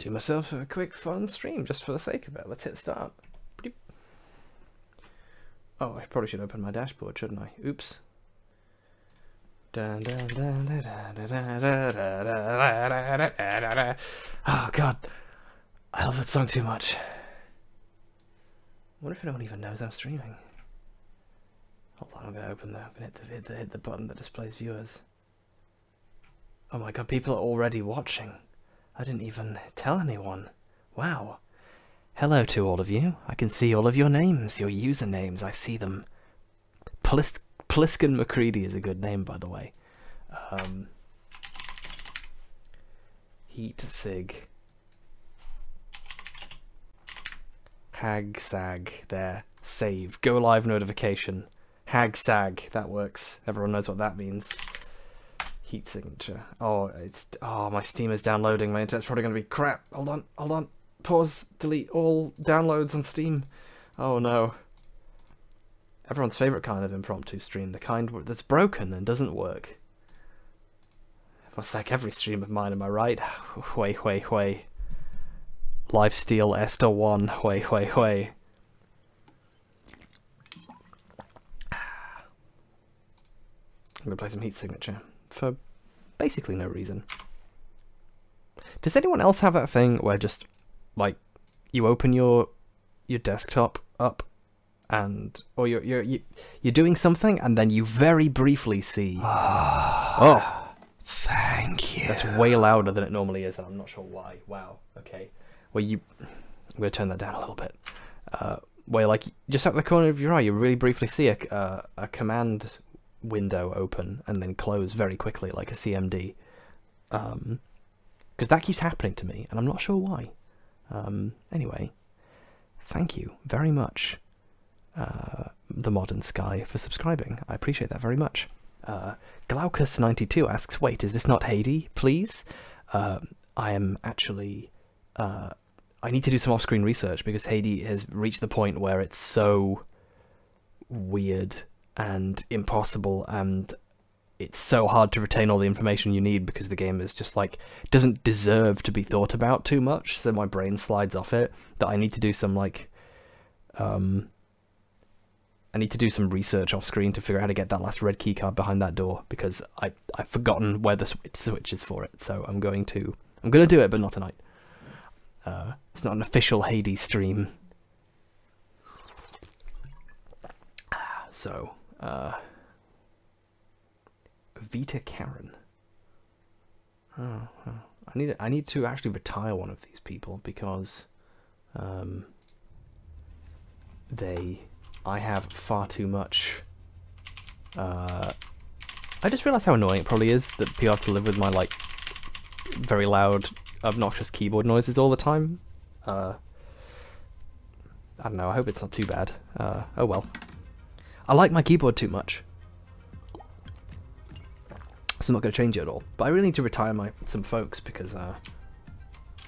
do myself a quick fun stream just for the sake of it. Let's hit start. Oh, I probably should open my dashboard, shouldn't I? Oops. Oh god, I love that song too much. I wonder if anyone even knows I'm streaming. Hold on, I'm gonna open that. I'm gonna hit the button that displays viewers. Oh my god, people are already watching. I didn't even tell anyone. Wow. Hello to all of you. I can see all of your names, your usernames. I see them. Pliskin McCready is a good name, by the way. Heat Sig. Hag Sag. There. Save. Go live notification. Hag Sag. That works. Everyone knows what that means. Heat signature. Oh, my Steam is downloading. My internet's probably gonna be crap. Hold on. Pause. Delete all downloads on Steam. Oh no. Everyone's favourite kind of impromptu stream, the kind that's broken and doesn't work. It's like every stream of mine, am I right? Hui. Lifesteal Esther 1. Hui. I'm gonna play some Heat Signature for basically no reason. Does anyone else have that thing where just like you open your desktop up or you're doing something and then you very briefly see oh, thank you. That's way louder than it normally is and I'm not sure why. Wow. Okay. Well, I'm gonna turn that down a little bit. Where like just out the corner of your eye, you really briefly see a command window open and then close very quickly like a CMD. Because that keeps happening to me and I'm not sure why. Anyway, thank you very much, The Modern Sky, for subscribing. I appreciate that very much. Glaucus92 asks, wait, is this not Haiti, please? I am actually... I need to do some off-screen research because Haiti has reached the point where it's so weird and impossible and it's so hard to retain all the information you need because the game is just like doesn't deserve to be thought about too much, so my brain slides off it, that I need to do some like I need to do some research off screen to figure out how to get that last red key card behind that door because I've forgotten where the switch is for it, so I'm gonna do it, but not tonight. It's not an official Hades stream. So Vita Karen. Oh, I need to actually retire one of these people because I have far too much. I just realized how annoying it probably is that people have to live with my like very loud, obnoxious keyboard noises all the time. I don't know, I hope it's not too bad. Oh well. I like my keyboard too much, so I'm not going to change it at all. But I really need to retire some folks because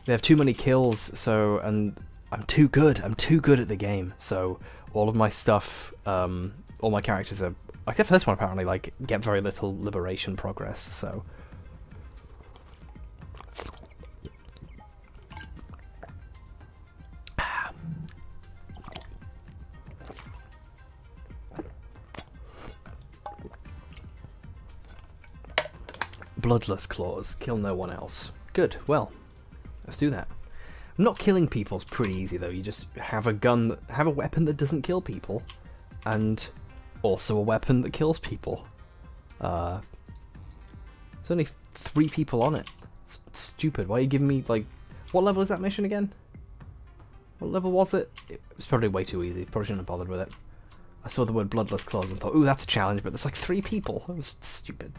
they have too many kills. So and I'm too good at the game. So all of my stuff, all my characters are, except for this one apparently, like get very little liberation progress. So Bloodless Claws, kill no one else. Good, well, let's do that. Not killing people's pretty easy though, you just have a weapon that doesn't kill people, and also a weapon that kills people. There's only 3 people on it. It's stupid, why are you giving me, like, what level is that mission again? What level was it? It was probably way too easy, probably shouldn't have bothered with it. I saw the word Bloodless Claws and thought, ooh, that's a challenge, but there's like 3 people. That was stupid.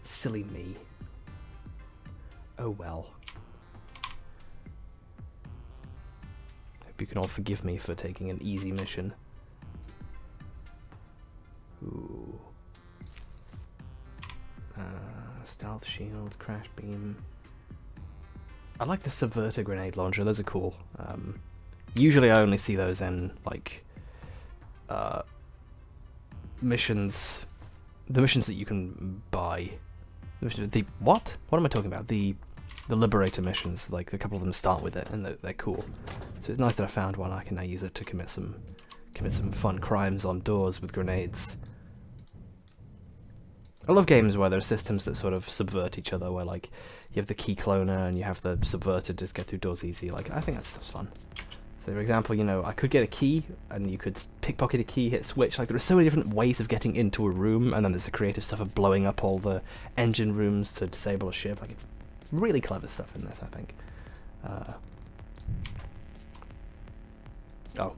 Silly me. Oh well. Hope you can all forgive me for taking an easy mission. Ooh. Stealth shield, crash beam. I like the Subverter grenade launcher, those are cool. Usually I only see those in like missions, the missions that you can buy. The what? What am I talking about? The the Liberator missions, like a couple of them start with it, and they're cool. So it's nice that I found one. I can now use it to commit some fun crimes on doors with grenades. I love games where there are systems that sort of subvert each other, where like you have the key cloner and you have the subverter just get through doors easy. Like, I think that stuff's fun. So for example, you know, I could get a key and you could pickpocket a key, hit switch. Like, there are so many different ways of getting into a room, and then there's the creative stuff of blowing up all the engine rooms to disable a ship. Like, it's really clever stuff in this, I think. Oh,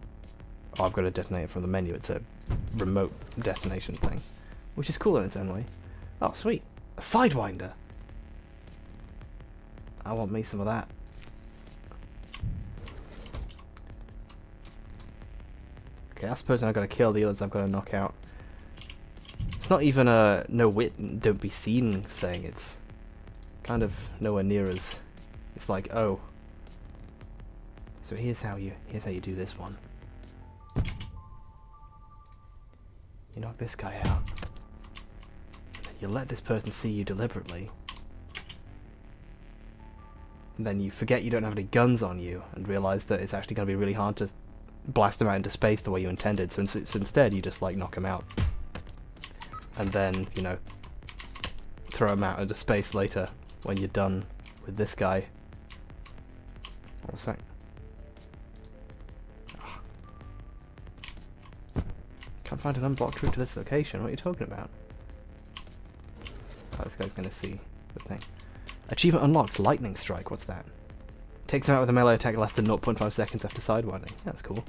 I've got to detonate it from the menu. It's a remote detonation thing, which is cool in its own way. Oh, sweet. A Sidewinder. I want me some of that. Okay, that's the person I've got to kill, the others I've got to knock out. It's not even a no wit, don't be seen thing. It's kind of nowhere near as... It's like, oh. So here's how you do this one. You knock this guy out. You let this person see you deliberately. And then you forget you don't have any guns on you and realize that it's actually going to be really hard to blast them out into space the way you intended. So instead you just like knock them out. And then, you know, throw them out into space later when you're done with this guy. One sec. Can't find an unblocked route to this location. What are you talking about? Oh, this guy's gonna see the thing. Achievement unlocked, Lightning Strike, what's that? Takes him out with a melee attack less than 0.5 seconds after sidewinding. Yeah, that's cool.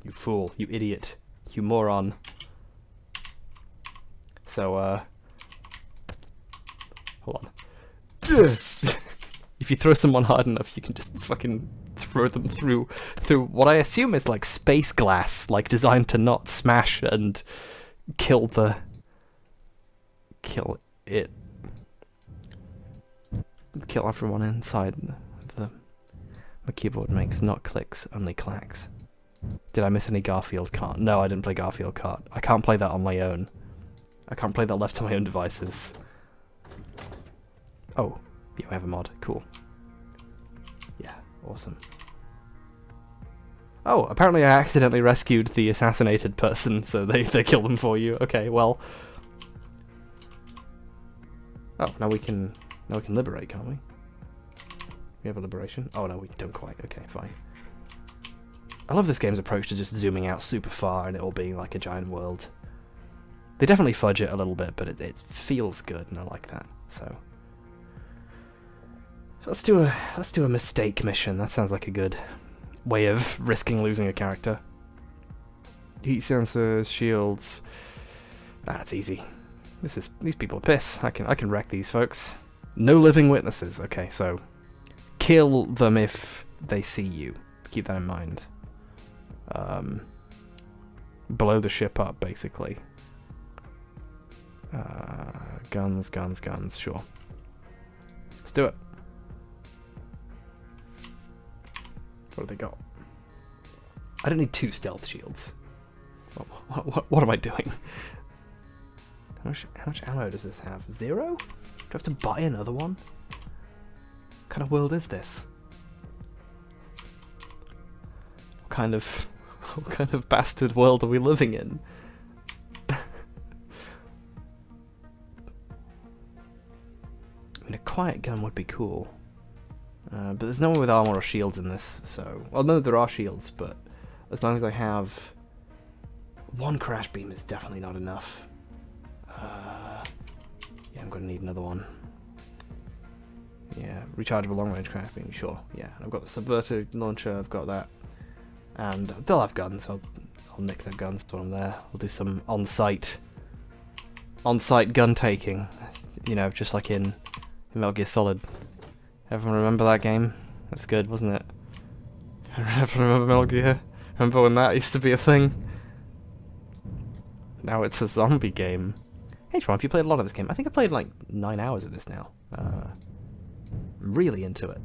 You fool, you idiot, you moron. So, hold on. If you throw someone hard enough, you can just fucking throw them through what I assume is like space glass, like designed to not smash and kill it. Kill everyone inside. My keyboard makes not clicks, only clacks. Did I miss any Garfield Kart? No, I didn't play Garfield Kart. I can't play that on my own. I can't play that left to my own devices. Oh, yeah, we have a mod. Cool. Yeah, awesome. Oh, apparently I accidentally rescued the assassinated person, so they kill them for you. Okay, well. Oh, now we can liberate, can't we? We have a liberation. Oh no, we don't quite. Okay, fine. I love this game's approach to just zooming out super far and it all being like a giant world. They definitely fudge it a little bit, but it feels good, and I like that. So let's do a mistake mission. That sounds like a good way of risking losing a character. Heat sensors, shields. That's easy. These people are piss. I can wreck these folks. No living witnesses. Okay, so kill them if they see you. Keep that in mind. Blow the ship up, basically. Guns, guns, guns. Sure. Let's do it. What have they got? I don't need 2 stealth shields. What am I doing? How much ammo does this have? 0? Do I have to buy another one? What kind of world is this? What kind of bastard world are we living in? I mean, a quiet gun would be cool. But there's no one with armor or shields in this, so... Well, no, there are shields, but as long as I have... 1 crash beam is definitely not enough. Yeah, I'm gonna need another one. Yeah, rechargeable long-range crash beam, sure. Yeah, I've got the subverter launcher, I've got that. And they'll have guns, I'll nick their guns when I'm there. We'll do some on-site gun taking. You know, just like in Metal Gear Solid. Everyone remember that game? That's good, wasn't it? Everyone remember Metal Gear? Remember when that used to be a thing? Now it's a zombie game. Hey Tron, have you played a lot of this game? I think I played like 9 hours of this now. I'm really into it.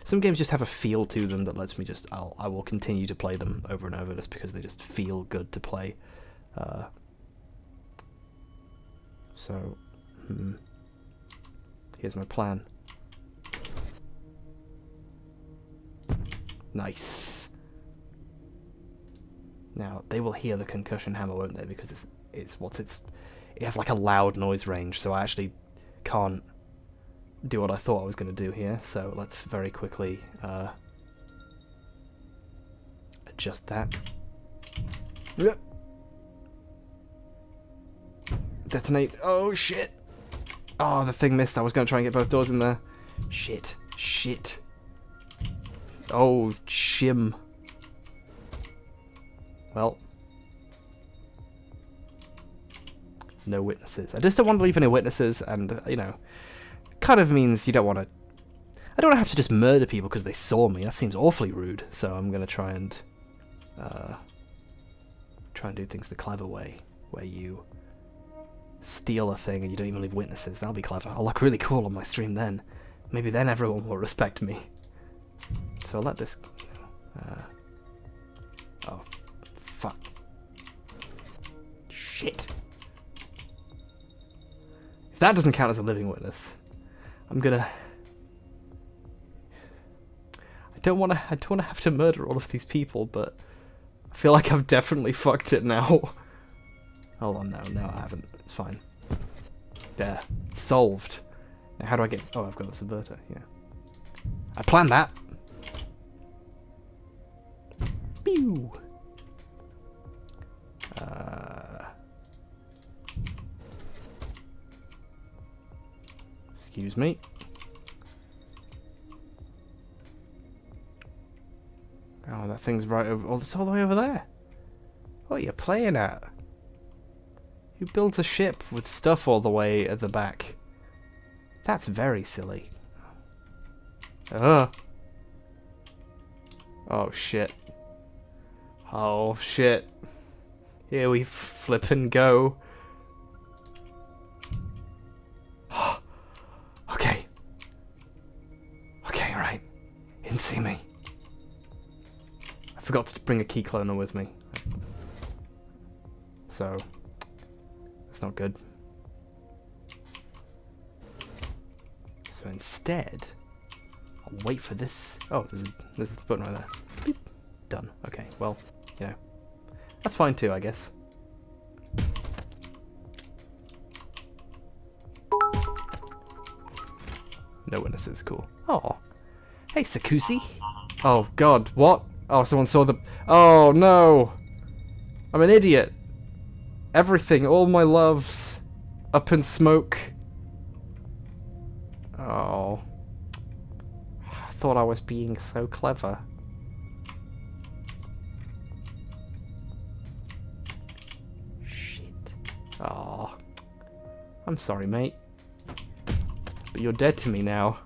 Some games just have a feel to them that lets me just... I will continue to play them over and over just because they just feel good to play. Here's my plan. Nice. Now, they will hear the concussion hammer, won't they? Because it has like a loud noise range, so I actually can't do what I thought I was going to do here. So let's very quickly adjust that. Yep. Detonate. Oh, shit. Oh, the thing missed. I was going to try and get both doors in there. Shit. Shit. Oh, shim. Well. No witnesses. I just don't want to leave any witnesses, and, you know, kind of means you don't want to... I don't want to have to just murder people because they saw me. That seems awfully rude. So I'm going to try and do things the clever way, where you steal a thing and you don't even leave witnesses. That'll be clever. I'll look really cool on my stream then. Maybe then everyone will respect me. So I'll let this... oh, fuck. Shit. If that doesn't count as a living witness, I'm gonna... I don't want to have to murder all of these people, but I feel like I've definitely fucked it now. Hold on, no, I haven't. It's fine. There. It's solved. Now how do I get... Oh, I've got the subverter, yeah. I planned that. Pew! Excuse me. Oh, that thing's right over... Oh, it's all the way over there. What are you playing at? Who builds a ship with stuff all the way at the back? That's very silly. Oh, shit. Oh, shit. Here we flip and go. Okay. Okay, right. He didn't see me. I forgot to bring a key cloner with me. So, that's not good. So instead, I'll wait for this. Oh, there's the button right there. Beep. Done. Okay, well, you know, that's fine too, I guess. No witnesses, cool. Oh, hey Sakusi. Oh God, what? Oh, someone saw the... Oh no! I'm an idiot. Everything, all my loves, up in smoke. Oh. I thought I was being so clever. Shit. Oh. I'm sorry, mate. But you're dead to me now.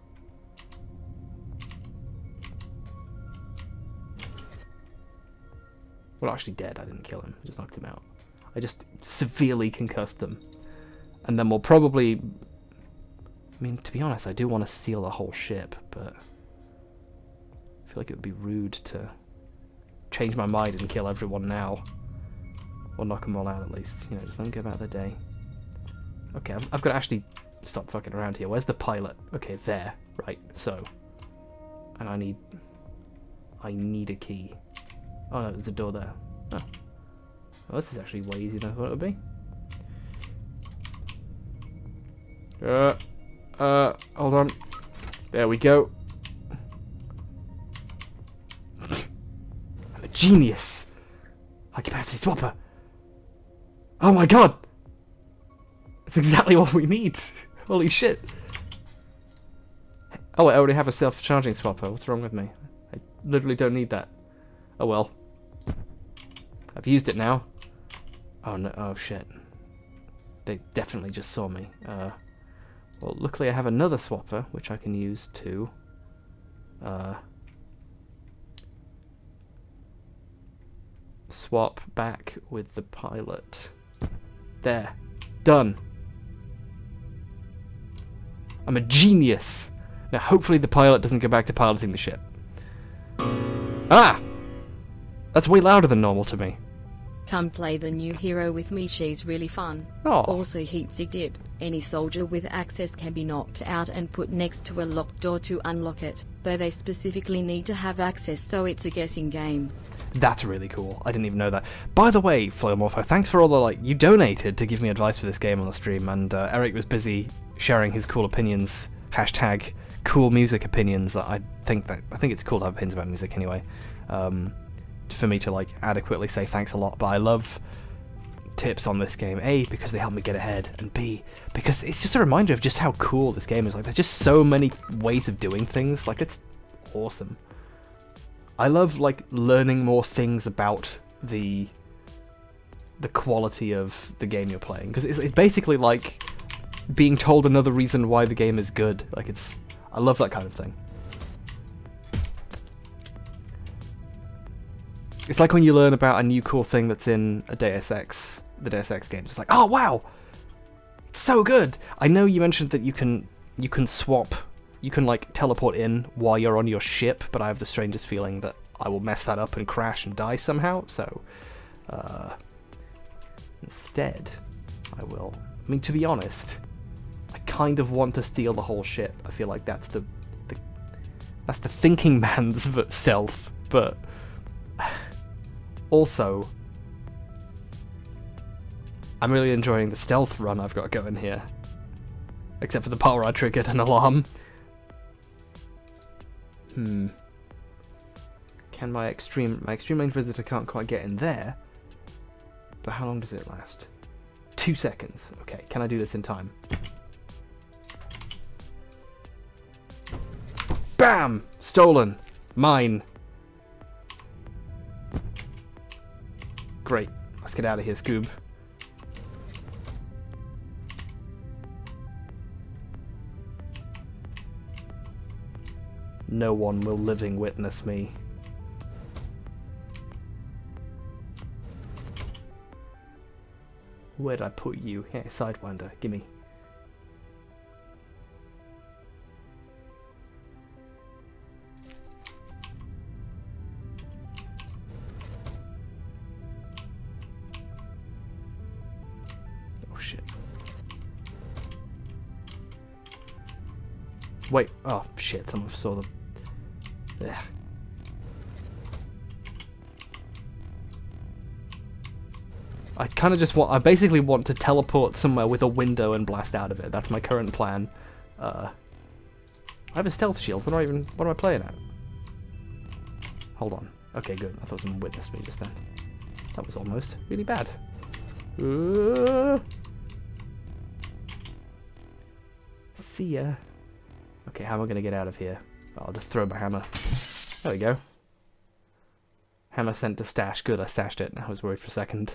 Well, actually dead. I didn't kill him. I just knocked him out. I just severely concussed them. And then we'll probably... I mean, to be honest, I do want to steal the whole ship, but... I feel like it would be rude to change my mind and kill everyone now. Or knock them all out at least. You know, just let them go about their day. Okay, I've got to actually stop fucking around here. Where's the pilot? Okay, there. Right, so... And I need a key. Oh no, there's a door there. Oh. Well, this is actually way easier than I thought it would be. Hold on. There we go. I'm a genius! High capacity swapper! Oh my god! That's exactly what we need! Holy shit! Oh, I already have a self-charging swapper. What's wrong with me? I literally don't need that. Oh well. I've used it now. Oh no, oh shit. They definitely just saw me. Well, luckily I have another swapper, which I can use to... swap back with the pilot. There. Done. I'm a genius! Now hopefully the pilot doesn't go back to piloting the ship. Ah! That's way louder than normal to me. Come play the new hero with me, she's really fun. Oh. Also heatsig dip, any soldier with access can be knocked out and put next to a locked door to unlock it, though they specifically need to have access, so it's a guessing game. That's really cool. I didn't even know that. By the way, Flailmorpho, thanks for all the, you donated to give me advice for this game on the stream, and Eric was busy sharing his cool opinions, hashtag cool music opinions. I think it's cool to have opinions about music anyway. For me to adequately say thanks a lot, but I love tips on this game, A, because they help me get ahead, and B, because it's just a reminder of just how cool this game is. There's just so many ways of doing things. It's awesome. I love learning more things about the quality of the game you're playing, because it's basically like being told another reason why the game is good. I love that kind of thing. It's like when you learn about a new cool thing that's in the Deus Ex games. It's like, oh wow, it's so good. I know you mentioned that you can swap, you can teleport in while you're on your ship, but I have the strangest feeling that I will mess that up and crash and die somehow. So instead, I will. I mean, to be honest, I kind of want to steal the whole ship. I feel like that's the thinking man's stealth, but. Also, I'm really enjoying the stealth run I've got going here. Except for the part where I triggered an alarm. Can my extreme range visitor can't quite get in there. But how long does it last? 2 seconds. Okay, can I do this in time? Bam! Stolen. Mine. Great. Let's get out of here, Scoob. No one will living witness me. Where'd I put you? Yeah, Sidewinder. Gimme. Wait, oh shit, someone saw them. Ugh. I basically want to teleport somewhere with a window and blast out of it. That's my current plan. I have a stealth shield. What am I playing at? Hold on. Okay, good. I thought someone witnessed me just then. That was almost really bad. See ya. Okay, how am I going to get out of here? I'll just throw my hammer. There we go. Hammer sent to stash. Good, I stashed it. I was worried for a second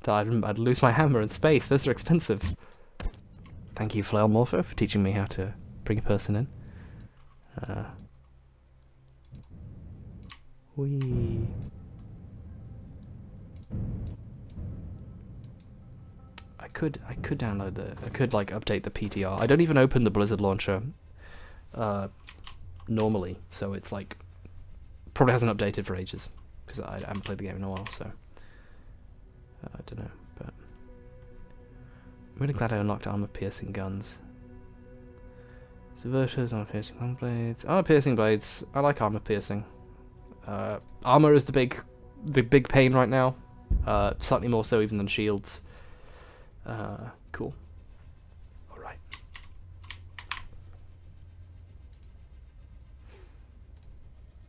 that I'd lose my hammer in space. Those are expensive. Thank you, Flailmorpho, for teaching me how to bring a person in. Whee. I could download I could update the PTR. I don't even open the Blizzard launcher normally, so it's probably hasn't updated for ages because I haven't played the game in a while, so I don't know, but I'm really glad I unlocked armor piercing guns. Subverters, armor piercing long blades. Armor piercing blades. I like armor piercing. Armor is the big pain right now. Slightly more so even than shields. Cool. Alright.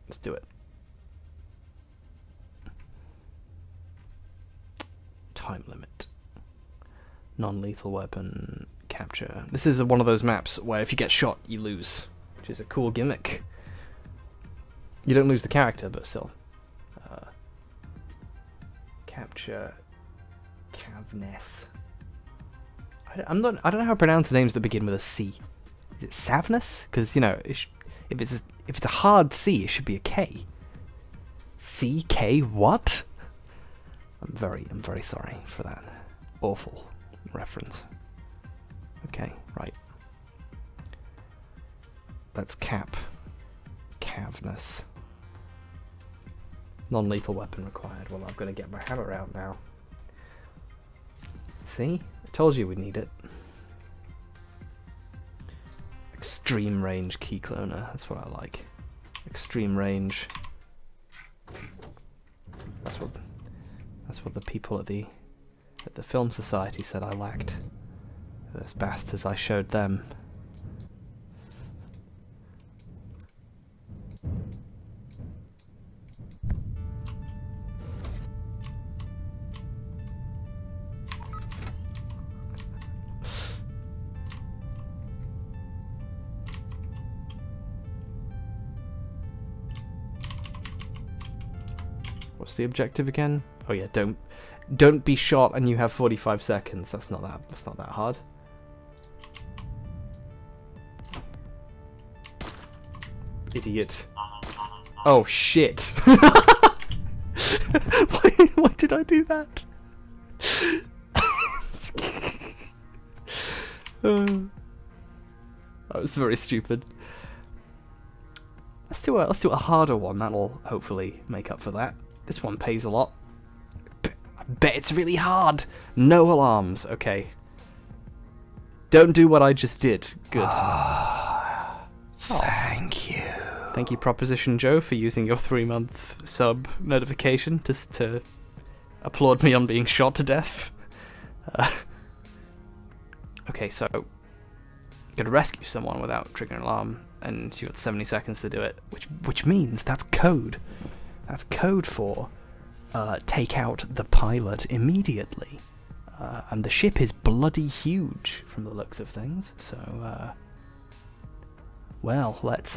Let's do it. Time limit. Non-lethal weapon capture. This is one of those maps where if you get shot, you lose, which is a cool gimmick. You don't lose the character, but still. Capture Cavness. I don't know how to pronounce the names that begin with a C. Is it Savness? Because if it's a hard C, it should be a K. C-K what? I'm very sorry for that awful reference. Okay, right. That's Cavness. Non-lethal weapon required. Well, I've got to get my hammer out now. See? I told you we'd need it. Extreme range key cloner, that's what I like. Extreme range. That's what the people at the Film Society said I lacked. Those bastards, I showed them. What's the objective again? Oh yeah, don't be shot and you have 45 seconds. That's not that hard. Idiot. Oh shit. Why did I do that? That was very stupid. Let's do a harder one. That'll hopefully make up for that. This one pays a lot. I bet it's really hard. No alarms. Okay. Don't do what I just did. Good. Thank you. Thank you, Proposition Joe, for using your 3-month sub notification to applaud me on being shot to death. Okay, so gotta rescue someone without triggering an alarm, and you got 70 seconds to do it, which means that's code. That's code for take out the pilot immediately. And the ship is bloody huge from the looks of things, so well, let's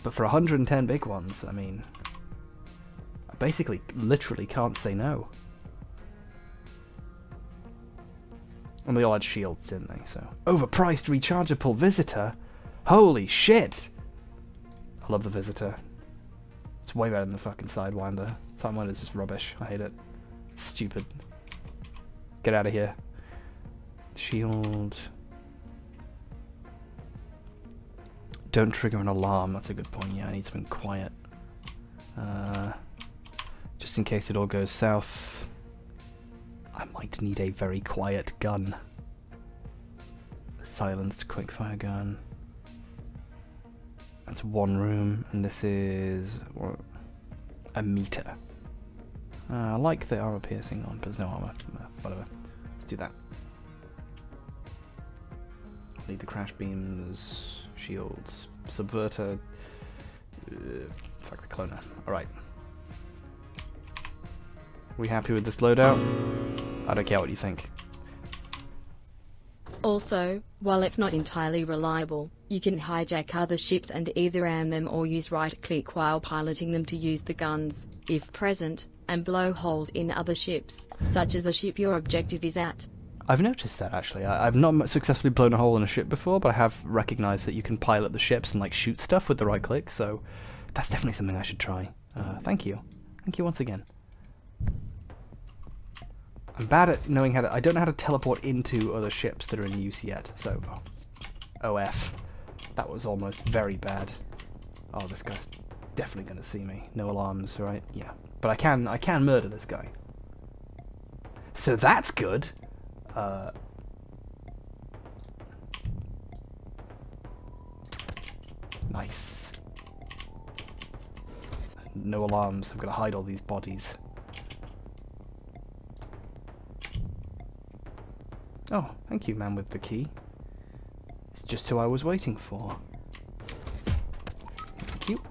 but for 110 big ones, I mean, I basically literally can't say no. And they all had shields, didn't they? So overpriced rechargeable visitor. Holy shit! I love the visitor. It's way better than the fucking Sidewinder. Sidewinder's just rubbish. I hate it. Stupid. Get out of here. Shield. Don't trigger an alarm. That's a good point. Yeah, I need something quiet. Just in case it all goes south. I might need a very quiet gun. A silenced quickfire gun. That's one room, and this is what, a meter. I like the armor piercing on, but there's no armor. Whatever. Let's do that. Need the crash beams, shields, subverter. Fuck the cloner. Alright. We happy with this loadout? I don't care what you think. Also, while it's not entirely reliable, you can hijack other ships and either ram them or use right-click while piloting them to use the guns, if present, and blow holes in other ships, such as the ship your objective is at. I've noticed that, actually. I've not successfully blown a hole in a ship before, but I have recognized that you can pilot the ships and like shoot stuff with the right click, so that's definitely something I should try. Thank you. Thank you once again. I'm bad at knowing how to... I don't know how to teleport into other ships that are in use yet, so... OF. That was almost very bad. Oh, this guy's definitely going to see me. No alarms, right? Yeah. But I can murder this guy. So that's good. Nice. No alarms. I'm going to hide all these bodies. Oh, thank you, man with the key. It's just who I was waiting for. Thank you.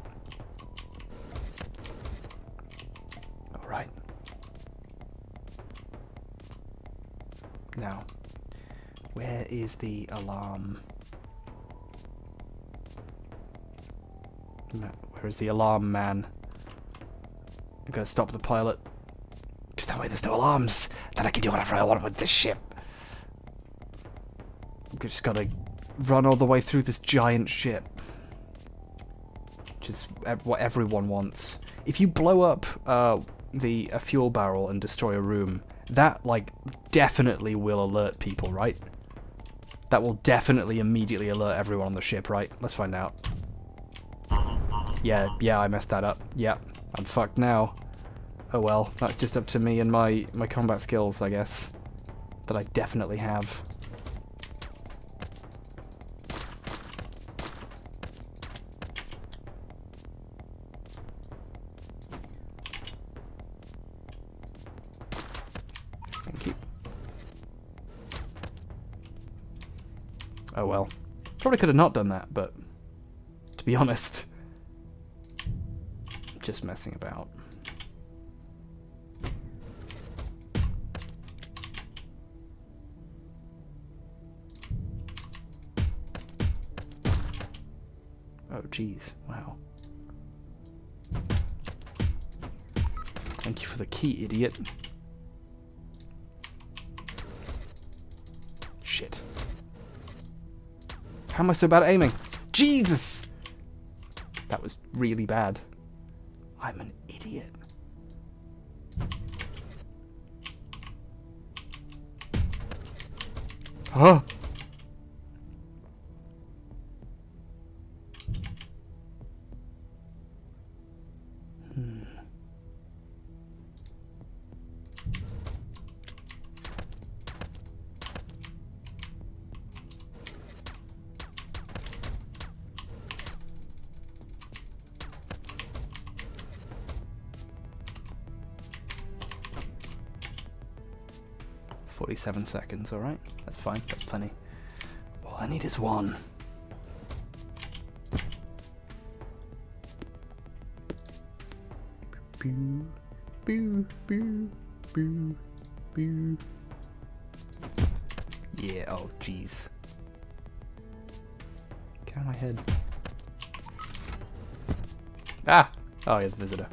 Alright. Now, where is the alarm? Where is the alarm man? I'm gonna stop the pilot. Because that way there's no alarms. Then I can do whatever I want with this ship. We just gotta run all the way through this giant ship. Which is what everyone wants. If you blow up a fuel barrel and destroy a room, that, like, definitely will alert people, right? That will definitely immediately alert everyone on the ship, right? Let's find out. Yeah, I messed that up. Yeah, I'm fucked now. Oh well, that's just up to me and my combat skills, I guess. That I definitely have. Thank you. Oh well. Probably could have not done that, but to be honest, just messing about. Oh jeez, wow. Thank you for the key, idiot. Shit. How am I so bad at aiming? Jesus! That was really bad. I'm an idiot. Oh! Hmm. "47 seconds, alright? That's fine, that's plenty. All I need is one. Boo, boo, boo, boo, boo. Yeah, oh jeez. Get out of my head. Ah! Oh yeah, the visitor.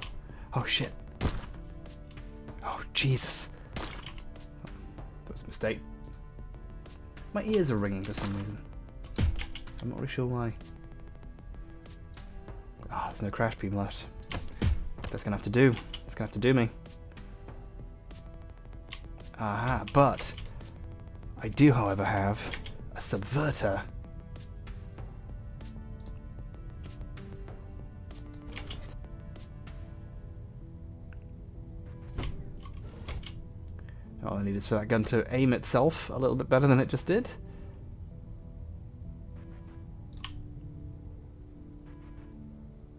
Oh shit. Oh Jesus. That was a mistake. My ears are ringing for some reason. I'm not really sure why. Ah, there's no crash beam left. That's gonna have to do. That's gonna have to do me. Aha, but I do, however, have a subverter. All I need is for that gun to aim itself a little bit better than it just did.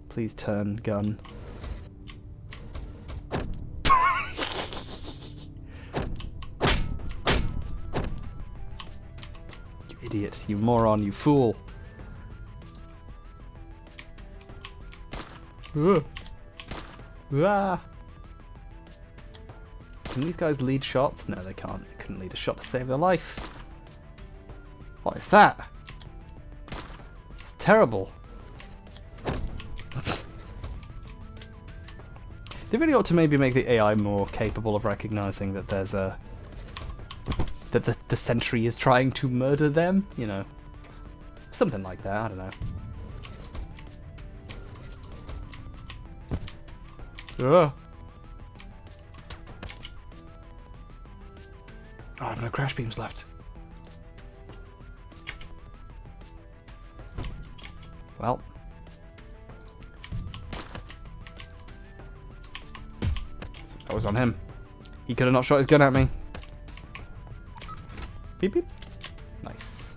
Please turn, gun. You idiot, you moron, you fool. Ah. Can these guys lead shots? No, they can't. They couldn't lead a shot to save their life. What is that? It's terrible. They really ought to maybe make the AI more capable of recognizing that there's a... that the sentry is trying to murder them, you know. Something like that, I don't know. Ugh. Oh, I have no crash beams left. Well. So that was on him. He could have not shot his gun at me. Beep beep. Nice.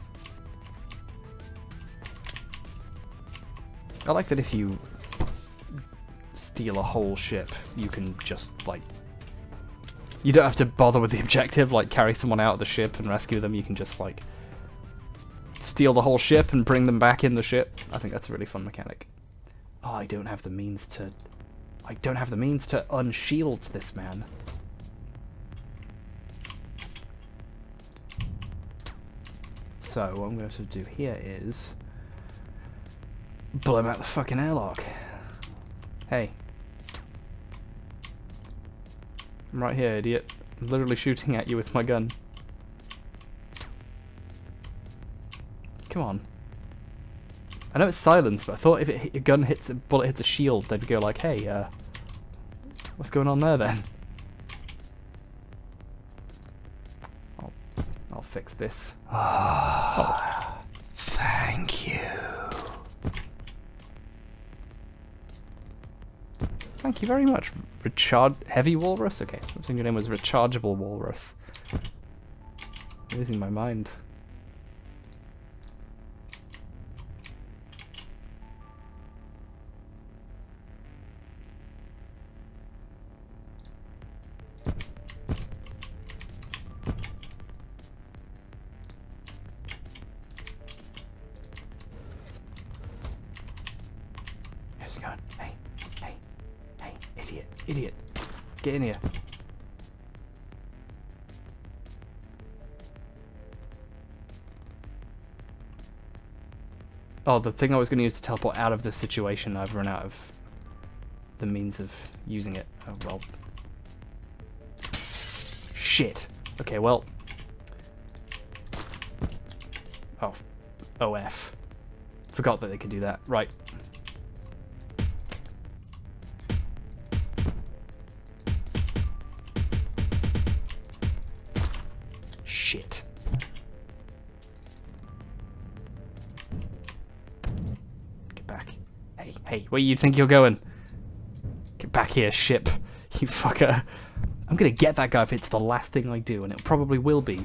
I like that if you steal a whole ship, you can just, like... You don't have to bother with the objective, like carry someone out of the ship and rescue them. You can just, like, steal the whole ship and bring them back in the ship. I think that's a really fun mechanic. Oh, I don't have the means to... I don't have the means to unshield this man. So, what I'm going to have to do here is... blow him out the fucking airlock. Hey. I'm right here, idiot. I'm literally shooting at you with my gun. Come on. I know it's silence, but I thought if a gun hits a bullet hits a shield, they'd go like, "Hey, what's going on there then?" I'll fix this. Oh. Thank you. Thank you very much. Heavy Walrus? Okay, I was thinking your name was Rechargeable Walrus. Losing my mind. How's it going? Hey, hey, hey, idiot, idiot. Get in here. Oh, the thing I was going to use to teleport out of this situation, I've run out of the means of using it. Oh, well. Shit. Okay, well. Oh, OF. Forgot that they could do that. Right. Shit. Get back. Hey, hey, where you think you're going? Get back here, ship. You fucker. I'm gonna get that guy if it's the last thing I do, and it probably will be.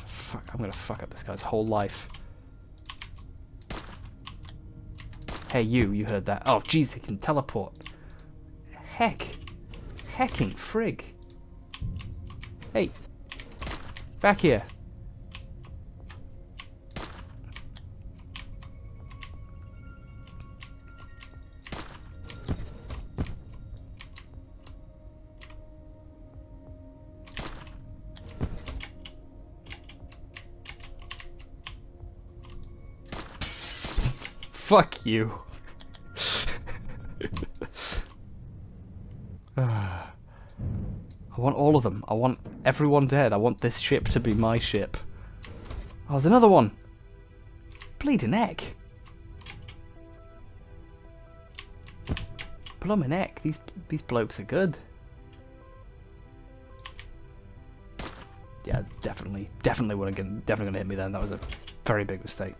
Fuck, I'm gonna fuck up this guy's whole life. Hey, you heard that. Oh, jeez, he can teleport. Heck. Hecking frig. Hey. Back here. Fuck you. I want all of them. I want everyone dead. I want this ship to be my ship. Oh, there's another one. Bleeding neck. Blooming neck. These blokes are good. Yeah, definitely gonna hit me then. That was a very big mistake.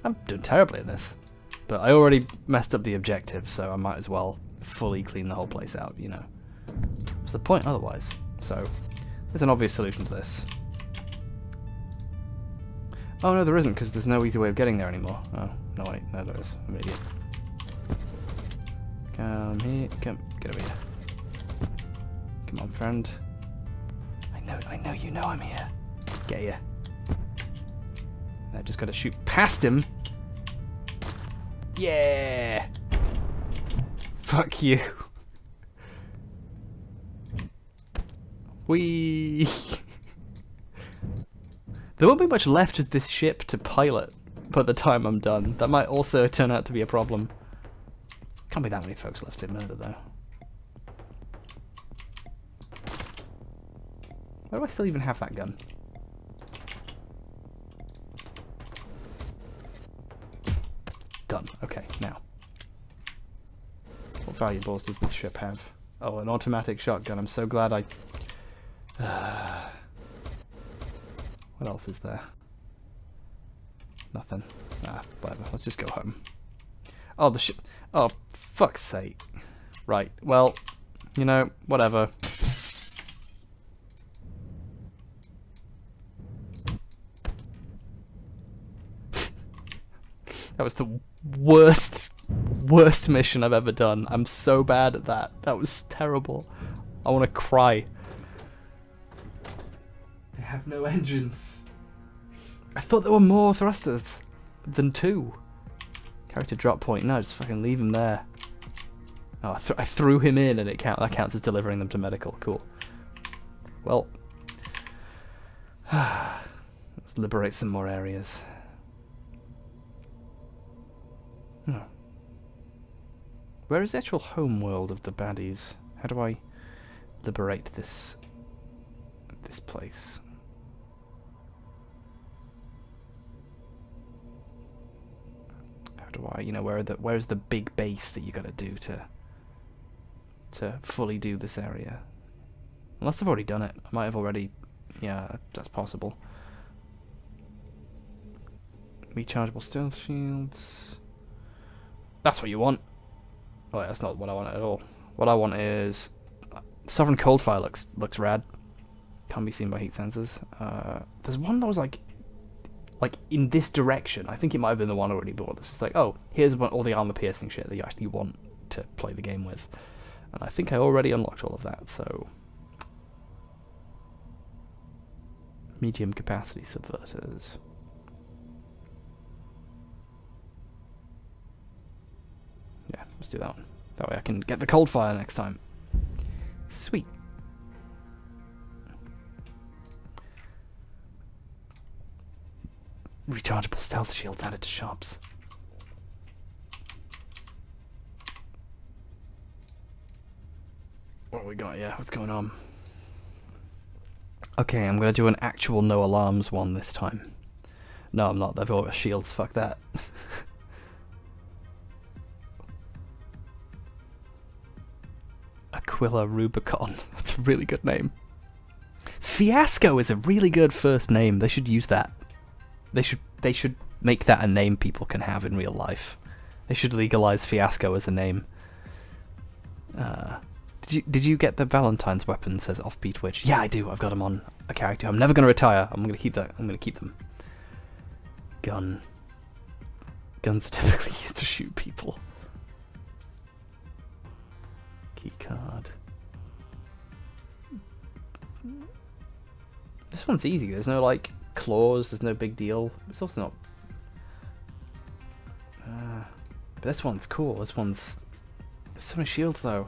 I'm doing terribly at this. But I already messed up the objective, so I might as well fully clean the whole place out, you know. What's the point otherwise? So, there's an obvious solution to this. Oh no, there isn't, because there's no easy way of getting there anymore. Oh, no wait, no there is. I'm an idiot. Come here, come, get over here. Come on, friend. I know you know I'm here. Get here. I just gotta shoot past him. Yeah! Fuck you. Whee! There won't be much left of this ship to pilot by the time I'm done. That might also turn out to be a problem. Can't be that many folks left in murder, though. Why do I still even have that gun? Done. Okay, now. What valuables does this ship have? Oh, an automatic shotgun. I'm so glad I... What else is there? Nothing. Ah, whatever. Let's just go home. Oh, the ship... Oh, fuck's sake. Right, well, you know, whatever. That was the worst mission I've ever done. I'm so bad at that. That was terrible. I want to cry. They have no engines. I thought there were more thrusters than 2. Character drop point. No, just fucking leave him there. Oh, I threw him in and that counts as delivering them to medical. Cool. Well, let's liberate some more areas. Where is the actual home world of the baddies? How do I liberate this place? How do I, you know, where's the big base that you gotta do to fully do this area? Unless I've already done it. I might have already, yeah, that's possible. Rechargeable stealth shields. That's what you want. Oh, that's not what I want at all. What I want is Sovereign Coldfire looks rad. Can't be seen by heat sensors. There's one that was like in this direction. I think it might have been the one I already bought. This is like, oh, here's all the armor piercing shit that you actually want to play the game with. And I think I already unlocked all of that, so medium capacity subverters. Yeah, let's do that one. That way I can get the cold fire next time. Sweet. Rechargeable stealth shields added to shops. What have we got? Yeah, what's going on? Okay, I'm gonna do an actual no alarms one this time. No, I'm not. They've all got shields. Fuck that. Aquila Rubicon. That's a really good name. Fiasco is a really good first name. They should use that. They should make that a name people can have in real life. They should legalize Fiasco as a name. Did you get the Valentine's weapon? Says Offbeat Witch. Yeah, I do. I've got them on a character. I'm never gonna retire. I'm gonna keep that. I'm gonna keep them. Gun. Guns are typically used to shoot people. Key card. This one's easy. There's no like claws. There's no big deal. It's also not. But this one's cool. This one's. There's so many shields though.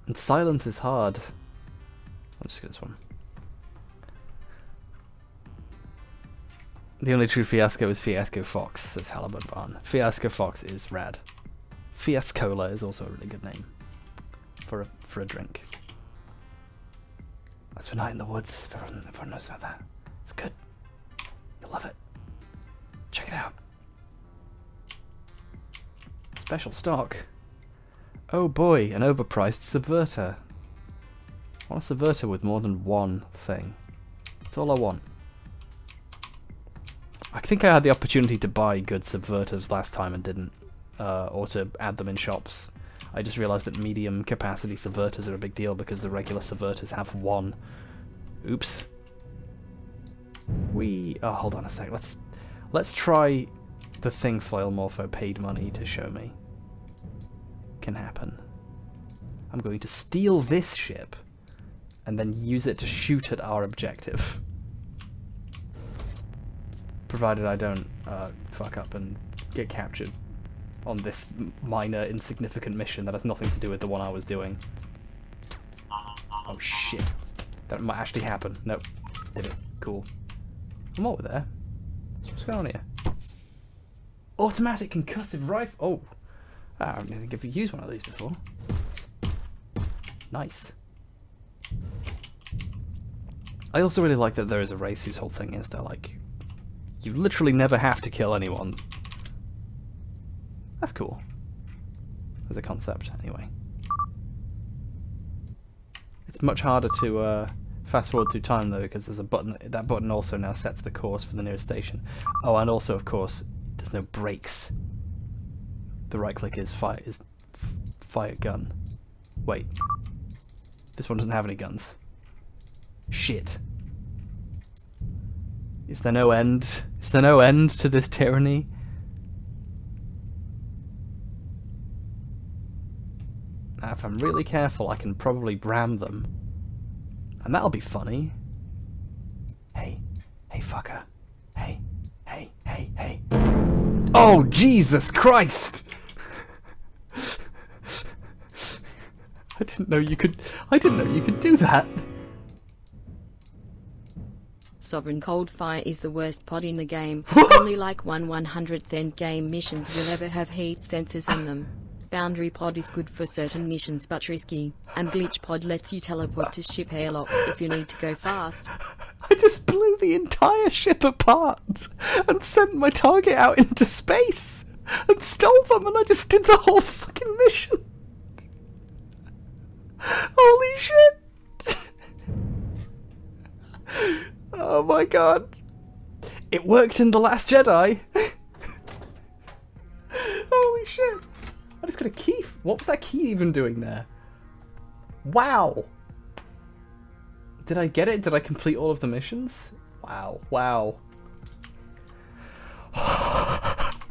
And silence is hard. I'll just get this one. The only true Fiasco is Fiasco Fox, says Halibut Barn. Fiasco Fox is rad. Fiascola is also a really good name for a drink. That's for Night in the Woods. Everyone knows about that. It's good. You'll love it. Check it out. Special stock. Oh boy, an overpriced subverter. I want a subverter with more than one thing. That's all I want. I think I had the opportunity to buy good subverters last time and didn't. Or to add them in shops. I just realised that medium capacity subverters are a big deal because the regular subverters have one. Oops. Oh, hold on a sec. Let's try the thing Foil Morpho paid money to show me. Can happen. I'm going to steal this ship and then use it to shoot at our objective. Provided I don't fuck up and get captured on this minor, insignificant mission that has nothing to do with the one I was doing. Oh shit. That might actually happen. Nope. Did it. Cool. I'm over there. What's going on here? Automatic concussive rifle. Oh. I don't think I've used one of these before. Nice. I also really like that there is a race whose whole thing is they're like, you literally never have to kill anyone. That's cool. As a concept, anyway. It's much harder to fast forward through time though, because there's a button. That button also now sets the course for the nearest station. Oh, and also, of course, there's no brakes. The right click is fire gun. Wait. This one doesn't have any guns. Shit. Is there no end? Is there no end to this tyranny? Now, if I'm really careful, I can probably ram them. And that'll be funny. Hey. Hey, fucker. Hey. Hey. Hey. Hey. Oh, Jesus Christ! I didn't know you could do that. Sovereign Coldfire is the worst pod in the game. Only like 1/100th end game missions will ever have heat sensors on them. Boundary pod is good for certain missions but risky. And Glitch pod lets you teleport to ship airlocks if you need to go fast. I just blew the entire ship apart and sent my target out into space and stole them, and I just did the whole fucking mission. Holy shit! Oh my god. It worked in The Last Jedi! Holy shit! I just got a key. What was that key even doing there? Wow! Did I get it? Did I complete all of the missions? Wow. Wow.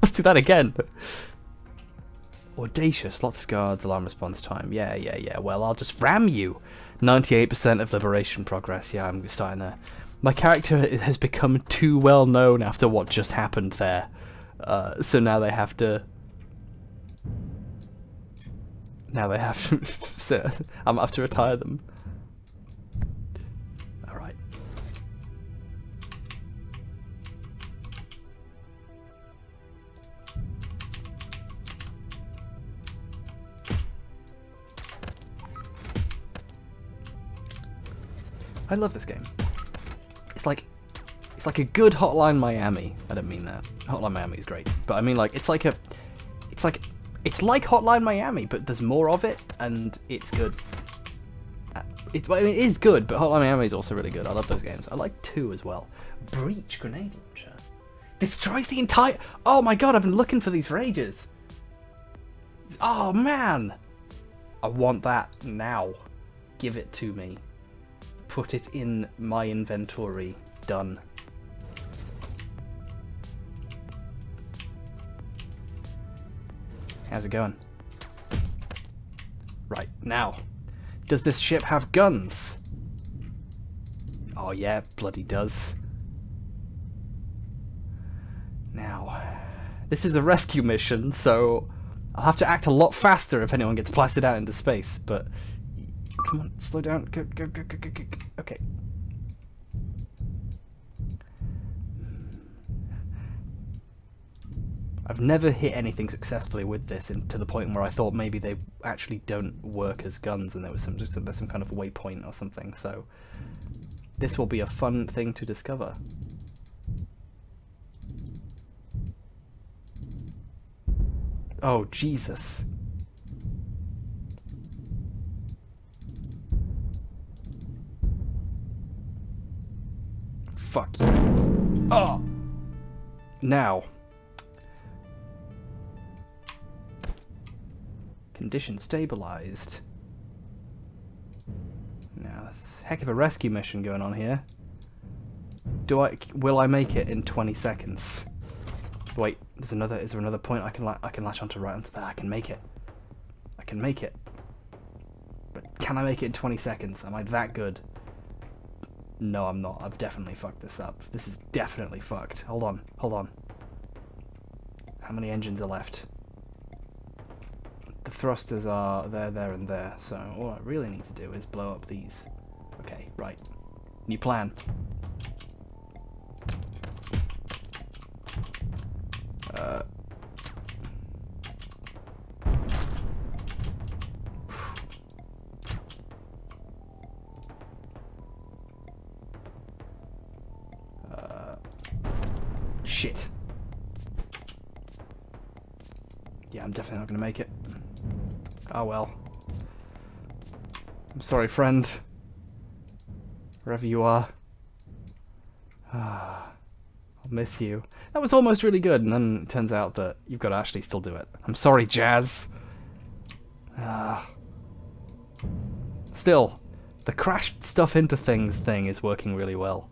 Let's do that again. Audacious. Lots of guards. Alarm response time. Yeah. Well, I'll just ram you. 98% of liberation progress. Yeah, I'm starting there. My character has become too well known after what just happened there. So now they have to... Now they have to... So I'm going to have to retire them. Alright. I love this game. It's like a good Hotline Miami. I don't mean that. Hotline Miami is great, but I mean like it's like Hotline Miami, but there's more of it, and it's good. It is good, but Hotline Miami is also really good. I love those games. I like 2 as well. Breach grenade launcher destroys the entire. Oh my god! I've been looking for these for ages. Oh man, I want that now. Give it to me. Put it in my inventory. Done. How's it going? Right, now. Does this ship have guns? Oh yeah, bloody does. Now, this is a rescue mission, so I'll have to act a lot faster if anyone gets blasted out into space, but... Come on, slow down. Go. Okay. I've never hit anything successfully with this, to the point where I thought maybe they actually don't work as guns, and there's some kind of waypoint or something. So this will be a fun thing to discover. Oh Jesus! Fuck you! Oh! Now. Condition stabilized. Now, there's a heck of a rescue mission going on here. Will I make it in 20 seconds? Wait, is there another point I can latch onto right onto that? I can make it. But can I make it in 20 seconds? Am I that good? No, I'm not. I've definitely fucked this up. This is definitely fucked. Hold on. How many engines are left? The thrusters are there, and there. So all I really need to do is blow up these. Okay, right. New plan. Shit. Yeah, I'm definitely not going to make it. Oh well. I'm sorry, friend. Wherever you are. I'll miss you. That was almost really good, and then it turns out that you've got to actually still do it. I'm sorry, Jazz. Still, the crash stuff into things thing is working really well.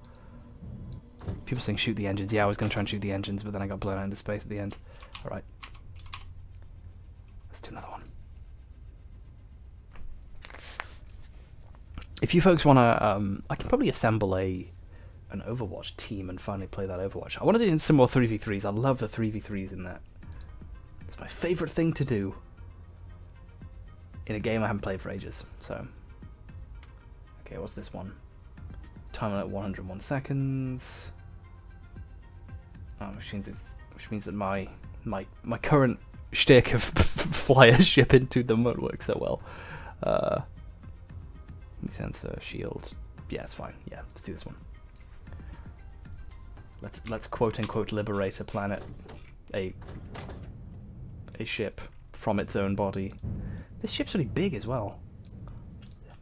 People saying shoot the engines. Yeah, I was going to try and shoot the engines, but then I got blown out into space at the end. Alright. Let's do another one. If you folks want to, I can probably assemble an Overwatch team and finally play that Overwatch. I want to do some more 3v3s. I love the 3v3s in that. It's my favourite thing to do in a game I haven't played for ages. So, okay, what's this one? Time at 101 seconds. Oh, which means that my current shtick of fly a ship into them won't work so well. Sensor, shield. Yeah, it's fine. Yeah, let's do this one. Let's quote unquote liberate a planet, a ship from its own body. This ship's really big as well.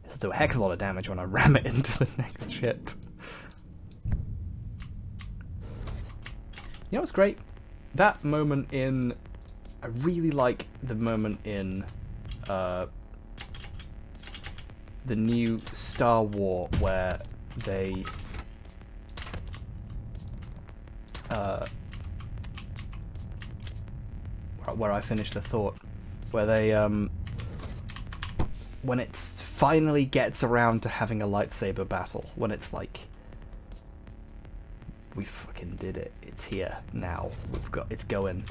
It'll do a heck of a lot of damage when I ram it into the next ship. You know what's great? That moment in... I really like the moment in the new Star War where they... where I finished the thought. Where they, when it finally gets around to having a lightsaber battle. When it's like... We fucking did it. It's here now. It's going.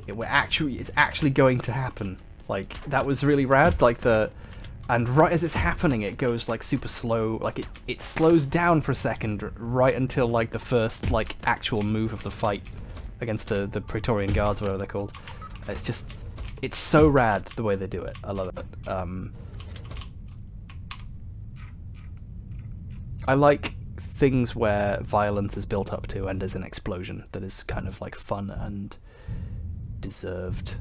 It's actually going to happen. Like, that was really rad. Like and right as it's happening, it goes like super slow. Like it slows down for a second, right until like the first like actual move of the fight against the Praetorian Guards, whatever they're called. It's so rad the way they do it. I love it. I like things where violence is built up to and there's an explosion that is kind of like fun and deserved.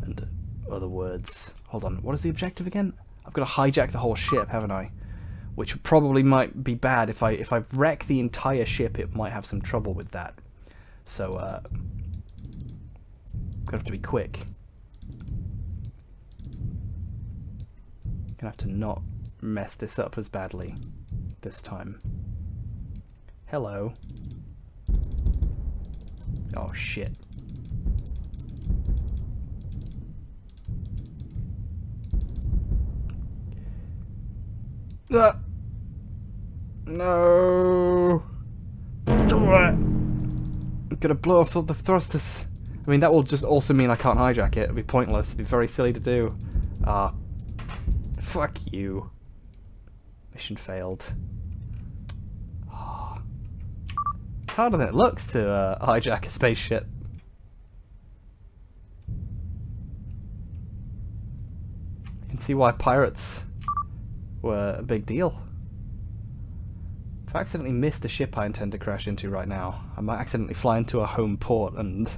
And other words. Hold on, what is the objective again? I've got to hijack the whole ship, haven't I? Which probably might be bad. If I wreck the entire ship, it might have some trouble with that. So, gonna have to be quick. Gonna have to not mess this up as badly this time. Hello. Oh shit. No. I'm gonna blow off all the thrusters. I mean, that will just also mean I can't hijack it. It'll be pointless. It'll be very silly to do. Ah. Fuck you. Mission failed. Oh. It's harder than it looks to hijack a spaceship. You can see why pirates were a big deal. If I accidentally miss the ship I intend to crash into right now, I might accidentally fly into a home port and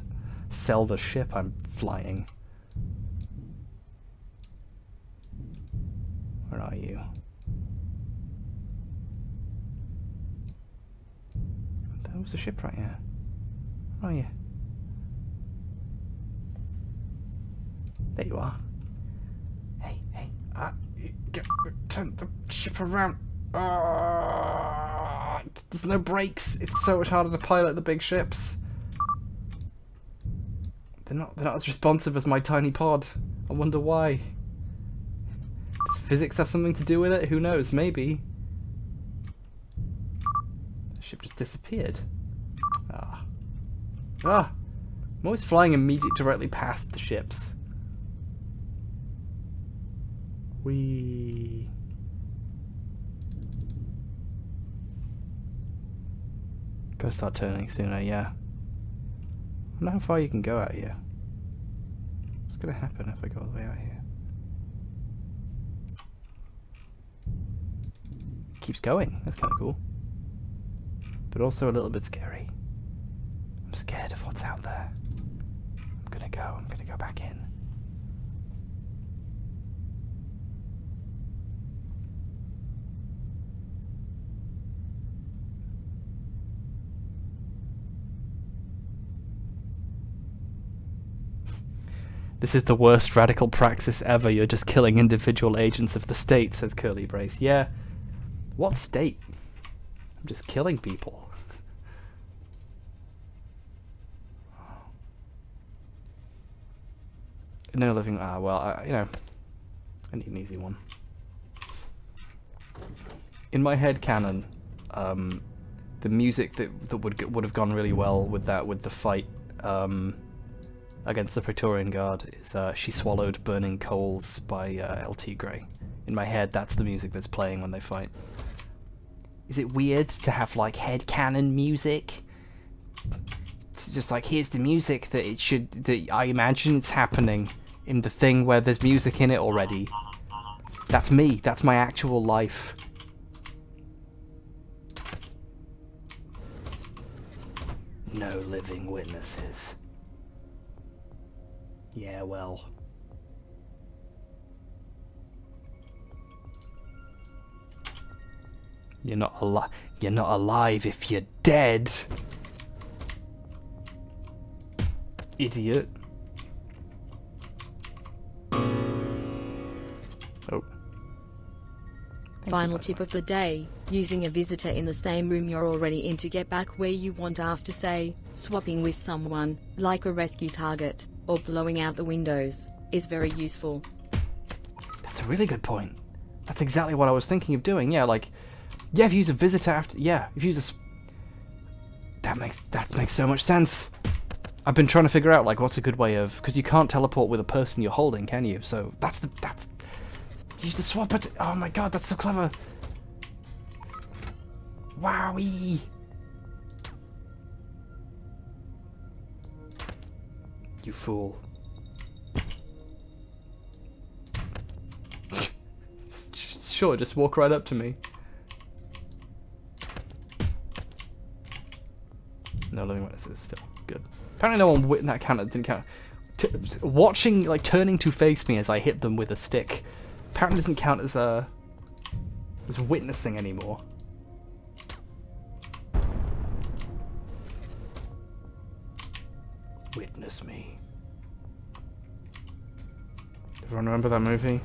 sell the ship I'm flying. Where are you? That was the ship right here. Where are you? There you are. Hey, turn the ship around. There's no brakes. It's so much harder to pilot the big ships. They're not as responsive as my tiny pod. I wonder why. Does physics have something to do with it? Who knows? Maybe. The ship just disappeared. I'm always flying directly past the ships. Gotta start turning sooner, yeah. I wonder how far you can go out here. What's gonna happen if I go all the way out here? Keeps going, that's kinda cool. But also a little bit scary. I'm scared of what's out there. I'm gonna go back in. This is the worst radical praxis ever. You're just killing individual agents of the state, says Curly Brace. Yeah. What state? I'm just killing people. No living... well, you know, I need an easy one. In my head canon, the music that would have gone really well with the fight, against the Praetorian Guard is She Swallowed Burning Coals by H.T. Gray. In my head, that's the music that's playing when they fight. Is it weird to have, like, headcanon music? It's just like, here's the music that I imagine it's happening in the thing where there's music in it already. That's me. That's my actual life. No living witnesses. Yeah, well. You're not alive if you're dead. Idiot. Oh. Final tip of the day, using a visitor in the same room you're already in to get back where you want after, say, swapping with someone, like a rescue target, or blowing out the windows, is very useful. That's a really good point. That's exactly what I was thinking of doing. Yeah, like, yeah, if you use a visitor after, yeah, if you use a, that makes so much sense. I've been trying to figure out, like, what's a good way of, because you can't teleport with a person you're holding, can you? So that's use the swap it. Oh my god, that's so clever. Wowee. You fool. Sure, just walk right up to me. No living witnesses still. Good. Apparently no one that counted, didn't count. Watching, like, turning to face me as I hit them with a stick apparently doesn't count as witnessing anymore. Witness me. Everyone remember that movie?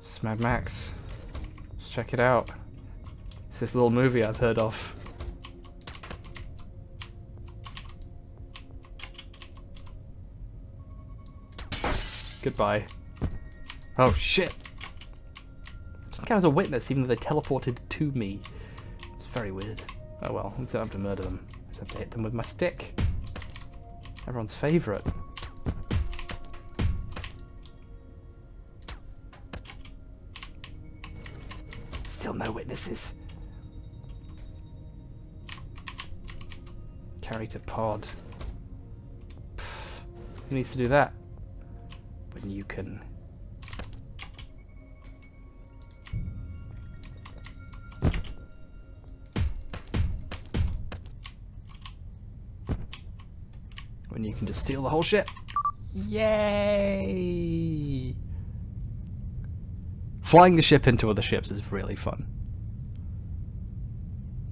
It's Mad Max. Let's check it out. It's this little movie I've heard of. Goodbye. Oh shit! Doesn't count as a witness, even though they teleported to me. It's very weird. Oh well, I don't have to murder them. I just have to hit them with my stick. Everyone's favourite. Still no witnesses. Carry to pod. Pff, who needs to do that? When you can. When you can just steal the whole ship. Yay! Flying the ship into other ships is really fun.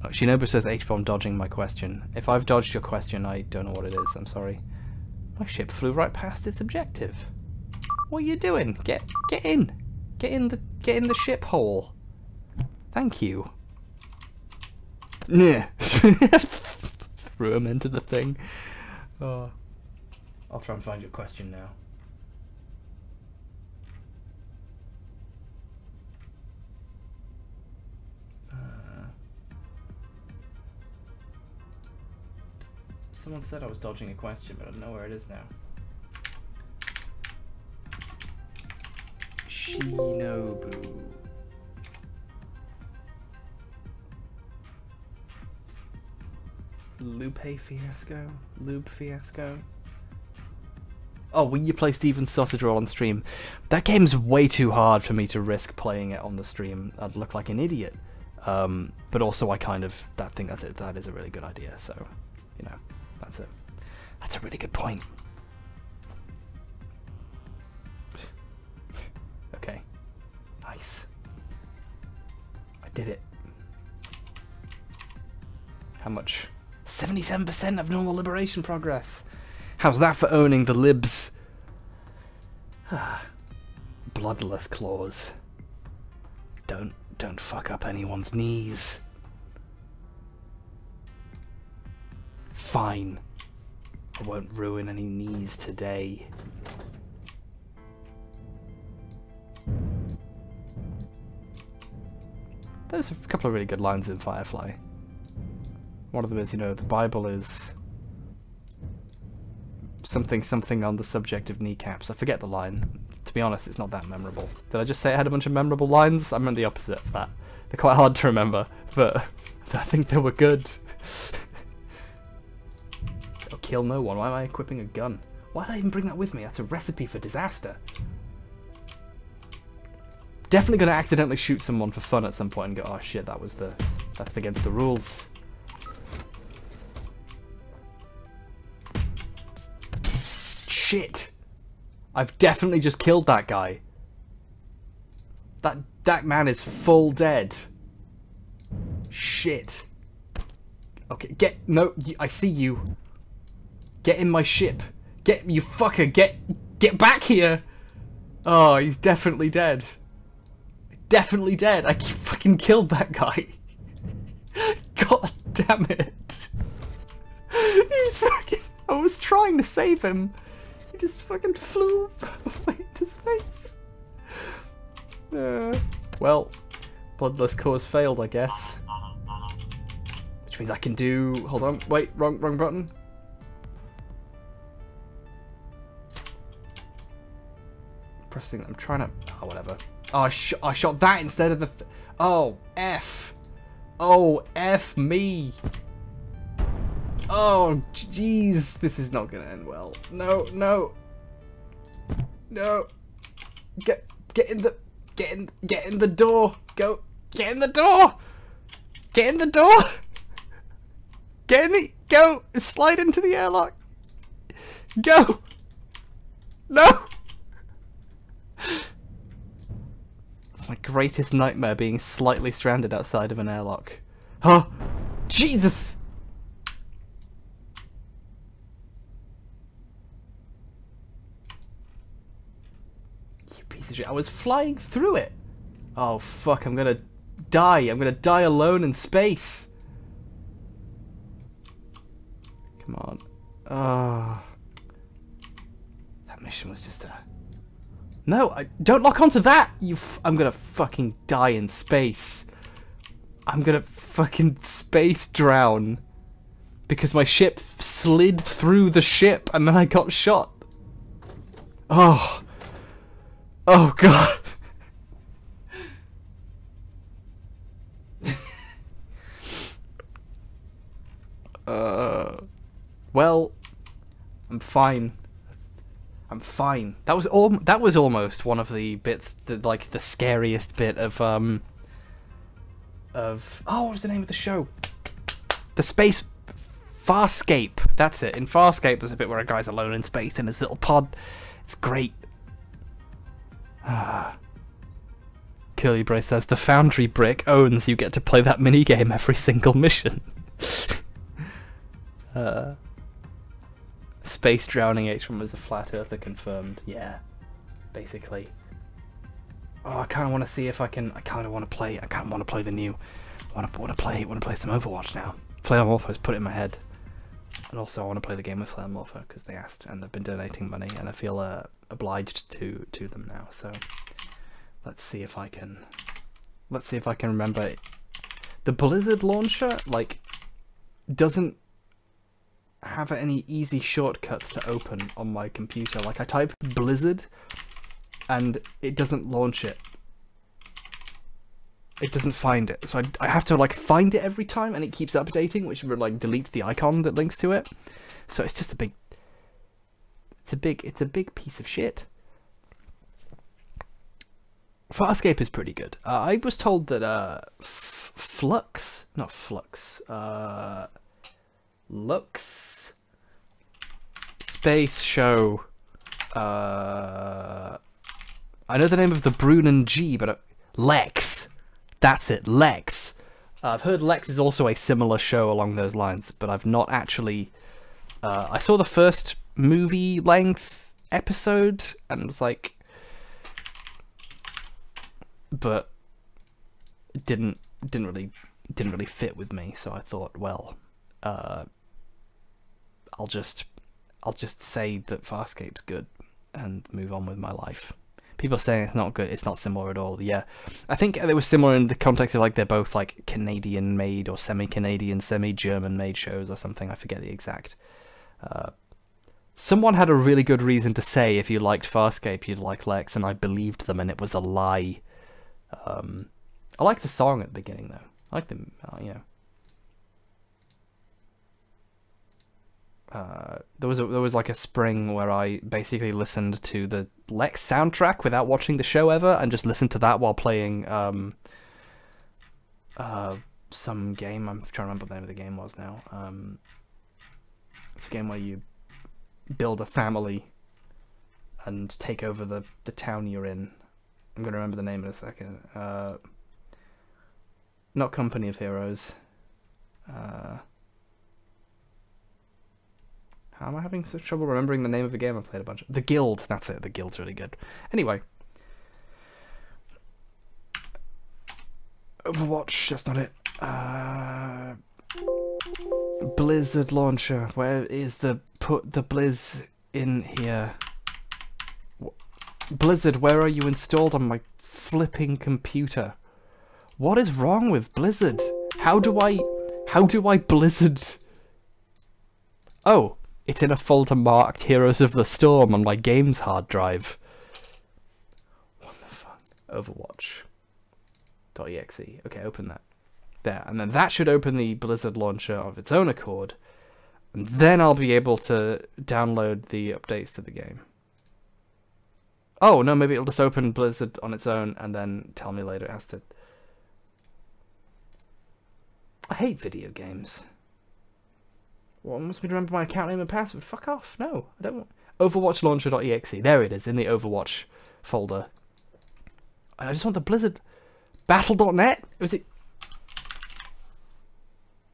Oh, Shinobu says H.Bomb dodging my question. If I've dodged your question, I don't know what it is. I'm sorry. My ship flew right past its objective. What are you doing? Get in. Get in the ship hole. Thank you. Yeah. Threw him into the thing. Oh. I'll try and find your question now. Someone said I was dodging a question, but I don't know where it is now. Shinobu. Lupe Fiasco? Lube Fiasco? Oh, will you play Steven's Sausage Roll on stream? That game's way too hard for me to risk playing it on the stream. I'd look like an idiot. But also I kind of, that is a really good idea, so, you know, that's a really good point. Okay. Nice. I did it. How much? 77% of normal liberation progress. How's that for owning the libs? Bloodless claws. Don't fuck up anyone's knees. Fine. I won't ruin any knees today. There's a couple of really good lines in Firefly. One of them is, you know, the Bible is something on the subject of kneecaps. I forget the line. To be honest, it's not that memorable. Did I just say it had a bunch of memorable lines? I meant the opposite of that. They're quite hard to remember, but I think they were good. Oh, kill no one. Why am I equipping a gun? Why did I even bring that with me? That's a recipe for disaster. Definitely gonna accidentally shoot someone for fun at some point and go, oh shit, that's against the rules. Shit! I've definitely just killed that guy. That man is full dead. Shit. Okay, no, I see you. Get in my ship. Get, you fucker, get back here! Oh, he's definitely dead. Definitely dead. I fucking killed that guy. God damn it. He was fucking... I was trying to save him. He just fucking flew away into space. Well, Bloodless Cause failed, I guess. Which means I can do... Hold on. Wait, wrong button. Pressing... I'm trying to... Oh, whatever. Oh, I shot that instead of the... Oh, F. Oh, F me. Oh, jeez. This is not going to end well. No, no. No. Get in the... Get in the door. Go. Get in the door. Get in the door. Get in the... Go. Slide into the airlock. Go. No. It's my greatest nightmare, being slightly stranded outside of an airlock. Huh? Jesus! You piece of shit. I was flying through it. Oh, fuck. I'm gonna die. I'm gonna die alone in space. Come on. Oh. That mission was just a... No, don't lock onto that! I'm gonna fucking die in space. I'm gonna fucking space drown. Because my ship slid through the ship and then I got shot. Oh. Oh, God. Well, I'm fine. I'm fine. That was almost one of the bits that, like, the scariest bit of oh, what was the name of the show? The space Farscape. That's it. In Farscape, there's a bit where a guy's alone in space in his little pod. It's great. Curly Bray says the Foundry brick owns. You get to play that minigame every single mission. Space drowning H1 was a flat earther confirmed. Yeah, basically. Oh, I kind of want to see if I can. I kind of want to play. I kind of want to play the new. I want to play some Overwatch now. Flare Morpho's put it in my head, and also I want to play the game with Flare Morpho because they asked and they've been donating money, and I feel obliged to them now. So let's see if I can. Let's see if I can remember. The Blizzard launcher doesn't have any easy shortcuts to open on my computer. Like, I type Blizzard and it doesn't launch it. It doesn't find it. So I have to, like, find it every time, and it keeps updating, which, like, deletes the icon that links to it. So it's just a big... It's a big piece of shit. Farscape is pretty good. I was told that Lux Space Show. I know the name of the Brunnen G, but Lex. That's it, Lex. I've heard Lex is also a similar show along those lines, but I've not actually. I saw the first movie-length episode and was like, but it didn't really fit with me. So I thought, well. I'll just say that Farscape's good and move on with my life. People are saying it's not good, it's not similar at all. Yeah, I think they were similar in the context of, like, they're both, like, Canadian made or semi-Canadian, semi-German made shows or something. I forget the exact. Someone had a really good reason to say if you liked Farscape you'd like Lex, and I believed them, and it was a lie. I like the song at the beginning though. I like them, you know. There was like a spring where I basically listened to the Lex soundtrack without watching the show ever, and just listened to that while playing some game. I'm trying to remember what the name of the game was now. It's a game where you build a family and take over the town you're in. I'm gonna remember the name in a second. Not Company of Heroes. How am I having such trouble remembering the name of a game I've played a bunch of? The Guild, that's it, The Guild's really good. Anyway. Overwatch, that's not it. Blizzard launcher, where is put the Blizz in here? Blizzard, where are you installed on my flipping computer? What is wrong with Blizzard? How do I Blizzard? Oh, it's in a folder marked Heroes of the Storm on my games hard drive. What the fuck? Overwatch. .exe. Okay, open that. There, and then that should open the Blizzard launcher of its own accord. And then I'll be able to download the updates to the game. Oh, no, maybe it'll just open Blizzard on its own and then tell me later it has to... I hate video games. What, wants me to remember my account name and password? Fuck off. No, I don't want... Overwatch launcher.exe. There it is, in the Overwatch folder. I just want the Blizzard... Battle.net? Was it...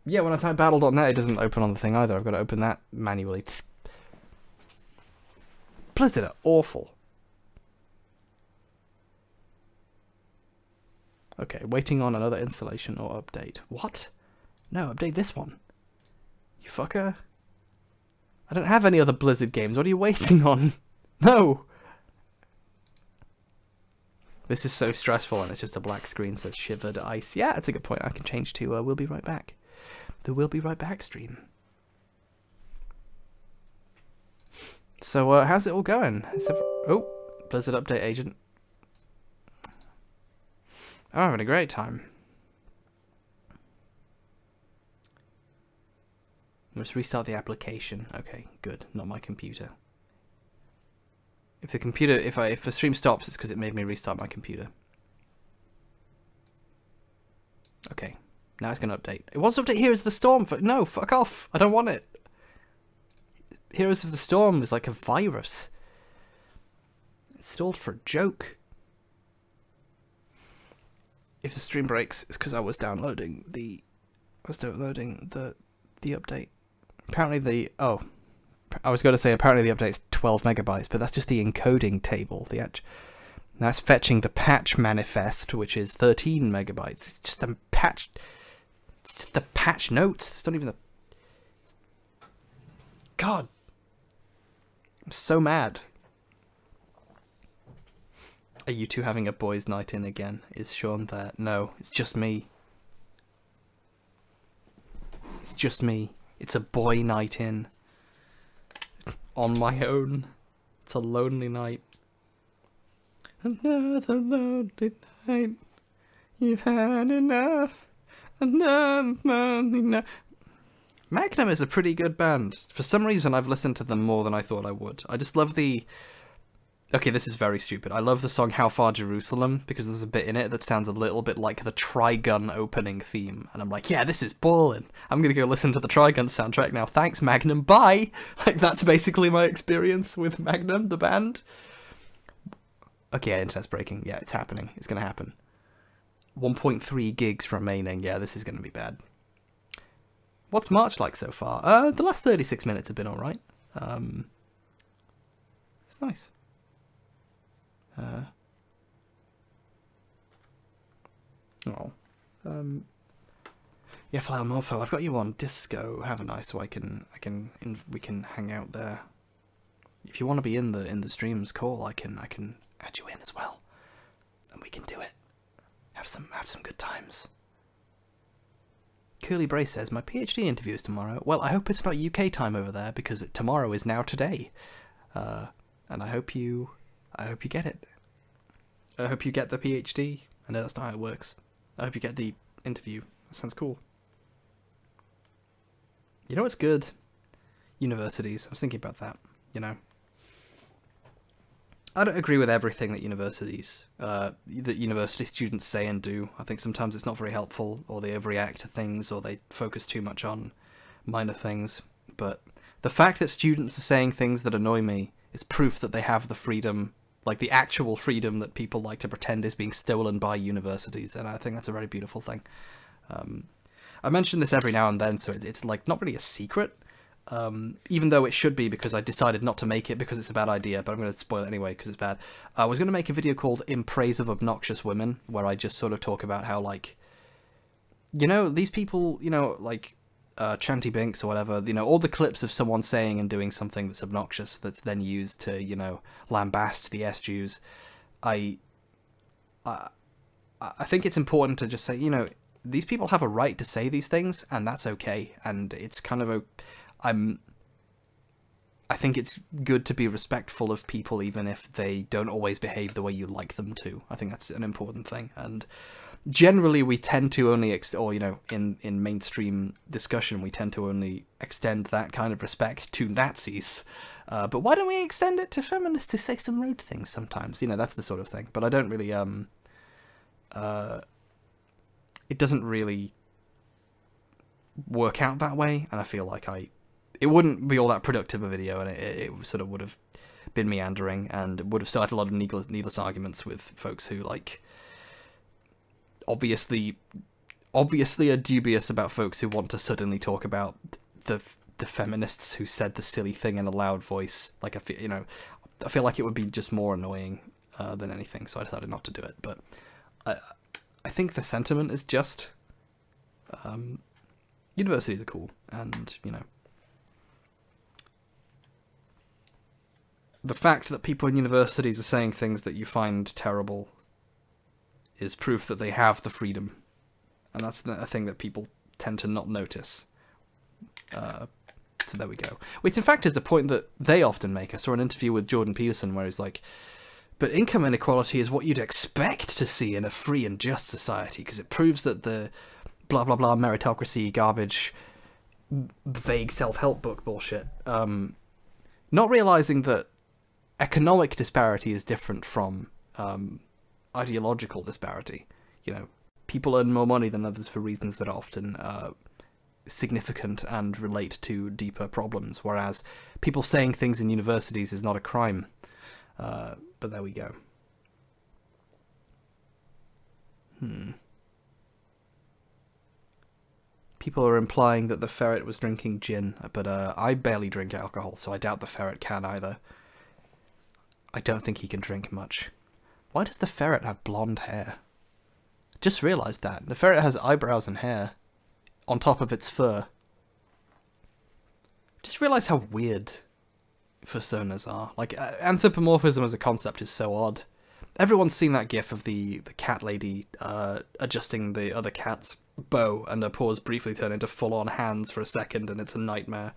Yeah, when I type battle.net, it doesn't open on the thing either. I've got to open that manually. Blizzard are awful. Okay, waiting on another installation or update. What? No, update this one. You fucker. I don't have any other Blizzard games. What are you waiting on? No! This is so stressful and it's just a black screen that says shivered ice. Yeah, that's a good point. I can change to we'll be right back. The We'll Be Right Back stream. So, how's it all going? Oh, Blizzard update agent. I'm having a great time. Must restart the application. Okay, good. Not my computer. If the stream stops, it's because it made me restart my computer. Okay. Now it's going to update. It wants to update Heroes of the Storm. No, fuck off. I don't want it. Heroes of the Storm is like a virus. Installed for a joke. If the stream breaks, it's because I was downloading the update. Apparently I was going to say apparently the update's 12 megabytes, but that's just the encoding table. Now it's fetching the patch manifest, which is 13 megabytes. It's just the patch. It's just the patch notes. It's not even the... God. I'm so mad. Are you two having a boys' night in again? Is Sean there? No, it's just me. It's just me. It's a boy night in. On my own. It's a lonely night. Another lonely night. You've had enough. Another lonely night. Magnum is a pretty good band. For some reason, I've listened to them more than I thought I would. I just love the... Okay, this is very stupid. I love the song How Far Jerusalem, because there's a bit in it that sounds a little bit like the Trigun opening theme. And I'm like, yeah, this is ballin'. I'm gonna go listen to the Trigun soundtrack now. Thanks, Magnum. Bye! Like, that's basically my experience with Magnum, the band. Okay, yeah, internet's breaking. Yeah, it's happening. It's gonna happen. 1.3 gigs remaining. Yeah, this is gonna be bad. What's March like so far? The last 36 minutes have been alright. It's nice. Yeah, Flower Morpho, I've got you on Disco, haven't I? So we can hang out there. If you want to be in the stream's call, I can add you in as well, and we can do it. Have some good times. Curly Bray says my PhD interview is tomorrow. Well, I hope it's not UK time over there because tomorrow is now today, and I hope you get it. I hope you get the PhD. I know that's not how it works. I hope you get the interview. That sounds cool. You know what's good? Universities. I was thinking about that, you know. I don't agree with everything that university students say and do. I think sometimes it's not very helpful, or they overreact to things, or they focus too much on minor things. But the fact that students are saying things that annoy me is proof that they have the freedom, like the actual freedom that people like to pretend is being stolen by universities, and I think that's a very beautiful thing. I mention this every now and then, so it's like not really a secret, even though it should be, because I decided not to make it because it's a bad idea, but I'm going to spoil it anyway because it's bad. I was going to make a video called In Praise of Obnoxious Women, where I just sort of talk about how, like, you know, these people, you know, like, Chanty Binks or whatever, you know, all the clips of someone saying and doing something that's obnoxious that's then used to, you know, lambast the S-Jews. I think it's important to just say, you know, these people have a right to say these things, and that's okay. And it's kind of I think it's good to be respectful of people, even if they don't always behave the way you like them to. I think that's an important thing. And generally, we tend to only, or, you know, in mainstream discussion, we tend to only extend that kind of respect to Nazis. But why don't we extend it to feminists who say some rude things sometimes? You know, that's the sort of thing. But I don't really, it doesn't really work out that way, and I feel like it wouldn't be all that productive a video, and it sort of would have been meandering, and would have started a lot of needless arguments with folks who, like, obviously are dubious about folks who want to suddenly talk about the feminists who said the silly thing in a loud voice. Like, I feel like it would be just more annoying than anything, so I decided not to do it. But I think the sentiment is just, universities are cool, and, you know, the fact that people in universities are saying things that you find terrible is proof that they have the freedom, and that's a thing that people tend to not notice. So there we go. Which in fact is a point that they often make. I saw an interview with Jordan Peterson where he's like, but income inequality is what you'd expect to see in a free and just society, because it proves that the blah blah blah meritocracy garbage, vague self-help book bullshit, not realizing that economic disparity is different from ideological disparity. You know, people earn more money than others for reasons that are often significant and relate to deeper problems, whereas people saying things in universities is not a crime. But there we go. People are implying that the ferret was drinking gin, but I barely drink alcohol, so I doubt the ferret can either. I don't think he can drink much. Why does the ferret have blonde hair? Just realised that. The ferret has eyebrows and hair on top of its fur. Just realised how weird personas are. Like, anthropomorphism as a concept is so odd. Everyone's seen that gif of the cat lady adjusting the other cat's bow, and her paws briefly turn into full-on hands for a second, and it's a nightmare.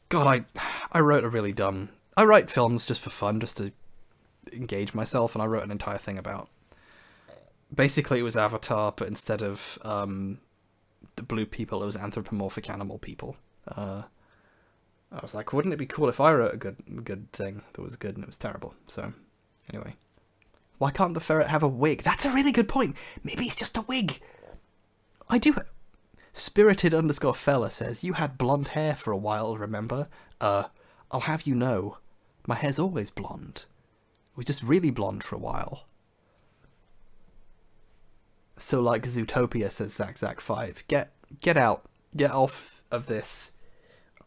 God, I wrote a really dumb... I write films just for fun, just to engage myself, and I wrote an entire thing about... Basically, it was Avatar, but instead of the blue people, it was anthropomorphic animal people. I was like, wouldn't it be cool if I wrote a good thing that was good, and it was terrible? So, anyway. Why can't the ferret have a wig? That's a really good point. Maybe it's just a wig. I do... Spirited_fella says, you had blonde hair for a while, remember? I'll have you know, my hair's always blonde. It was just really blonde for a while. So like Zootopia, says Zack5. Get out. Get off of this.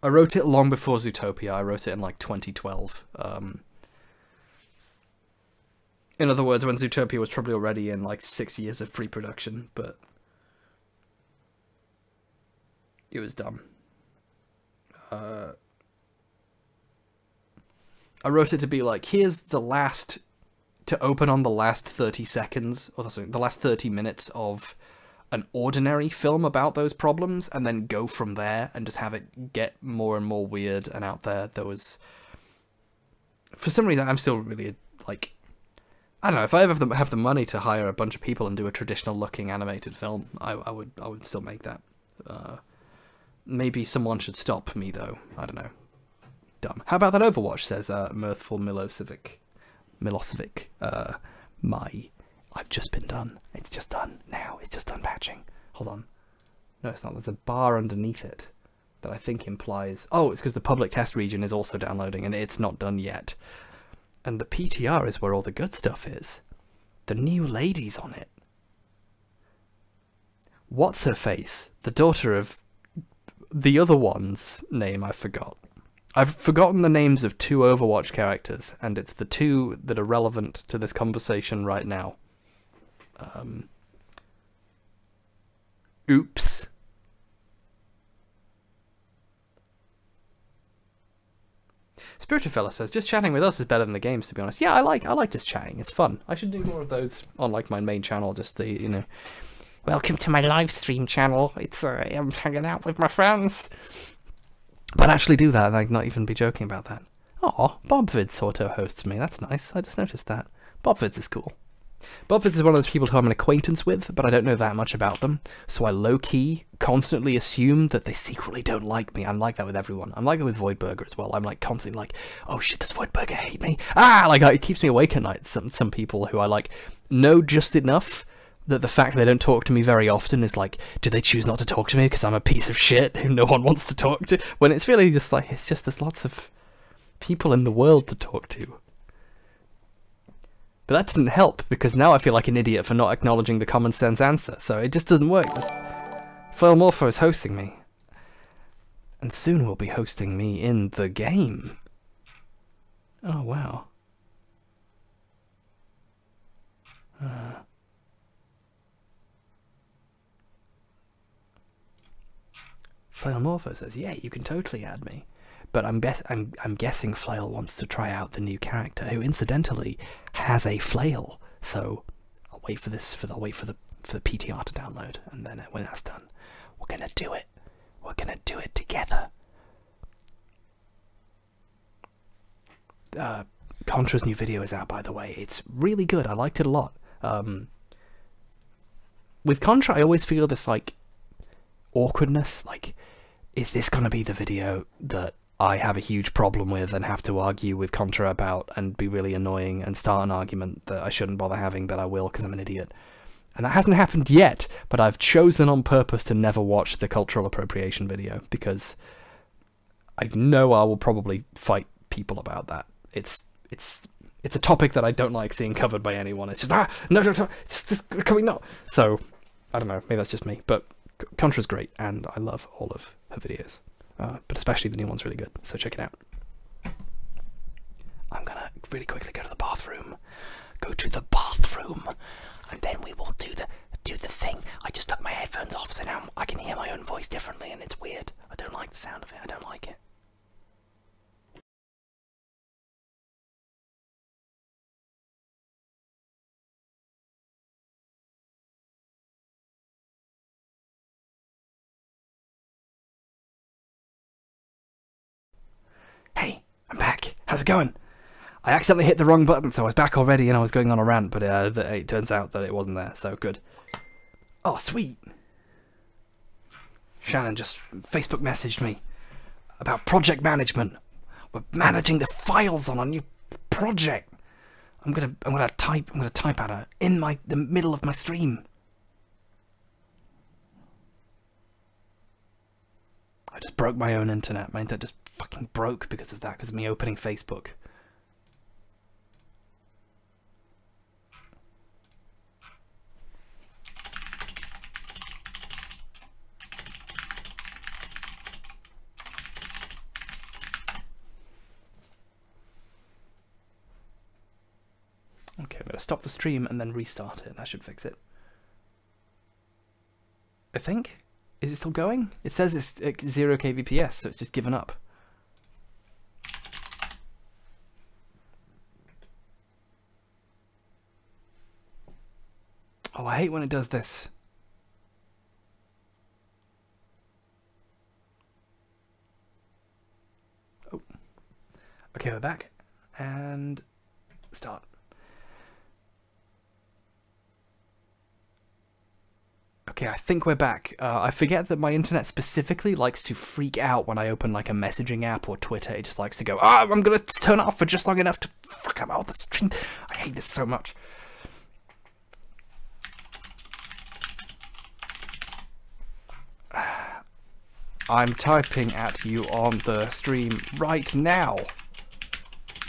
I wrote it long before Zootopia. I wrote it in like 2012. In other words, when Zootopia was probably already in like 6 years of pre-production, but it was dumb. I wrote it to be like, here's the last, to open on the last 30 seconds, or sorry, the last 30 minutes of an ordinary film about those problems, and then go from there and just have it get more and more weird and out there. There was, for some reason, I'm still really, like, I don't know, if I ever have the money to hire a bunch of people and do a traditional looking animated film, I would still make that. Maybe someone should stop me though, I don't know. Dumb. How about that Overwatch, says Mirthful Milosevic. I've just been done. It's just done now. It's just done patching. Hold on. No, it's not. There's a bar underneath it that I think implies... Oh, it's because the public test region is also downloading and it's not done yet. And the PTR is where all the good stuff is. The new lady's on it. What's her face? The daughter of the other one's name I forgot. I've forgotten the names of 2 Overwatch characters, and it's the 2 that are relevant to this conversation right now. Oops. Spirited Fella says, just chatting with us is better than the games, to be honest. Yeah, I like just chatting. It's fun. I should do more of those on, like, my main channel, just the, you know, welcome to my live stream channel. It's, I'm hanging out with my friends. But actually do that, like, not even be joking about that. Aw, Bobvids auto-hosts me. That's nice. I just noticed that. Bobvids is cool. Bobvids is one of those people who I'm an acquaintance with, but I don't know that much about them, so I low-key constantly assume that they secretly don't like me. I'm like that with everyone. I'm like that with Voidburger as well. I'm like constantly like, oh shit, does Voidburger hate me? Ah! Like, it keeps me awake at night. Some people who I like know just enough that the fact they don't talk to me very often is like, do they choose not to talk to me because I'm a piece of shit who no one wants to talk to? When it's really just like, it's just there's lots of people in the world to talk to. But that doesn't help, because now I feel like an idiot for not acknowledging the common sense answer, so it just doesn't work. Morpho is hosting me. And soon will be hosting me in the game. Oh, wow. Morpho says, yeah, you can totally add me. But I'm guessing Flail wants to try out the new character, who incidentally has a flail. So I'll wait for this. I'll wait for the PTR to download, and then when that's done, we're gonna do it. We're gonna do it together. Contra's new video is out, by the way. It's really good. I liked it a lot. With Contra, I always feel this like awkwardness. Like, is this gonna be the video that I have a huge problem with and have to argue with Contra about and be really annoying and start an argument that I shouldn't bother having, but I will because I'm an idiot? And that hasn't happened yet, but I've chosen on purpose to never watch the cultural appropriation video, because I know I will probably fight people about that. It's a topic that I don't like seeing covered by anyone. It's just, no, it's just, can we not? So, I don't know, maybe that's just me, but Contra's great, and I love all of her videos. But especially the new one's really good, so check it out. I'm gonna really quickly go to the bathroom. Go to the bathroom, and then we will do the thing. I just took my headphones off, so now I can hear my own voice differently, and it's weird. I don't like the sound of it. I don't like it. Hey, I'm back. How's it going? I accidentally hit the wrong button, so I was back already and I was going on a rant, but it turns out that it wasn't there, so good. Oh, sweet. Shannon just Facebook messaged me about project management. We're managing the files on a new project. I'm gonna type at her in the middle of my stream. I just broke my own internet. My internet just fucking broke because of that, because of me opening Facebook. Okay, I'm gonna stop the stream and then restart it. That should fix it. I think. Is it still going? It says it's 0 kbps, so it's just given up. Oh, I hate when it does this. Oh. Okay, we're back. And start. Okay, I think we're back. I forget that my internet specifically likes to freak out when I open like a messaging app or Twitter. It just likes to go, I'm gonna turn it off for just long enough to fuck up all the stream. I hate this so much. I'm typing at you on the stream right now.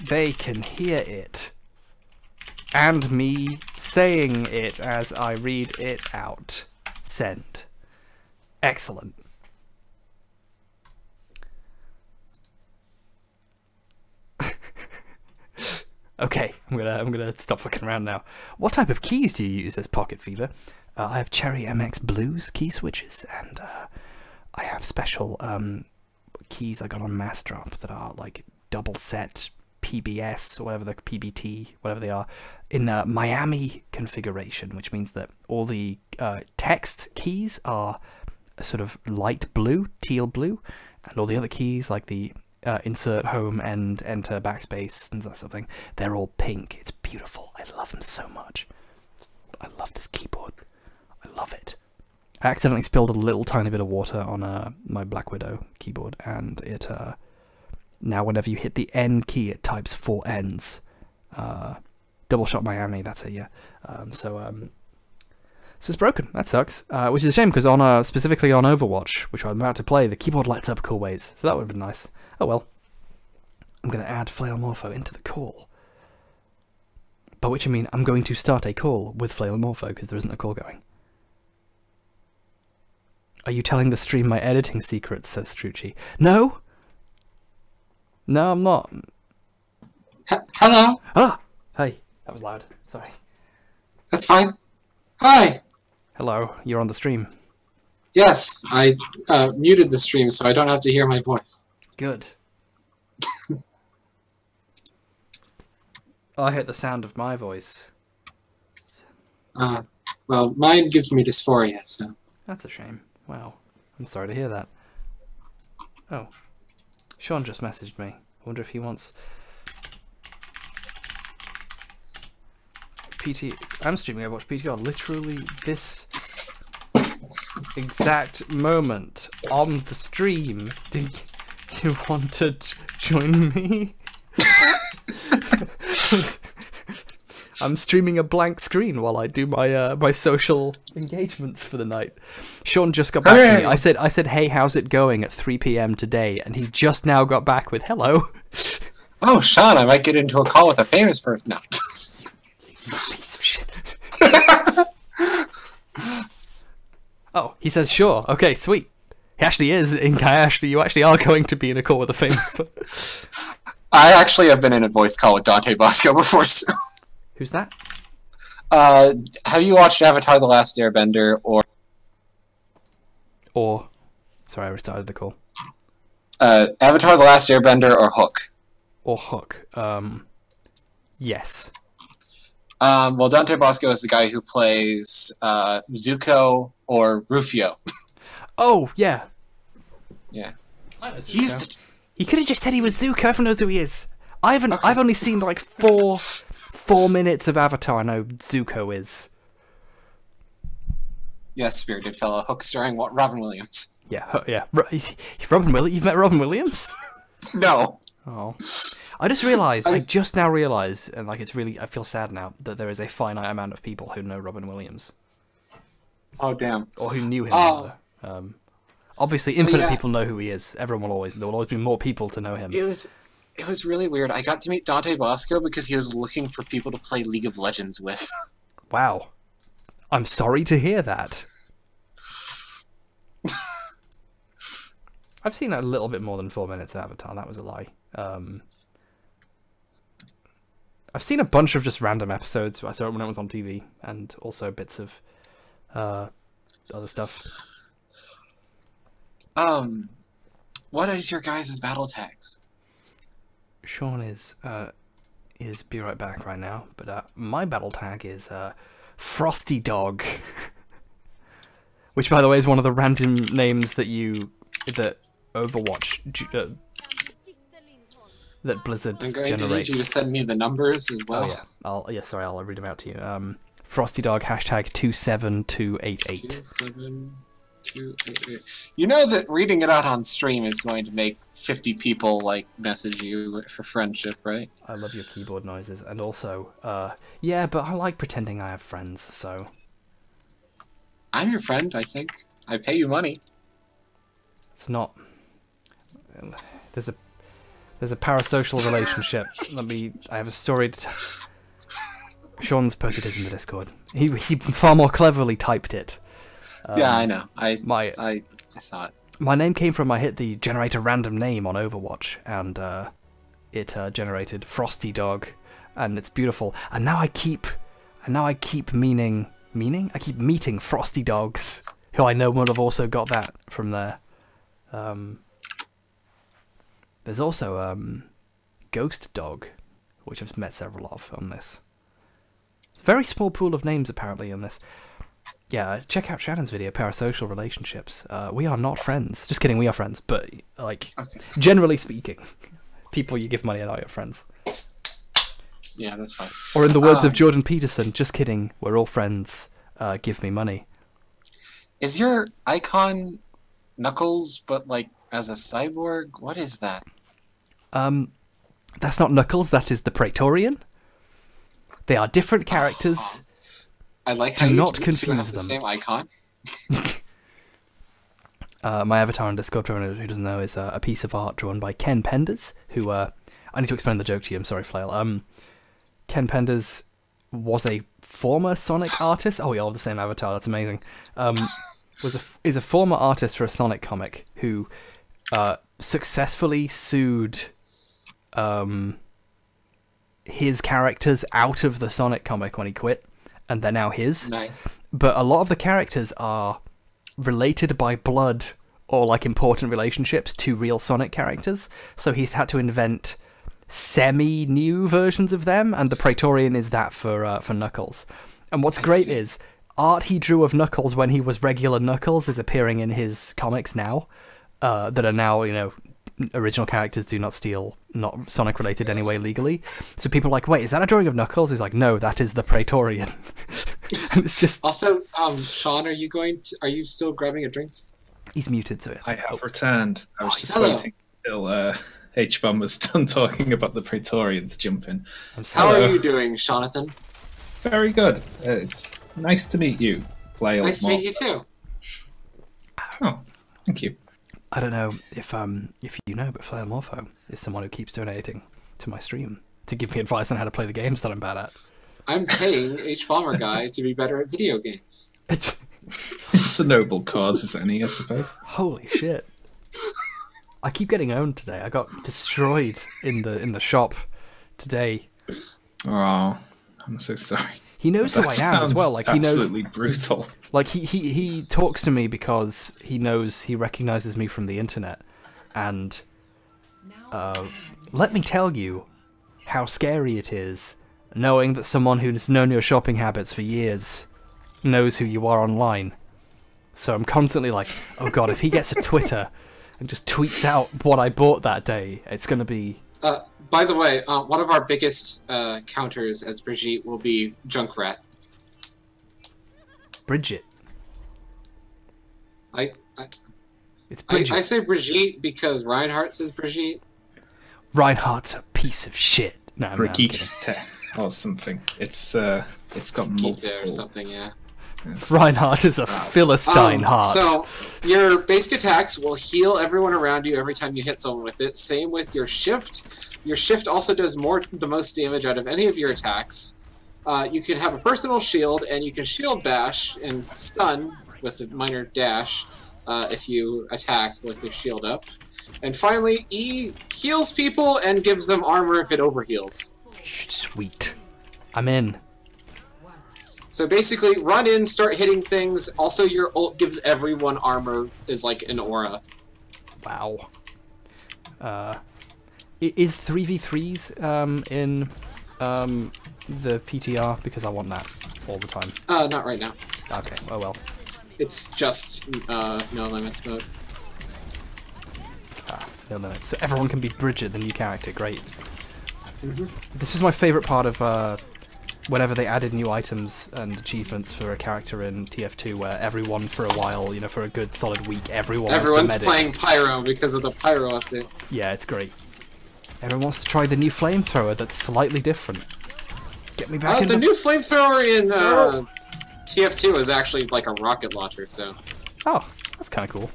They can hear it. And me saying it as I read it out. Send. Excellent. Okay, I'm gonna stop fucking around now. What type of keys do you use as Pocket Fever? I have Cherry MX Blues key switches, and I have special keys I got on Mass Drop that are like double set PBS or whatever the PBT, whatever they are, in Miami configuration, which means that all the text keys are a sort of light blue, teal blue, and all the other keys like the insert, home, and enter, backspace, and that sort of thing, they're all pink. It's beautiful. I love them so much. I love this keyboard. I love it. I accidentally spilled a little tiny bit of water on my Black Widow keyboard, and it now whenever you hit the N key, it types 4 N's. Double shot Miami, that's it, yeah. So it's broken. That sucks. Which is a shame, because on specifically on Overwatch, which I'm about to play, the keyboard lights up cool ways. So that would have been nice. Oh well. I'm going to add Flail Morpho into the call. By which I mean I'm going to start a call with Flail Morpho, because there isn't a call going. Are you telling the stream my editing secrets, says Strucci. No! No, I'm not. Hello? Ah! Hey, that was loud. Sorry. That's fine. Hi! Hello, you're on the stream. Yes, I muted the stream so I don't have to hear my voice. Good. I hate the sound of my voice. Well, mine gives me dysphoria, so... That's a shame. Wow. I'm sorry to hear that. Oh. Sean just messaged me. I wonder if he wants... I'm streaming Overwatch PTR literally this exact moment on the stream. Do you want to join me? I'm streaming a blank screen while I do my my social engagements for the night. Sean just got back to me. I said, hey, how's it going at 3 PM today? And he just now got back with hello. Oh, Sean, I might get into a call with a famous person now. You piece of shit. Oh, he says sure. Okay, sweet. He actually is. You actually are going to be in a call with a famous. I actually have been in a voice call with Dante Bosco before. So. Who's that? Have you watched Avatar: The Last Airbender or? Sorry, I restarted the call. Avatar: The Last Airbender or Hook? Or Hook. Yes. Well, Dante Bosco is the guy who plays Zuko or Rufio. Oh, yeah. Yeah. He could have just said he was Zuko. Everyone knows who he is. I've only seen like four minutes of Avatar. I know Zuko is. Yes, spirited fellow. Hook starring Robin Williams. Yeah, yeah. Robin Williams. You've met Robin Williams? No. Oh. I just now realised, and like I feel sad now, that there is a finite amount of people who know Robin Williams. Oh, damn. Or who knew him, rather. Obviously, infinite people know who he is. There will always be more people to know him. It was really weird. I got to meet Dante Bosco because he was looking for people to play League of Legends with. Wow. I'm sorry to hear that. I've seen a little bit more than 4 minutes of Avatar. That was a lie. I've seen a bunch of just random episodes. I saw it when it was on TV, and also bits of other stuff. What is your guys' battle tags? Sean is be right back right now, but my battle tag is Frosty Dog, which by the way is one of the random names that Overwatch that Blizzard I'm going generates. to need you to send me the numbers as well. Oh yeah, sorry, I'll read them out to you. Frosty Dog hashtag 27288. 27288. You know that reading it out on stream is going to make 50 people like message you for friendship, right? I love your keyboard noises, and also, yeah, but I like pretending I have friends, so. I'm your friend, I think. I pay you money. It's not. There's a parasocial relationship. I have a story to tell. Sean's posted this in the Discord. He far more cleverly typed it. Yeah, I know. I saw it. My name came from I hit the generate a random name on Overwatch, and it generated Frosty Dog, and it's beautiful. And now I keep meeting Frosty Dogs, who I know would have also got that from there. There's also Ghost Dog, which I've met several of on this. Very small pool of names apparently in this. Yeah, check out Shannon's video, Parasocial Relationships. We are not friends. Just kidding, we are friends. But, like, generally speaking, people you give money are not your friends. Yeah, that's fine. Or in the words of Jordan Peterson, just kidding, we're all friends. Give me money. Is your icon Knuckles, but, like, as a cyborg? What is that? That's not Knuckles, that is the Praetorian. They are different characters. I like how Do you not two confuse have them. the same icon. My avatar on Discord, for anyone who doesn't know, is a piece of art drawn by Ken Penders, who, I need to explain the joke to you, I'm sorry, Flail. Ken Penders was a former Sonic artist. Oh, we all have the same avatar, that's amazing. Is a former artist for a Sonic comic who successfully sued his characters out of the Sonic comic when he quit, and they're now his. Nice. But a lot of the characters are related by blood or like important relationships to real Sonic characters, so he's had to invent semi-new versions of them, and the Praetorian is that for Knuckles. And what's great is art he drew of Knuckles when he was regular Knuckles is appearing in his comics now, that are now, you know, original characters do not steal, not Sonic related anyway legally. So people are like, wait, is that a drawing of Knuckles? He's like, no, that is the Praetorian. And it's just... Also, Sean, are you still grabbing a drink? He's muted, so I have returned. I was just waiting until H.Bum was done talking about the Praetorian to jump in. How are you doing, Jonathan? Very good. It's nice to meet you, Flail. Nice to meet you too. Oh, thank you. I don't know if you know, but Flail Morpho is someone who keeps donating to my stream to give me advice on how to play the games that I'm bad at. I'm paying H.BurgerGuy to be better at video games. It's a noble cause, as any, I suppose. Holy shit! I keep getting owned today. I got destroyed in the shop today. Oh, I'm so sorry. He knows who I am as well. Like, he knows. Absolutely brutal. Like he talks to me because he knows, he recognizes me from the internet, and let me tell you how scary it is knowing that someone who's known your shopping habits for years knows who you are online. So I'm constantly like, oh god, if he gets a Twitter and just tweets out what I bought that day, it's gonna be... By the way, one of our biggest counters as Brigitte will be Junkrat. Bridget. It's Bridget. I say Brigitte because Reinhardt says Brigitte. Reinhardt's a piece of shit. No, Brigitte or something. It's got multiple or something, yeah. Reinhardt is a Philistine heart. So, your basic attacks will heal everyone around you every time you hit someone with it. Same with your shift. Your shift also does the most damage out of any of your attacks. You can have a personal shield, and you can shield bash and stun with a minor dash if you attack with your shield up. And finally, E heals people and gives them armor if it overheals. Sweet. I'm in. So basically, run in, start hitting things. Also, your ult gives everyone armor, is like an aura. Wow. Is 3v3s in the PTR? Because I want that all the time. Not right now. Okay, oh well. It's just no limits mode. No limits. So everyone can be Bridget, the new character. Great. This is my favourite part of whenever they added new items and achievements for a character in TF2, where everyone for a while, you know, for a good solid week, everyone's playing Pyro because of the Pyro update. Yeah, it's great. Everyone wants to try the new flamethrower that's slightly different. Get me back in the new flamethrower in TF2 is actually like a rocket launcher, so... Oh, that's kind of cool.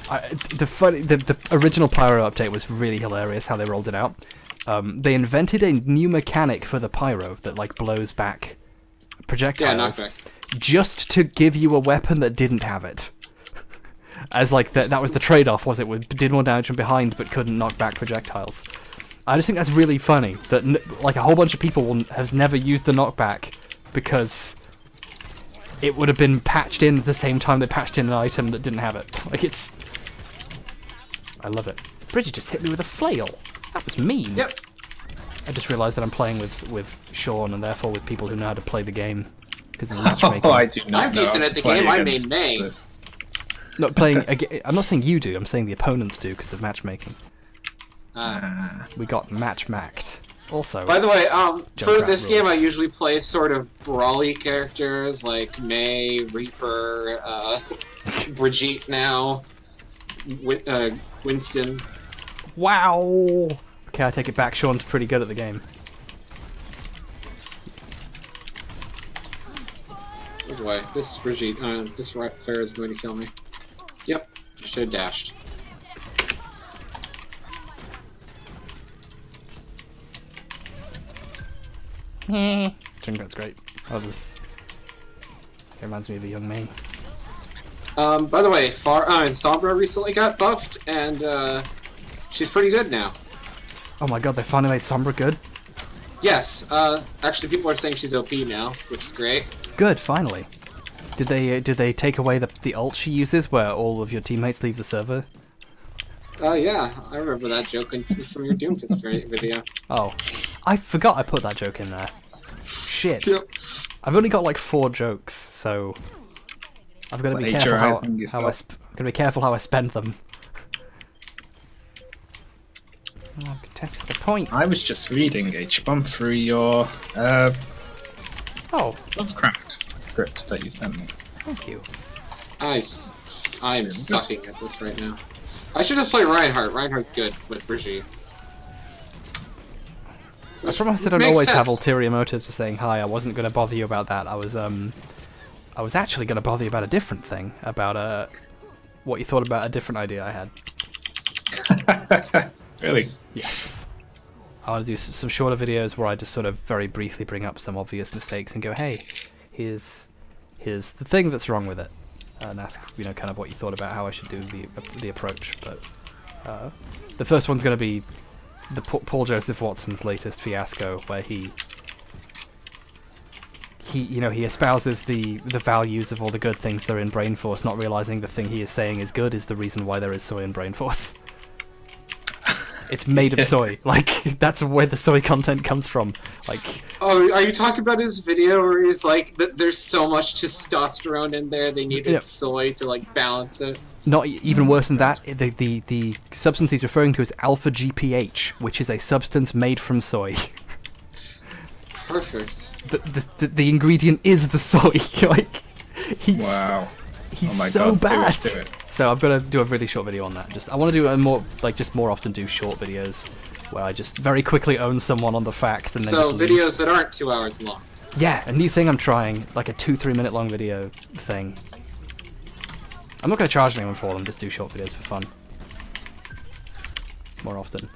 The original Pyro update was really hilarious how they rolled it out. They invented a new mechanic for the Pyro that like blows back projectiles, just to give you a weapon that didn't have it. As like that was the trade-off, was it did more damage from behind but couldn't knock back projectiles. I just think that's really funny that like a whole bunch of people has never used the knockback because it would have been patched in at the same time they patched in an item that didn't have it. Like it's, I love it. Bridget just hit me with a flail. That was mean. Yep. I just realised that I'm playing with Sean and therefore with people who know how to play the game because of the matchmaking. Oh, I do not. I'm decent at the game. I main May. Not playing. I'm not saying you do. I'm saying the opponents do because of matchmaking. We got match-macked. Also, by the way, for this game, I rules. usually play sort of brawly characters like May, Reaper, Brigitte now, Winston. Wow. Okay, I take it back. Sean's pretty good at the game. Oh boy, this Brigitte, this fair is going to kill me. Yep, I should have dashed. Junkrat's great. It reminds me of a young me. By the way, Sombra recently got buffed, and she's pretty good now. Oh my god, they finally made Sombra good? Yes, actually people are saying she's OP now, which is great. Good, finally. Did they take away the ult she uses where all of your teammates leave the server? Yeah, I remember that joke from your Doomfist video. Oh, I forgot I put that joke in there. Shit. Yep. I've only got like 4 jokes, so I've got to be careful how I spend them. Oh, contested the point. I was just reading H.Bum through your Lovecraft script that you sent me. Thank you. I'm sucking at this right now. I should just play Reinhardt. Reinhardt's good with Brigitte. I promised I don't always have ulterior motives for saying hi. I wasn't going to bother you about that. I was actually going to bother you about a different thing, about what you thought about a different idea I had. Really? Yes. I want to do some shorter videos where I just sort of very briefly bring up some obvious mistakes and go, hey, here's the thing that's wrong with it, and ask kind of what you thought about how I should do the approach. But the first one's going to be the Paul Joseph Watson's latest fiasco, where he espouses the values of all the good things that are in Brain Force, not realizing the thing he is saying is good is the reason why there is soy in Brain Force. It's made of soy. Like, that's where the soy content comes from. Like, oh, are you talking about his video where he's like, there's so much testosterone in there, they needed soy to like balance it? Not even worse than that. The substance he's referring to is alpha GPH, which is a substance made from soy. Perfect. The ingredient is the soy. Like, he's so bad. Do it. So I'm gonna do a really short video on that. I want to do a more often do short videos where I just very quickly own someone on the fact and then just leave. Videos that aren't 2 hours long. Yeah, a new thing I'm trying, like a 2-3 minute long video thing. I'm not gonna charge anyone for them. Just do short videos for fun. More often.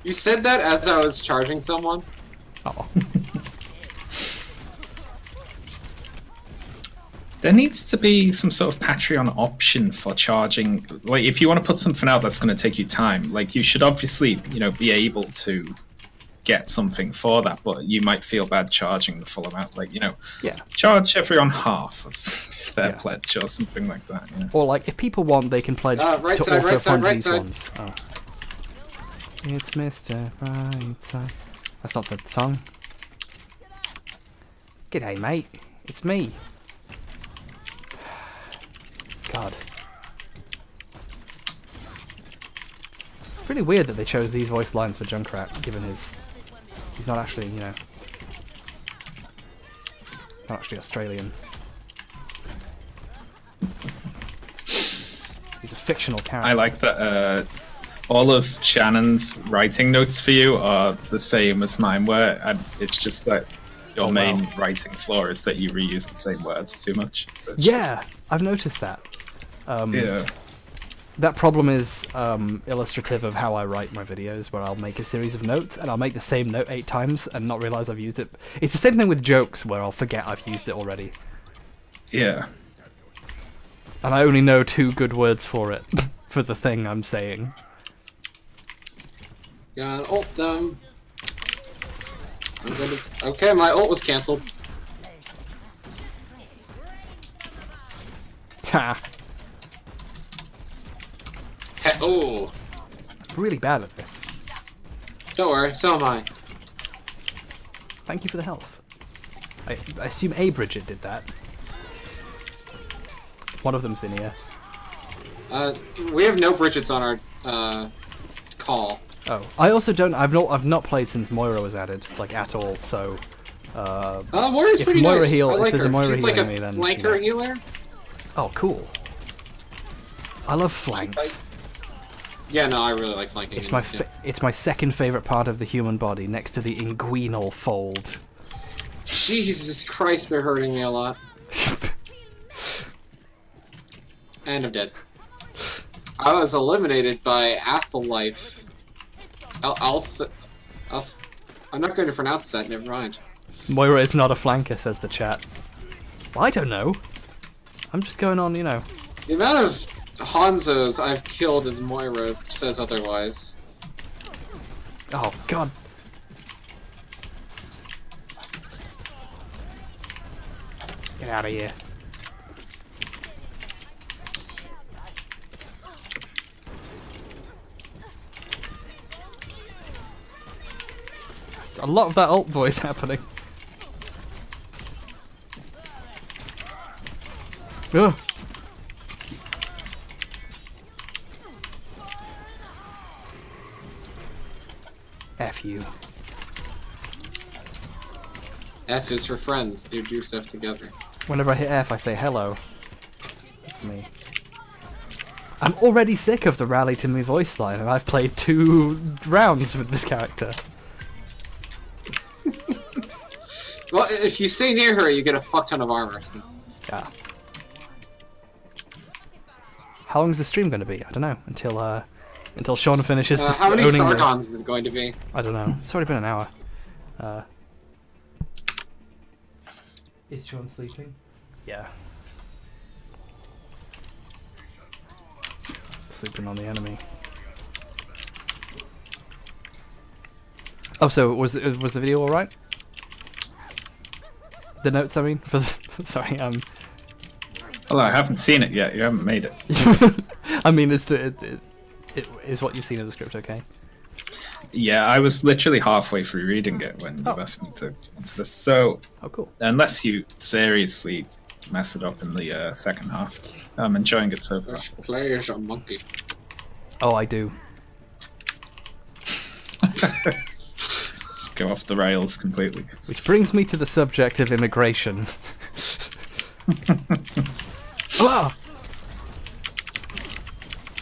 You said that as I was charging someone. Oh. There needs to be some sort of Patreon option for charging. Like, if you want to put something out that's going to take you time, like, you should obviously, be able to get something for that, but you might feel bad charging the full amount. Like, charge everyone half of their pledge or something like that. Yeah. Or, like, if people want, they can pledge to fund these ones. Oh. It's Mr. Brightside. That's not the song. G'day, mate. It's me. God. It's really weird that they chose these voice lines for Junkrat, given he's not actually, not actually Australian. He's a fictional character. I like that all of Shannon's writing notes for you are the same as mine were, and it's just that your main writing flaw is that you reuse the same words too much. So I've noticed that. Yeah. That problem is illustrative of how I write my videos, where I'll make a series of notes, and I'll make the same note 8 times and not realize I've used it. It's the same thing with jokes, where I'll forget I've used it already. Yeah. And I only know 2 good words for it, for the thing I'm saying. Gonna ult them. I'm gonna. Okay, my ult was cancelled. Ha! Oh, Really bad at this. don't worry, so am I. Thank you for the health. I assume a Bridget did that. One of them's in here. We have no Bridgets on our call. Oh, I also don't. I've not played since Moira was added, like at all. So, Moira's if pretty Moira nice. heal- I if like there's a her. Moira She's like a healing me, then, flanker you know. healer. oh, cool. I love flanks. Yeah, no, I really like flanking. It's my it's my second favorite part of the human body, next to the inguinal fold. Jesus Christ, they're hurting me a lot. And I'm dead. I was eliminated by Athalife. I'm not going to pronounce that, never mind. Moira is not a flanker, says the chat. Well, I don't know. I'm just going on, you know. The amount of Hanzos I've killed as Moira says otherwise. Oh, God. Get out of here. A lot of that alt voice happening. Ugh. F you. F is for friends, do stuff together. Whenever I hit F, I say hello. That's me. I'm already sick of the rally to me voice line, and I've played 2 rounds with this character. Well, if you stay near her, you get a fuck ton of armor. So. Yeah. How long is the stream going to be? I don't know. Until Sean finishes just how many owning Sargons is it going to be? I don't know. It's already been an hour. Is Sean sleeping? Yeah. Sleeping on the enemy. Oh, so was the video all right? The notes, I mean, for the, sorry, Well, I haven't seen it yet. You haven't made it. I mean, is is what you've seen in the script okay? Yeah, I was literally halfway through reading it when you asked me to answer this. So, Oh, cool. unless you seriously mess it up in the second half, I'm enjoying it so far. This player's a monkey. Oh, I do. Go off the rails completely. Which brings me to the subject of immigration. Ah!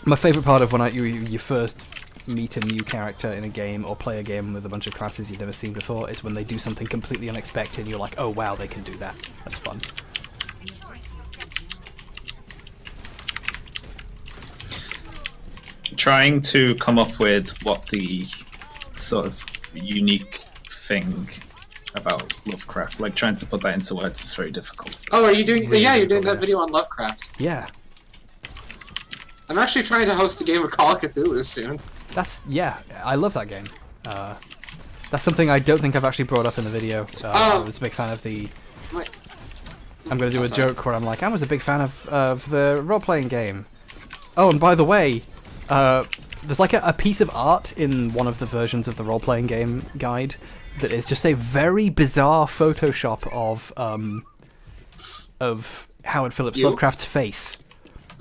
My favourite part of when you first meet a new character in a game or play a game with a bunch of classes you've never seen before is when they do something completely unexpected and you're like, oh wow, they can do that. That's fun. Trying to come up with what the sort of unique thing about Lovecraft, like trying to put that into words is very difficult. Oh, are you doing? Really yeah, you're doing difficult, that video on Lovecraft. Yeah. I'm actually trying to host a game of Call of Cthulhu soon. Yeah, I love that game. That's something I don't think I've actually brought up in the video. I was a big fan of the... Wait. I'm going to do a joke where I'm like, I was a big fan of the role-playing game. Oh, and by the way, there's like a piece of art in one of the versions of the role-playing game guide that is just a very bizarre Photoshop of Howard Phillips Lovecraft's face.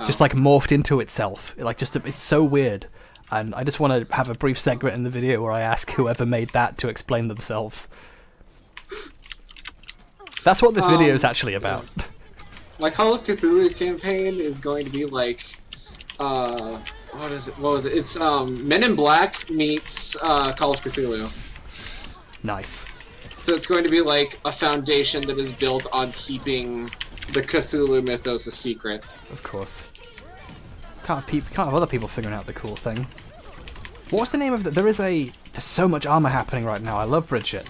Just like morphed into itself. It's so weird. And I just want to have a brief segment in the video where I ask whoever made that to explain themselves. That's what this video is actually about. My Call of Cthulhu campaign is going to be like, what is it? What was it? It's Men in Black meets Call of Cthulhu. Nice. So it's going to be like a foundation that is built on keeping the Cthulhu mythos a secret. Of course. Can't have other people figuring out the cool thing. What's the name of the... There's so much armor happening right now. I love Bridget.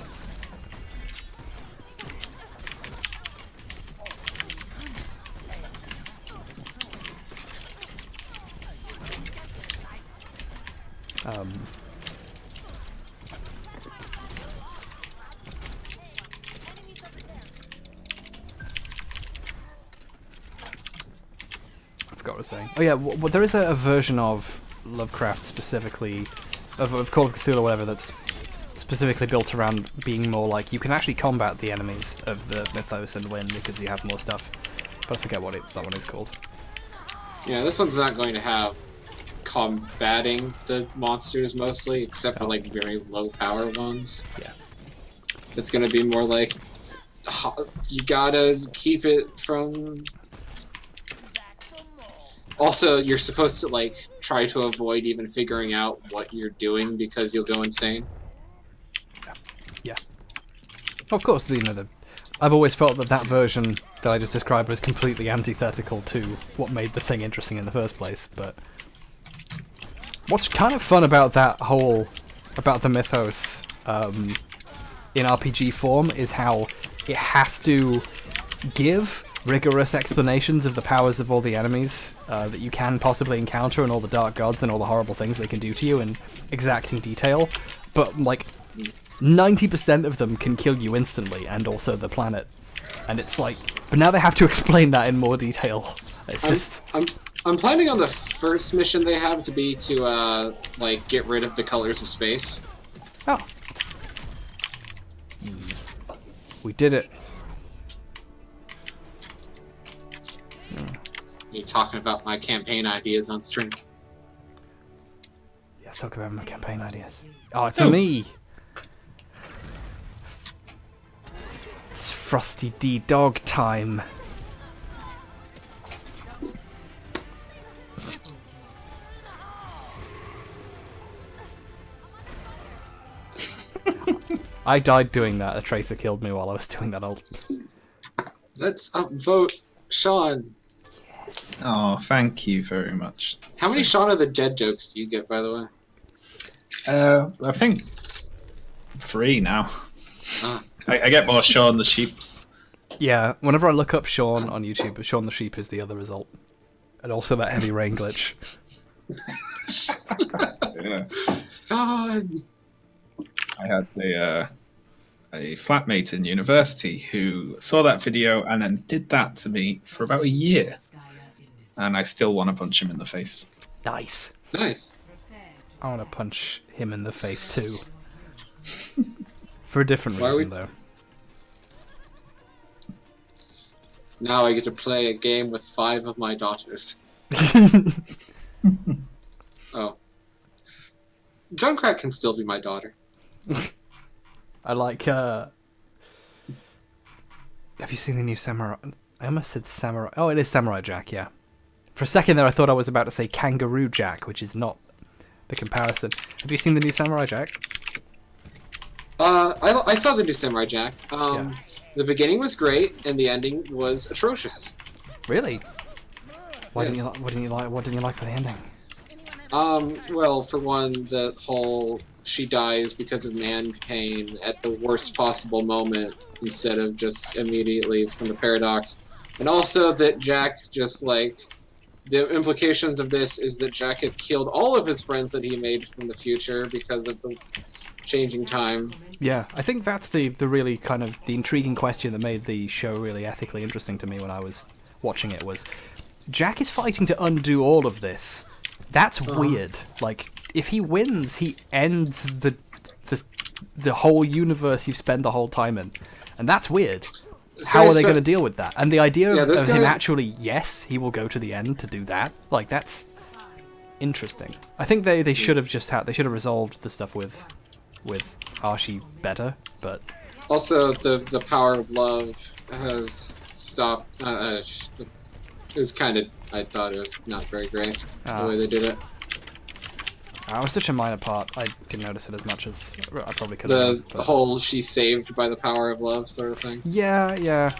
what I was saying. Oh yeah, well, there is a version of Lovecraft specifically, of Call of Cthulhu or whatever, that's specifically built around being more like you can actually combat the enemies of the mythos and win because you have more stuff. But I forget what that one is called. Yeah, this one's not going to have combating the monsters mostly, except for like very low power ones. Yeah. It's going to be more like you gotta keep it from. Also, you're supposed to like try to avoid even figuring out what you're doing because you'll go insane. Yeah. Of course, I've always felt that version that I just described was completely antithetical to what made the thing interesting in the first place, but what's kind of fun about the mythos in RPG form is how it has to give rigorous explanations of the powers of all the enemies that you can possibly encounter and all the dark gods and all the horrible things they can do to you in exacting detail, but like 90% of them can kill you instantly, and also the planet. And it's like, but now they have to explain that in more detail. It's I'm planning on the first mission they have to be to like get rid of the colors of space. Oh. We did it. You talking about my campaign ideas on stream? Yeah, let's talk about my campaign ideas. Oh, it's a me. It's Frosty D Dog time. I died doing that. A tracer killed me while I was doing that ult. Let's upvote Sean. Yes. Oh, thank you very much. How many Shaun of the Dead jokes do you get, by the way? I think 3 now. Ah. I get more Shaun the Sheeps. Yeah, whenever I look up Shaun on YouTube, Shaun the Sheep is the other result. And also that heavy rain glitch. Yeah. God. I had a flatmate in university who saw that video and then did that to me for about a year. And I still want to punch him in the face. Nice. Nice. I want to punch him in the face too. For a different reason, though. Now I get to play a game with 5 of my daughters. Oh. Junkrat can still be my daughter. I like, have you seen the new Samurai? I almost said Samurai. Oh, it is Samurai Jack, yeah. For a second there I thought I was about to say Kangaroo Jack, which is not the comparison. Have you seen the new Samurai Jack? I saw the new Samurai Jack. Yeah. The beginning was great, and the ending was atrocious. Really? What didn't Yes. you like about the ending? Well, for one, the whole she dies because of man pain at the worst possible moment instead of just immediately from the paradox. And also that Jack just, like, the implications of this is that Jack has killed all of his friends that he made from the future because of the changing time. Yeah, I think that's the really kind of the intriguing question that made the show really ethically interesting to me when I was watching it was, Jack is fighting to undo all of this. That's weird. Like, if he wins, he ends the whole universe you've spent the whole time in. And that's weird. How are they going to deal with that? And the idea of him actually, yes, he will go to the end to do that. Like, that's interesting. I think they should have they should have resolved the stuff with Archie better, but Also, the power of love has stopped. It was kind of. I thought it was not very great the way they did it. it was such a minor part. I didn't notice it as much as I probably could have. The whole she's saved by the power of love sort of thing. Yeah.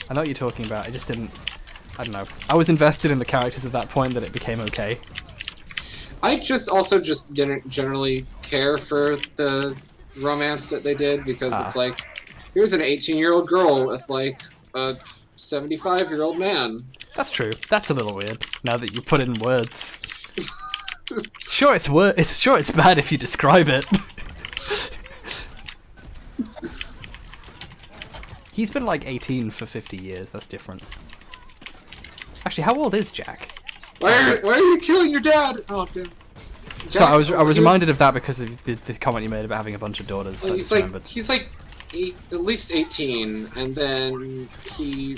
I know what you're talking about. I just didn't. I don't know. I was invested in the characters at that point that it became okay. I also didn't generally care for the romance that they did because it's like, here's an 18-year-old girl with like a 75-year-old man. That's true. That's a little weird. Now that you put in words. Sure, it's bad if you describe it. He's been like 18 for 50 years. That's different. Actually, how old is Jack? Why are you killing your dad? Oh damn. So I was reminded of that because of the comment you made about having a bunch of daughters. Well, I just remembered. he's like at least 18, and then he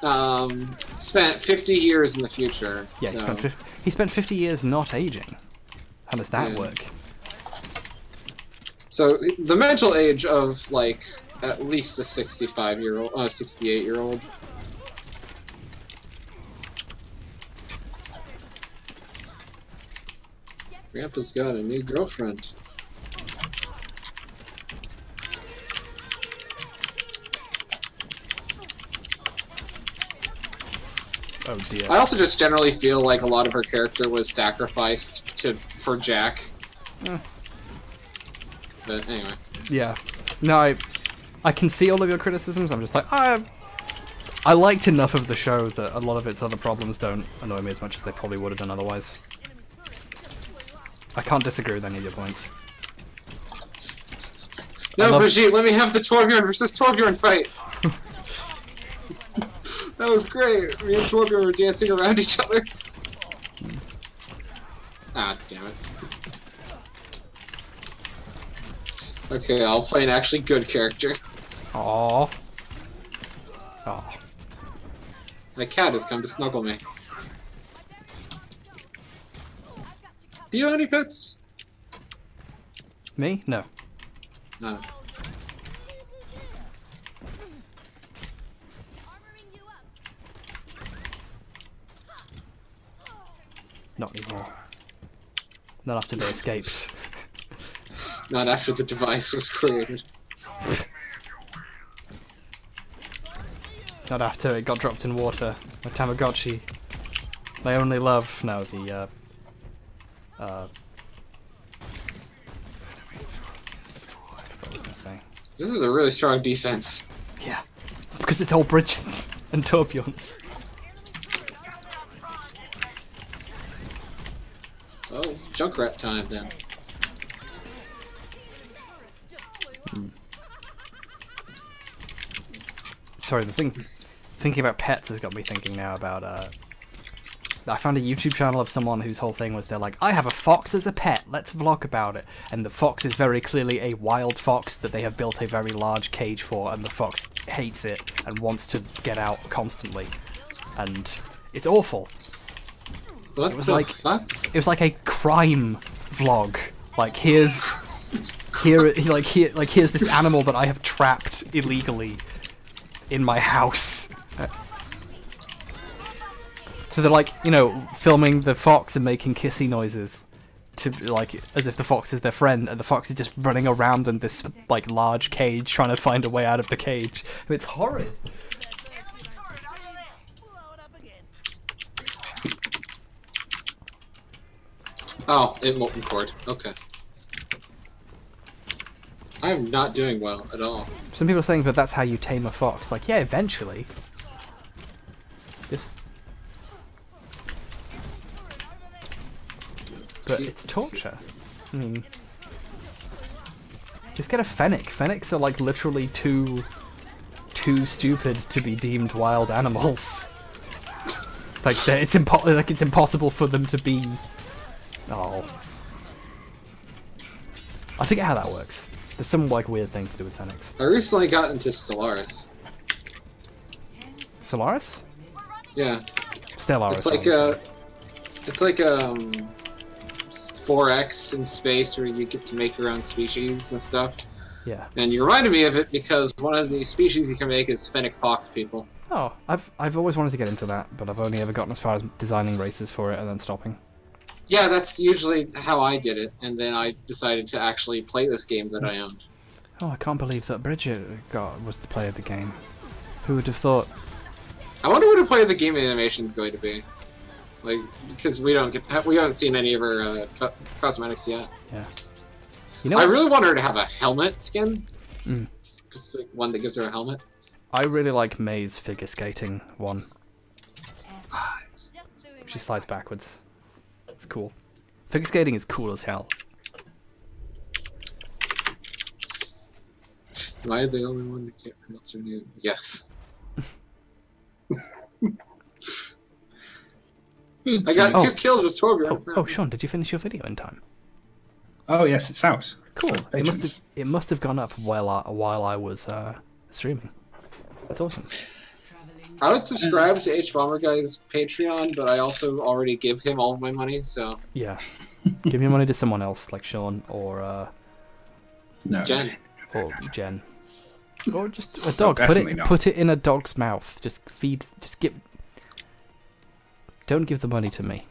spent 50 years in the future. Yeah, so. he spent 50 years not aging. How does that work? So the mental age of like at least a 68-year-old. Grandpa's got a new girlfriend. Oh dear. I also just generally feel like a lot of her character was sacrificed for Jack. But anyway. Yeah. No, I can see all of your criticisms. I'm just like, I liked enough of the show that a lot of its other problems don't annoy me as much as they probably would have done otherwise. I can't disagree with any of your points. No, Brigitte, let me have the Torbjorn versus Torbjorn fight! That was great! Me and Torbjorn were dancing around each other. Ah, damn it. Okay, I'll play an actually good character. Aww. Aww. My cat has come to snuggle me. Do you have any pets? Me? No. No. Not anymore. Not after they escaped. Not after the device was created. Not after it got dropped in water. My Tamagotchi. My only love. No, the, I forgot what I was gonna say. This is a really strong defense. Yeah. It's because it's all Bridget's and Torbjorn's. Oh, Junkrat time then. Sorry, thinking about pets has got me thinking now about, I found a YouTube channel of someone whose whole thing was they're like, I have a fox as a pet, let's vlog about it. And the fox is very clearly a wild fox that they have built a very large cage for, and the fox hates it and wants to get out constantly. And it's awful. What It was the like fuck? it was like a crime vlog. Like here's this animal that I have trapped illegally in my house. So they're like, you know, filming the fox and making kissy noises to like as if the fox is their friend, and the fox is just running around in this like large cage trying to find a way out of the cage. And it's horrid. Oh, it molten cord. Okay. I am not doing well at all. Some people are saying that that's how you tame a fox. Like, yeah, eventually. Just. But it's torture. I mean, just get a fennec. Fennecs are like literally too stupid to be deemed wild animals. Like it's impossible for them to be. Oh, I forget how that works. There's some like weird thing to do with fennecs. I recently got into Stellaris. Solaris? Yeah. Stellaris. It's like 4X in space where you get to make your own species and stuff. Yeah. And you reminded me of it because one of the species you can make is fennec fox people. Oh, I've always wanted to get into that, but I've only ever gotten as far as designing races for it and then stopping. Yeah, that's usually how I did it, and then I decided to actually play this game that I owned. Oh, I can't believe that Bridget was the player of the game. Who would have thought? I wonder what a player of the game animation is going to be. Like, because we haven't seen any of her cosmetics yet. Yeah. You know, I really want her to have a helmet skin. Mm. Just like one that gives her a helmet. I really like May's figure skating one. She slides backwards. It's cool. Figure skating is cool as hell. Am I the only one who can't pronounce her name? Yes. I got 2 kills as Torbjorn. Oh, Sean, did you finish your video in time? Oh yes, it's out. Cool. For It must have gone up while I was streaming. That's awesome. I would subscribe to H.BurgerGuy's Patreon, but I also already give him all of my money, so... Yeah. Give your money to someone else, like Sean, or No. Jen. or Jen. Or just a dog. definitely not. Put it in a dog's mouth. Just give... Don't give the money to me.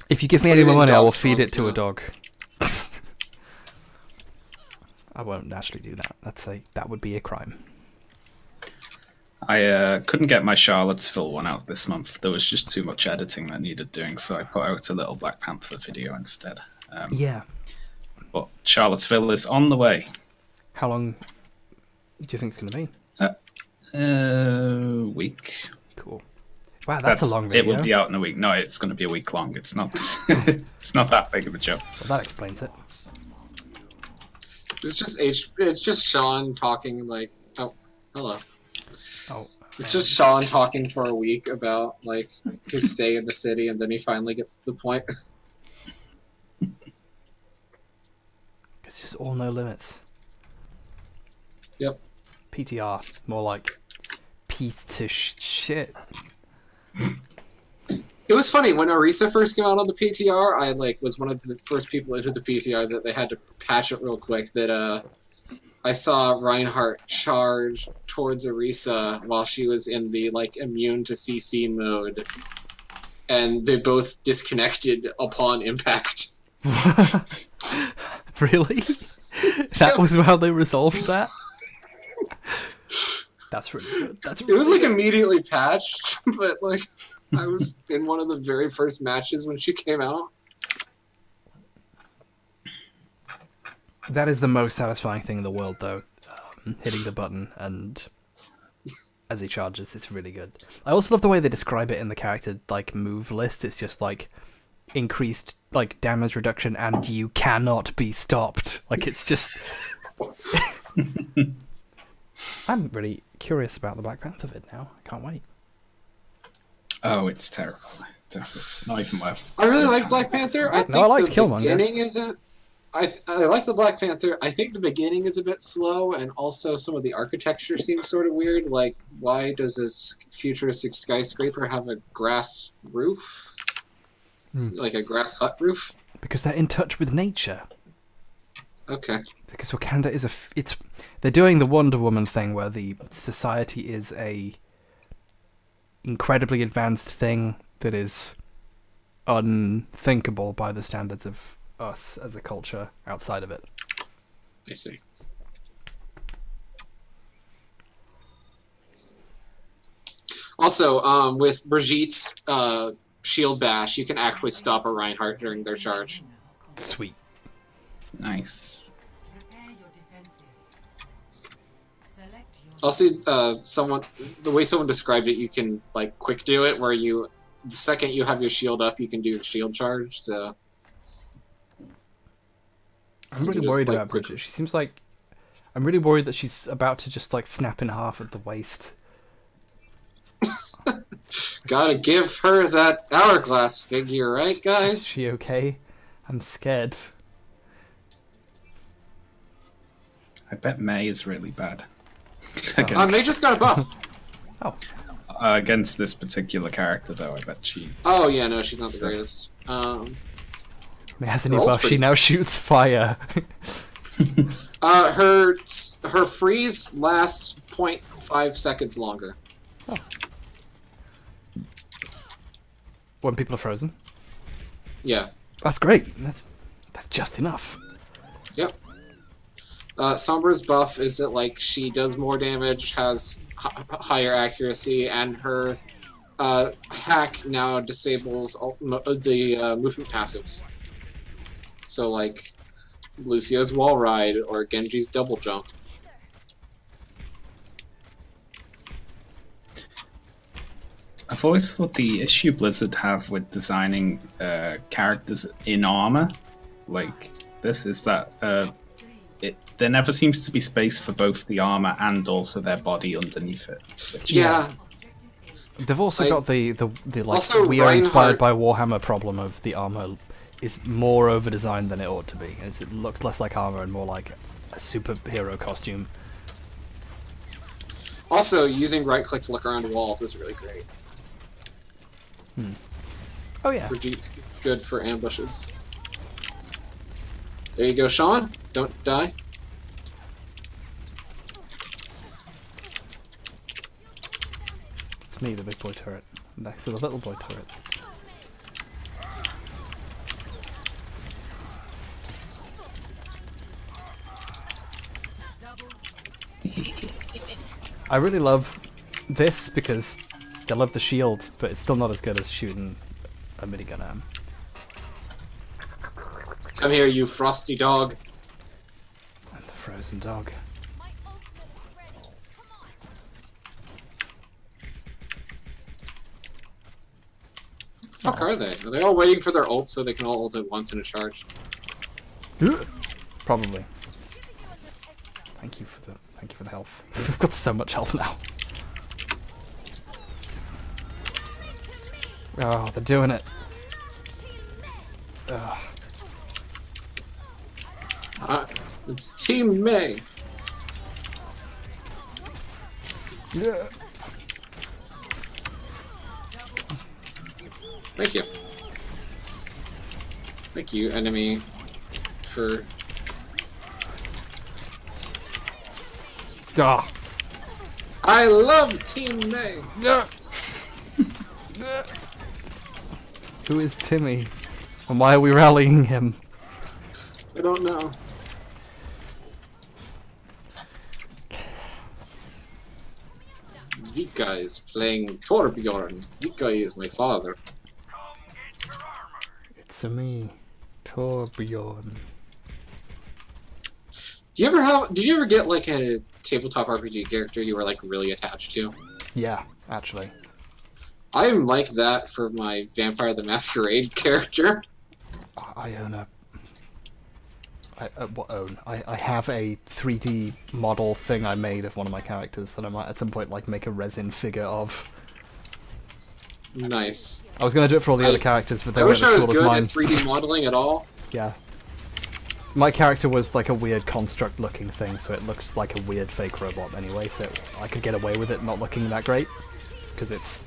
If you give me any more money, I will feed it to a dog. I won't actually do that. That would be a crime. I couldn't get my Charlottesville one out this month. There was just too much editing that needed doing, so I put out a little Black Panther video instead. Yeah. But Charlottesville is on the way. How long do you think it's going to be? Week. Cool. Wow, that's a long video. It will be out in a week. No, it's going to be a week long. It's not. It's not that big of a job. Well, that explains it. It's just Sean talking like, oh, hello. Oh. It's just Sean talking for a week about like his stay in the city, and then he finally gets to the point. It's just all no limits. Yep. PTR, more like piece to shit. It was funny when Orisa first came out on the PTR. I was one of the first people into the PTR that they had to patch it real quick. That I saw Reinhardt charge towards Orisa while she was in the immune to CC mode, and they both disconnected upon impact. Really? That was how they resolved that? That's really good. That's really It was immediately patched, but I was in one of the very first matches when she came out. That is the most satisfying thing in the world, though. Hitting the button and as he charges, it's really good. I also love the way they describe it in the character move list. It's just increased damage reduction and you cannot be stopped. It's just. I'm really curious about the Black Panther vid now. I can't wait. Oh, it's terrible. It's not even worth. I really like Black Panther. I liked the Killmonger. beginning isn't. I like the Black Panther. I think the beginning is a bit slow, and also some of the architecture seems sort of weird. Why does this futuristic skyscraper have a grass roof? Like a grass hut roof? Because they're in touch with nature. Okay. Because Wakanda is they're doing the Wonder Woman thing where the society is a incredibly advanced thing that is unthinkable by the standards of us as a culture outside of it. I see. Also, with Brigitte's shield bash, you can actually stop a Reinhardt during their charge. Sweet. Nice. Also, the way someone described it, you can quick do it, where the second you have your shield up, you can do the shield charge. So I'm really worried about Bridget. She seems I'm really worried that she's about to just snap in half at the waist. Gotta give her that hourglass figure, right, guys? Is she okay? I'm scared. I bet May is really bad. May just got a buff. Oh. Against this particular character, though, I bet she... Oh, yeah, no, she's not the greatest. May has a new buff. She now shoots fire. Her freeze lasts 0.5 seconds longer. Oh. When people are frozen? Yeah. That's great. That's just enough. Yep. Sombra's buff is that she does more damage, has higher accuracy, and her hack now disables the movement passives. So Lucio's wall ride or Genji's double jump. I've always thought the issue Blizzard have with designing characters in armor like this is that there never seems to be space for both the armor and also their body underneath it. Yeah. They've also got the like Also, we are inspired Reinhardt- by Warhammer problem of the armor is more over designed than it ought to be. It looks less like armor and more like a superhero costume. Also, using right click to look around walls is really great. Oh yeah. Good for ambushes. There you go, Sean. Don't die. It's me, the big boy turret, next to the little boy turret. I really love this because I love the shield, but it's still not as good as shooting a minigun at him. Come here, you frosty dog. And the frozen dog. Fuck are they? Are they all waiting for their ults so they can all ult at once in a charge? Probably. Thank you for the health. We've got so much health now. Oh, they're doing it. Ugh. It's Team May. Yeah. Thank you. Thank you, enemy, for... Ah. I love Team May! Yeah. Who is Timmy? And why are we rallying him? I don't know. Vika is playing Torbjorn. Vika is my father. It's a me, Torbjorn. Did you ever get like a tabletop RPG character you were like really attached to? Yeah, actually. I am like that for my Vampire the Masquerade character. I own a... I have a 3D model thing I made of one of my characters that I might at some point like make a resin figure of. Nice. I was gonna do it for all the other characters, but they I weren't wish I as was cool as good mine. at 3D modeling at all. Yeah. My character was like a weird construct looking thing, so it looks like a weird fake robot anyway, so I could get away with it not looking that great. Because it's...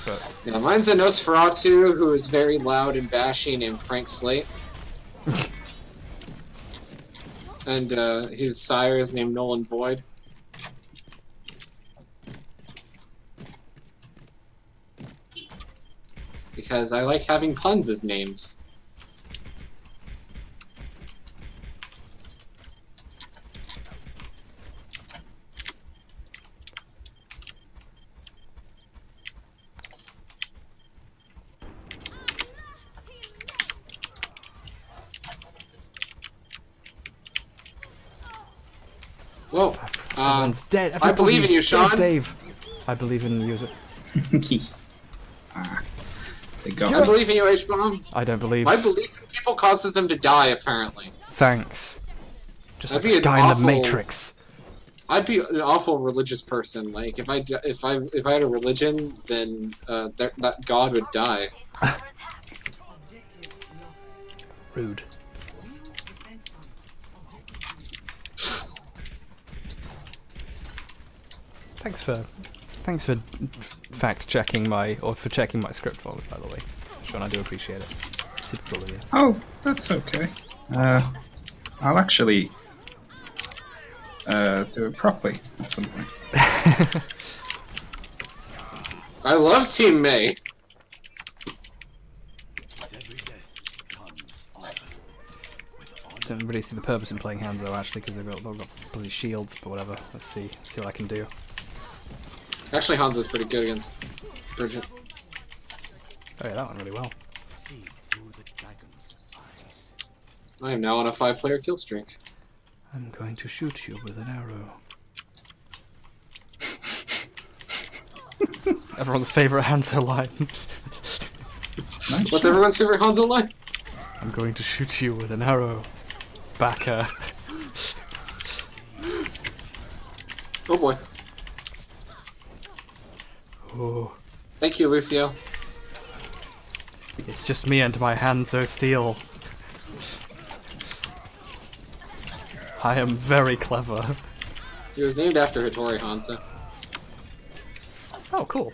But... Yeah, mine's a Nosferatu who is very loud and bashy named Frank Slate. And his sire is named Nolan Void. Because I like having puns as names. Whoa. Everyone's dead. I believe in you, Sean. Dave. I believe in you. They go. I believe in you, H-Bomb. I don't believe. My belief in people causes them to die, apparently. Thanks. Just That'd like be a an guy in the awful- Matrix. I'd be an awful religious person. Like if I had a religion, then that god would die. Rude. Thanks for fact checking for checking my script for me, by the way. Sean, I do appreciate it. Super cool of you. Oh, that's okay. I'll actually do it properly at some point. I love Team May. Don't really see the purpose in playing Hanzo actually, because they've got bloody shields, but whatever. Let's see what I can do. Actually, Hanzo's pretty good against Bridget. Oh yeah, that went really well. I am now on a 5-player kill streak. I'm going to shoot you with an arrow. Everyone's favorite Hanzo line. What's everyone's favorite Hanzo line? I'm going to shoot you with an arrow. Backer. Oh boy. Ooh. Thank you, Lucio. It's just me and my hands are steel. I am very clever. He was named after Hattori Hanzo. Oh, cool.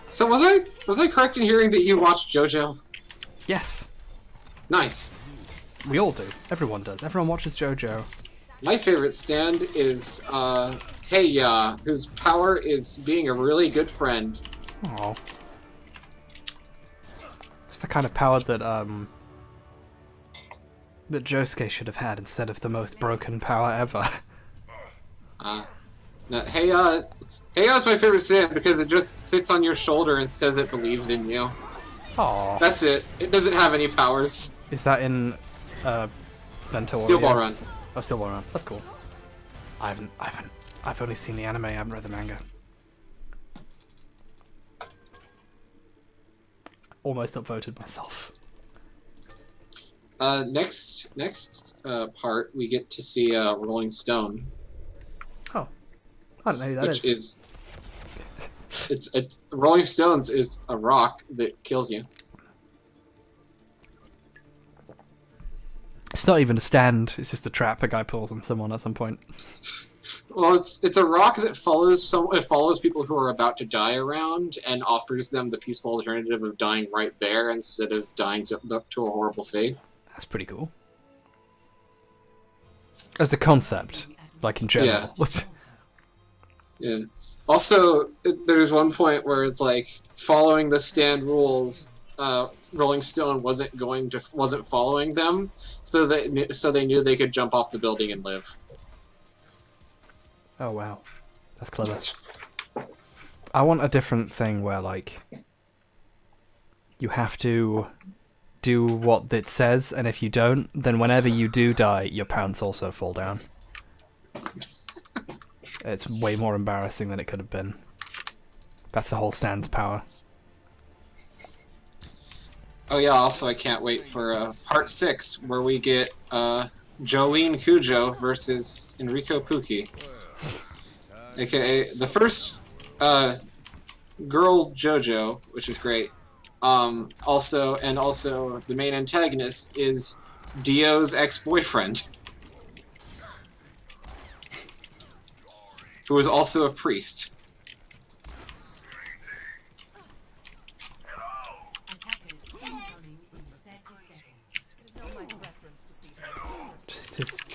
So was I correct in hearing that you watched JoJo? Yes, Nice. we all do. Everyone does. Everyone watches JoJo. My favorite stand is Hey Ya, whose power is being a really good friend. Oh. It's the kind of power that that Josuke should have had instead of the most broken power ever. No, Hey Ya's my favorite stand because it just sits on your shoulder and says it believes in you. Oh. That's it. It doesn't have any powers. Is that in Vento Steel Ball Warrior? Run. Oh, Steel Ball Run. That's cool. I've only seen the anime. I haven't read the manga. Almost upvoted myself. Next part we get to see Rolling Stone, Oh, I don't know who that which is. it's Rolling Stones is a rock that kills you. It's not even a stand. It's just a trap a guy pulls on someone at some point. Well, it's a rock that follows people who are about to die around and offers them the peaceful alternative of dying right there instead of dying to a horrible fate. That's pretty cool. As a concept, like in general. Yeah. Also, there's one point where it's like following the stand rules. Rolling Stone wasn't following them, so they knew they could jump off the building and live. Oh wow, that's clever. I want a different thing where like you have to do what it says, and if you don't, then whenever you do die, your pants also fall down. It's way more embarrassing than it could have been. That's the whole stand's power. Oh yeah, also I can't wait for part 6, where we get Jolene Cujo versus Enrico Pucci. AKA the first girl JoJo, which is great. Also the main antagonist is Dio's ex-boyfriend, who is also a priest.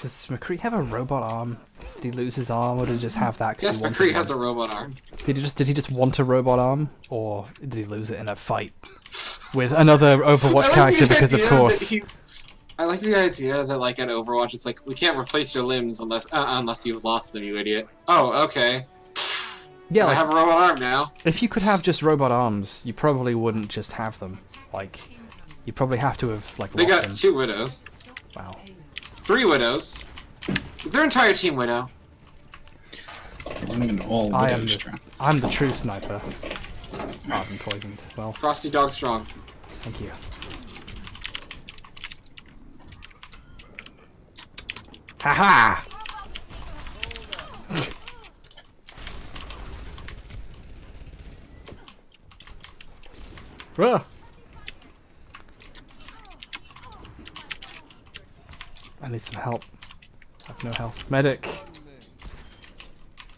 Does McCree have a robot arm? Did he lose his arm, or did he just have that? Yes, McCree has a robot arm. Did he just want a robot arm, or did he lose it in a fight with another Overwatch character? Because of course. I like the idea that, like, at Overwatch, it's like, we can't replace your limbs unless you've lost them, you idiot. Oh, okay. Yeah, I like, have a robot arm now. if you could have just robot arms, you probably wouldn't just have them. Like, you probably have to have like. They lost got them. 2 widows. Wow. 3 widows. Is their entire team widow? I'm an all widow strap. I'm the true sniper. Oh, I've been poisoned. Well, Frosty Dog Strong. thank you. Haha! Ah! I need some help. I have no health. Medic!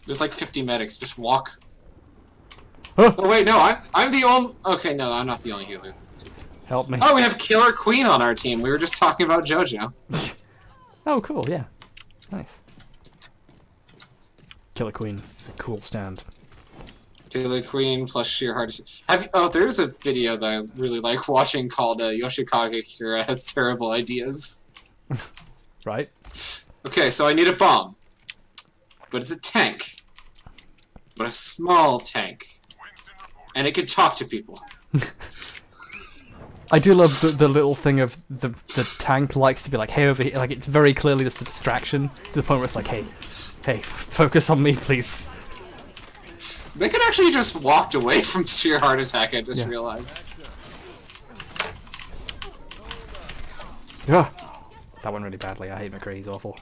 There's like 50 medics. Just walk. Oh, Oh wait, no, I'm the only. Okay, no, I'm not the only healer. help me. Oh, we have Killer Queen on our team. We were just talking about JoJo. Oh, cool, yeah. Nice. Killer Queen. It's a cool stand. Killer Queen plus sheer heart. There's a video that I really like watching called Yoshikage Kira Has Terrible Ideas. Right? Okay, so I need a bomb. But it's a tank. But a small tank. And it can talk to people. I do love the little thing of the tank likes to be like, hey, over here. Like, it's very clearly just a distraction to the point where it's like, hey, focus on me, please. They could actually just walked away from sheer heart attack, I just Yeah. realized. Yeah. That went really badly. I hate McCree. He's awful.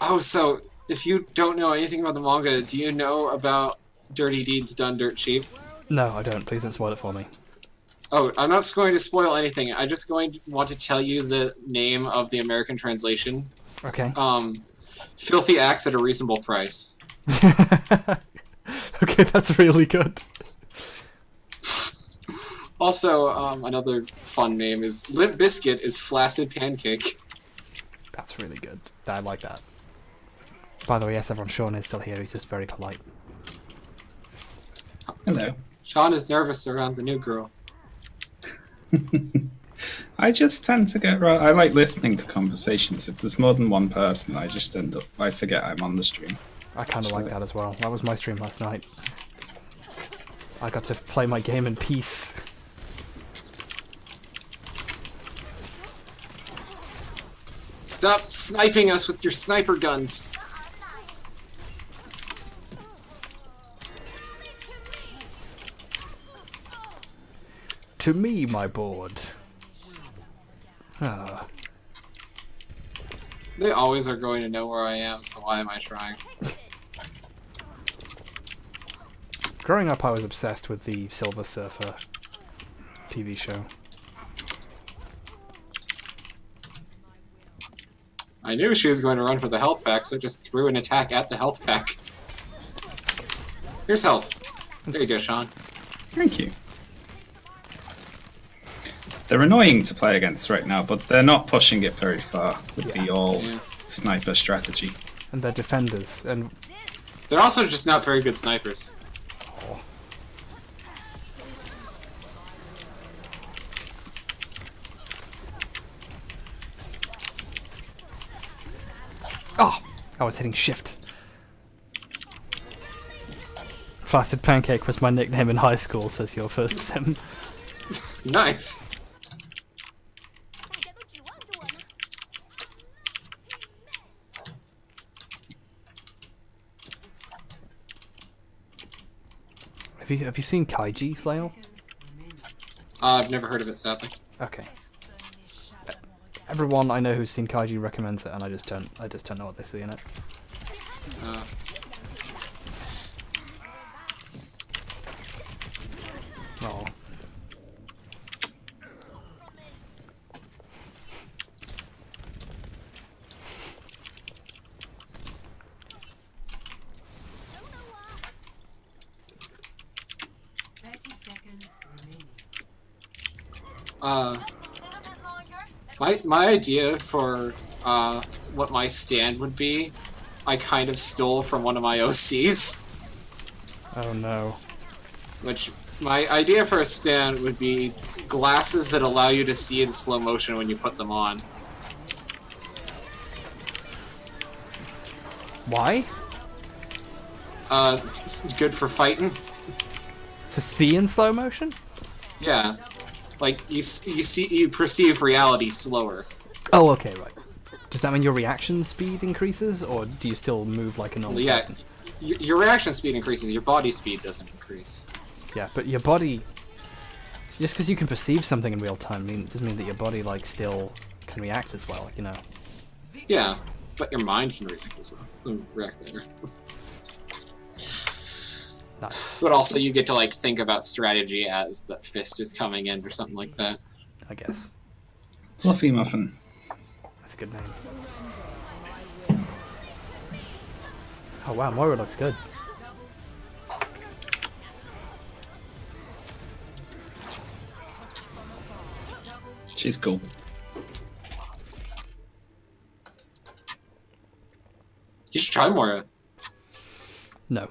Oh, so if you don't know anything about the manga, do you know about Dirty Deeds Done Dirt Cheap? No, I don't. Please don't spoil it for me. Oh, I'm not going to spoil anything. I'm just going to want to tell you the name of the American translation. Okay. Filthy Acts at a Reasonable Price. Okay, that's really good. Also, another fun name is Limp Biscuit is Flaccid Pancake. That's really good. I like that. By the way, yes, everyone, Sean is still here. He's just very polite. Hello. Sean is nervous around the new girl. I just tend to get right. I like listening to conversations. If there's more than one person, I just end up. I forget I'm on the stream. I kind of like that as well. That was my stream last night. I got to play my game in peace. Stop sniping us with your sniper guns. To me, my board. Ah. They always are going to know where I am, so why am I trying? Growing up, I was obsessed with the Silver Surfer TV show. I knew she was going to run for the health pack, so I just threw an attack at the health pack. Here's health. There you go, Sean. Thank you. They're annoying to play against right now, but they're not pushing it very far with the all-sniper strategy. And they're defenders, and They're also just not very good snipers. oh, I was hitting shift. Flaccid Pancake was my nickname in high school, says your first sim. Nice. Have you seen Kaiji Flail? I've never heard of it, sadly. Okay. Everyone I know who's seen Kaiji recommends it, and I just don't know what they see in it. Oh. My idea for what my stand would be, I kind of stole from one of my OCs. Oh no. Which my idea for a stand would be glasses that allow you to see in slow motion when you put them on. Why? Good for fighting. To see in slow motion? Yeah, like you perceive reality slower. Oh, okay, right. Does that mean your reaction speed increases, or do you still move like a normal Yeah, person? your reaction speed increases. Your body speed doesn't increase. Yeah, but your body... Just because you can perceive something in real time doesn't mean that your body, like, still can react as well, you know? Yeah, but your mind can react as well. React better. Nice. But also you get to, like, think about strategy as the fist is coming in or something like that. I guess. Fluffy Muffin. That's a good name. Oh wow, Moira looks good. She's cool. You should try Moira. No.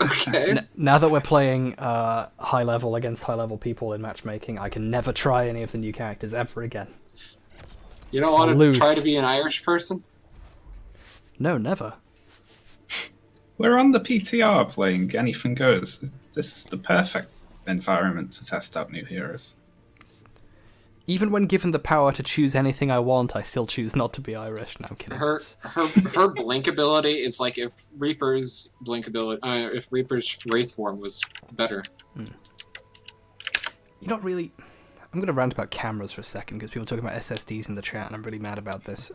Okay. Now that we're playing high level against high level people in matchmaking, I can never try any of the new characters ever again. You don't So want to lose. try to be an Irish person? No, never. We're on the PTR playing Anything Goes. This is the perfect environment to test out new heroes. Even when given the power to choose anything I want, I still choose not to be Irish. No, I'm kidding. Her blink ability is like if Reaper's blink ability, if Reaper's Wraith form was better. You're not really... I'm gonna rant about cameras for a second because people are talking about SSDs in the chat, and I'm really mad about this.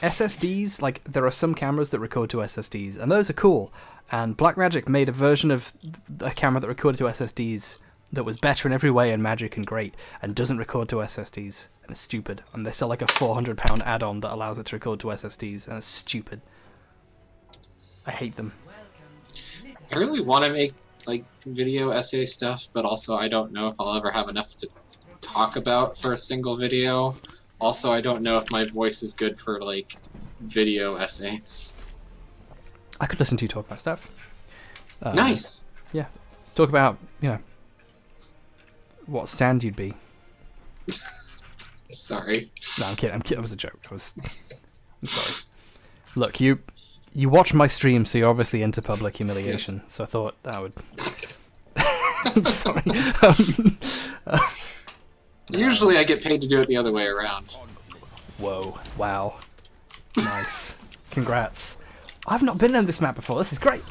SSDs, like, there are some cameras that record to SSDs, and those are cool. And Blackmagic made a version of a camera that recorded to SSDs that was better in every way and magic and great, and doesn't record to SSDs, and it's stupid. And they sell like a £400 add-on that allows it to record to SSDs, and it's stupid. I hate them. I really want to make like video essay stuff, but also I don't know if I'll ever have enough to talk about for a single video. Also, I don't know if my voice is good for like video essays. I could listen to you talk about stuff. Nice. Yeah, talk about, you know, what stand you'd be. Sorry. No, I'm kidding. That was a joke. I'm sorry. Look, you watch my stream, so you're obviously into public humiliation. Yes. So I thought I would. I'm sorry. Usually, I get paid to do it the other way around. Whoa! Wow! Nice. Congrats. I've not been on this map before. This is great.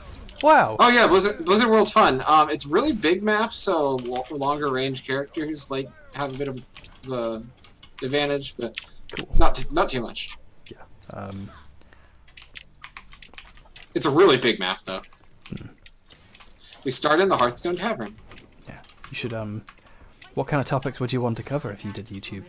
Wow. Oh yeah, Blizzard World's fun. It's really big map, so longer range characters like have a bit of advantage, but cool. not too much. Yeah. It's a really big map, though. We start in the Hearthstone Tavern. Yeah. You should, what kind of topics would you want to cover if you did YouTube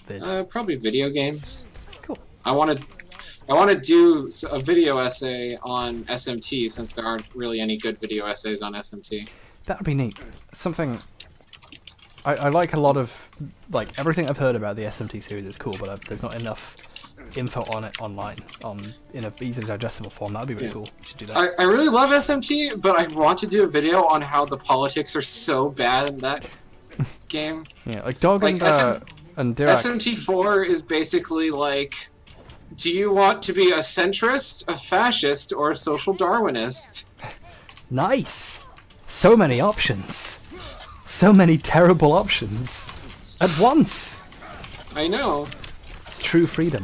vid? Probably video games. Cool. I want to do a video essay on SMT, since there aren't really any good video essays on SMT. That would be neat. Something... I like a lot of... Like, everything I've heard about the SMT series is cool, but there's not enough info on it online in a easily digestible form. That would be really cool. You should do that. I really love SMT, but I want to do a video on how the politics are so bad in that game. Yeah, like Dog and Dirac. SMT4 is basically like, do you want to be a centrist, a fascist, or a social Darwinist? Nice! So many options. So many terrible options. At once! I know. It's true freedom.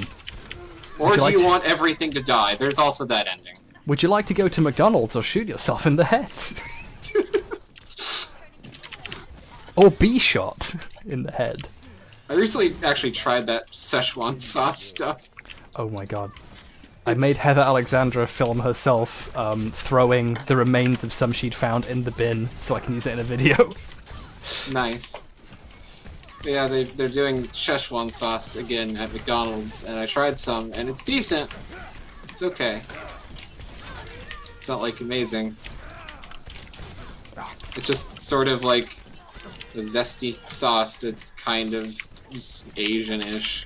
Or do you want everything to die? There's also that ending. Would you like to go to McDonald's or shoot yourself in the head? Or be shot in the head? I recently actually tried that Szechuan sauce stuff. Oh my god. I made Heather Alexandra film herself throwing the remains of some she'd found in the bin so I can use it in a video. Nice. Yeah, they're doing Szechuan sauce again at McDonald's, and I tried some, and it's decent. It's okay. It's not, like, amazing. It's just sort of like a zesty sauce that's kind of just Asian-ish.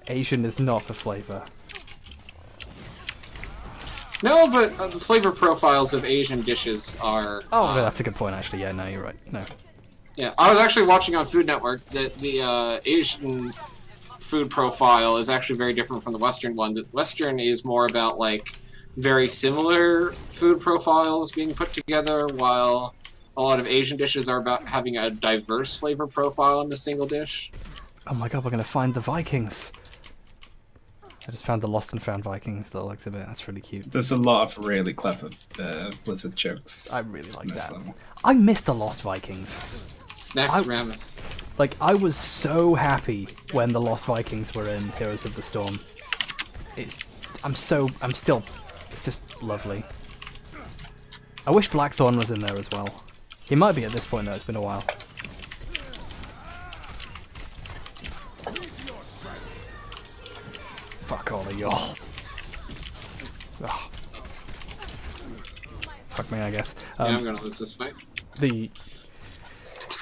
Asian is not a flavor. No, but the flavor profiles of Asian dishes are... Oh, that's a good point, actually. Yeah, no, you're right. No. Yeah, I was actually watching on Food Network that the Asian food profile is actually very different from the Western one. The Western is more about, like, very similar food profiles being put together, while a lot of Asian dishes are about having a diverse flavor profile in a single dish. Oh my god, we're gonna find the Vikings! I just found the Lost and Found Vikings little exhibit. That's really cute. There's a lot of really clever Blizzard jokes. I really like that. I miss the Lost Vikings. Snacks Ramus. Like, I was so happy when the Lost Vikings were in Heroes of the Storm. It's just lovely. I wish Blackthorn was in there as well. He might be at this point though, it's been a while. Fuck all of y'all. Oh. Fuck me, I guess. Yeah, I'm gonna lose this fight. There's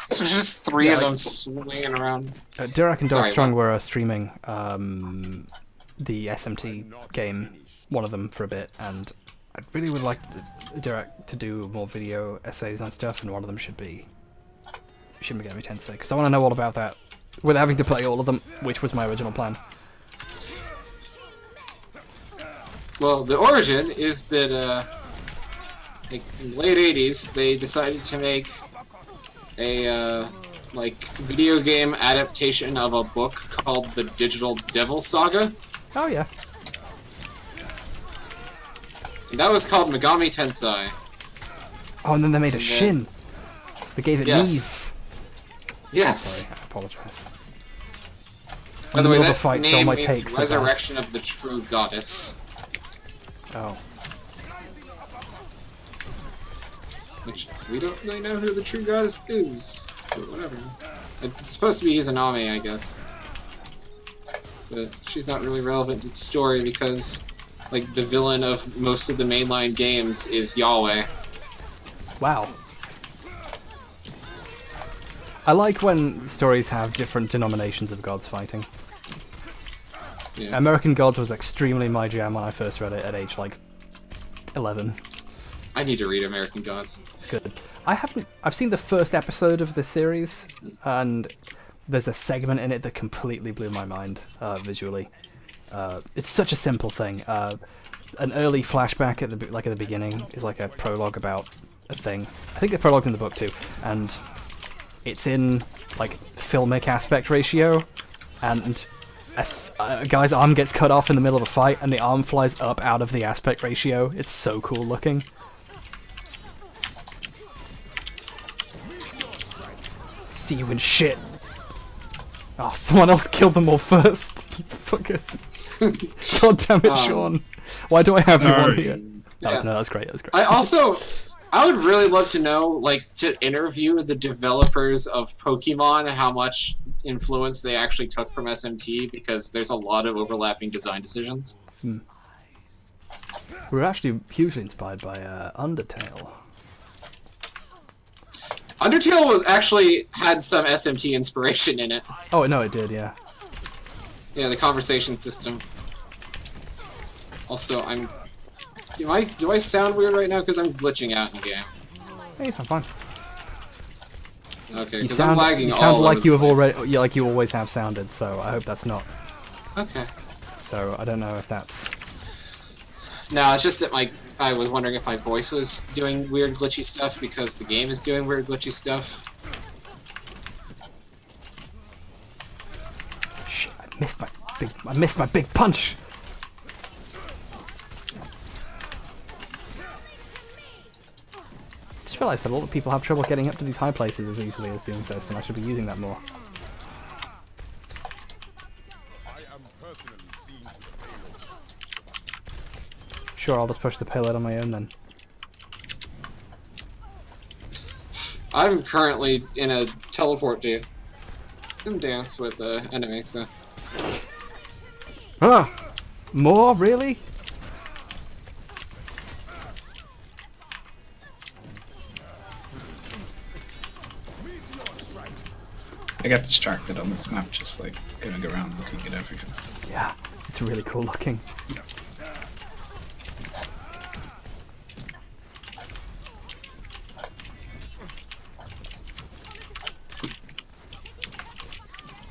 just three of them swinging around. Dirac and Dogstrong were streaming the SMT game, one of them for a bit, and I really would like Dirac to do more video essays and stuff, and one of them should be Shin Megami Tensei, because I want to know all about that without having to play all of them, which was my original plan. Well, the origin is that like in the late 80s, they decided to make a like video game adaptation of a book called The Digital Devil Saga. Oh yeah. That was called Megami Tensei. Oh, and then they made a shin. They gave it knees. Yes. Sorry, I apologize. By the way, that fight, name my means takes Resurrection of the True Goddess. Oh. Which, we don't really know who the True Goddess is, but whatever. It's supposed to be Izanami, I guess. But she's not really relevant to the story because, like, the villain of most of the mainline games is Yahweh. Wow. I like when stories have different denominations of gods fighting. Yeah. American Gods was extremely my jam when I first read it at age, like, 11. I need to read American Gods. It's good. I've seen the first episode of the series, and there's a segment in it that completely blew my mind, visually. It's such a simple thing. An early flashback at the beginning is like a prologue about a thing. I think the prologue's in the book too, and it's in like filmic aspect ratio, and a guy's arm gets cut off in the middle of a fight, and the arm flies up out of the aspect ratio. It's so cool looking. See you in shit. Oh, someone else killed them all first. You fuckers. God damn it, Sean. Why do I have you on here? No, that's great. That's great. I would really love to know, like, to interview the developers of Pokemon, how much influence they actually took from SMT, because there's a lot of overlapping design decisions. We were actually hugely inspired by Undertale. Undertale actually had some SMT inspiration in it. Oh, no, it did, yeah. Yeah, the conversation system. Also, do I sound weird right now? Because I'm glitching out in game. Hey, it's fine. Okay, because I'm lagging you all sound over like the you have place. already, like you always have sounded. So I hope that's not. Okay. So I don't know if that's. No, it's just that I was wondering if my voice was doing weird glitchy stuff because the game is doing weird glitchy stuff. Shit! I missed my big punch. I just realised that a lot of people have trouble getting up to these high places as easily as doing this, and I should be using that more. Sure, I'll just push the payload on my own then. I'm currently in a teleport dance with enemies. So. Ah! More? Really? I get distracted on this map, just like going around looking at everything. Yeah, it's really cool looking.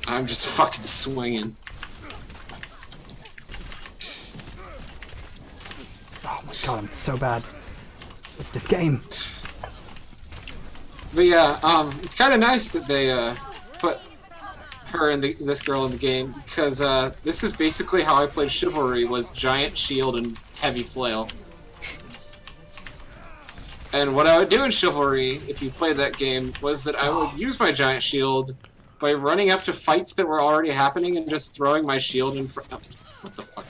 I'm just fucking swinging. Oh my god, I'm so bad at this game. But yeah, it's kind of nice that they put her and this girl in the game because this is basically how I played Chivalry: was giant shield and heavy flail. And what I would do in Chivalry, if you played that game, was that I would use my giant shield by running up to fights that were already happening and just throwing my shield in front. What the fuck?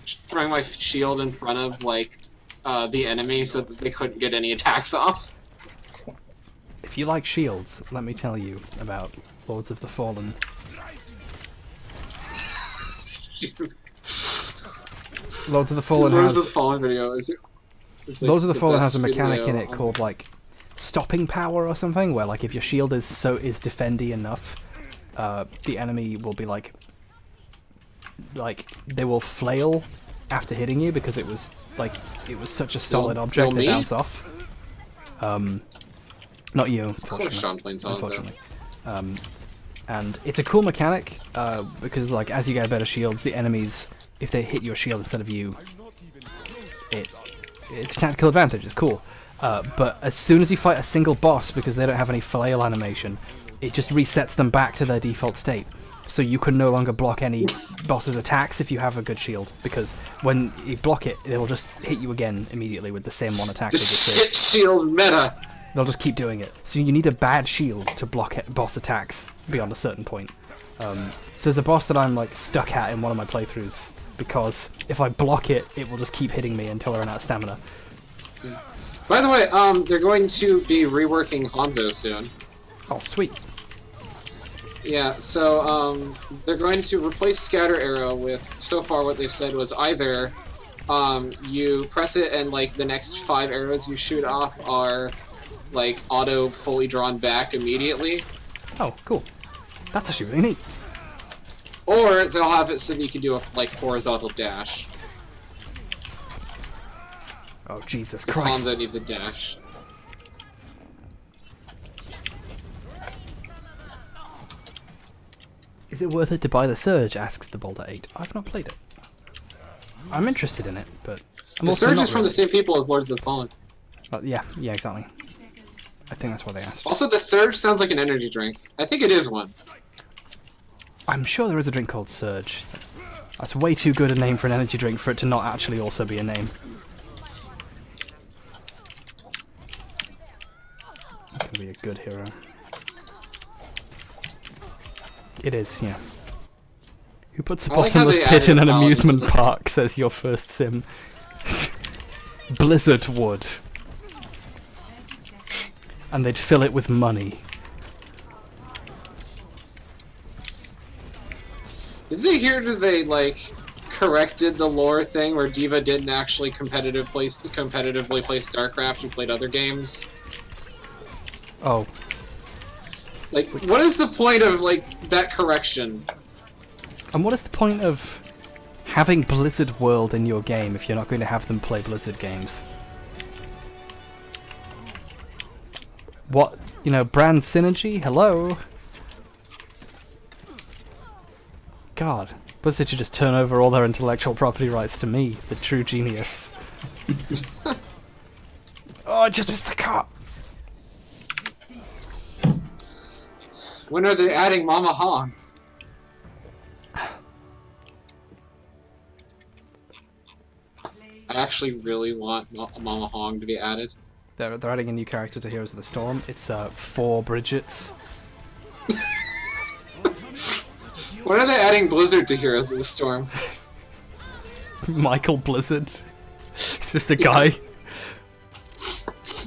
Just throwing my shield in front of like the enemy so that they couldn't get any attacks off. If you like shields, let me tell you about Lords of the Fallen. Jesus. Lords of the Fallen Lords has... of the Fallen video is like Lords of the Fallen has a best mechanic in video it called like stopping power or something, where like if your shield is defendy enough, the enemy will be like they will flail after hitting you because it was such a solid object they bounce off. Not you, unfortunately. And it's a cool mechanic because like as you get better shields, the enemies, if they hit your shield instead of you, it's a tactical advantage. It's cool. But as soon as you fight a single boss, because they don't have any flail animation, it just resets them back to their default state. so you can no longer block any boss's attacks if you have a good shield, because when you block it, it will just hit you again immediately with the same one attack. The shit shield meta! They'll just keep doing it. So you need a bad shield to block boss attacks beyond a certain point. So there's a boss that I'm like stuck at in one of my playthroughs, because if I block it, it will just keep hitting me until I run out of stamina. By the way, they're going to be reworking Hanzo soon. Oh, sweet. Yeah, so they're going to replace Scatter Arrow with, so far what they've said was either you press it and like the next 5 arrows you shoot off are like auto fully drawn back immediately. Oh, cool. That's actually really neat. Or they'll have it so that you can do a like horizontal dash. Oh, Jesus Because Christ. Hanzo needs a dash. Is it worth it to buy the Surge? Asks the Boulder 8. I've not played it. I'm interested in it, but I'm The also Surge not is from the same people as Lords of the Fallen. yeah, exactly. I think that's what they asked. Also, the Surge sounds like an energy drink. I think it is one. I'm sure there is a drink called Surge. That's way too good a name for an energy drink for it to not actually also be a name. That can be a good hero. It is, yeah. Who puts a I like how bottomless they pit in added an Paladin amusement to this. park, says your first sim. Blizzard would. And they'd fill it with money. Did they hear that they like corrected the lore thing where D.Va didn't actually competitively play StarCraft and played other games? Oh. Like, what is the point of like that correction? And what is the point of having Blizzard World in your game if you're not going to have them play Blizzard games? What? You know, brand synergy? Hello? God. Blizzard should just turn over all their intellectual property rights to me, the true genius. Oh, I just missed the cut! When are they adding Mama Hong? I actually really want Mama Hong to be added. They're adding a new character to Heroes of the Storm. It's 4 Bridgets. When are they adding Blizzard to Heroes of the Storm? Michael Blizzard. He's just a guy.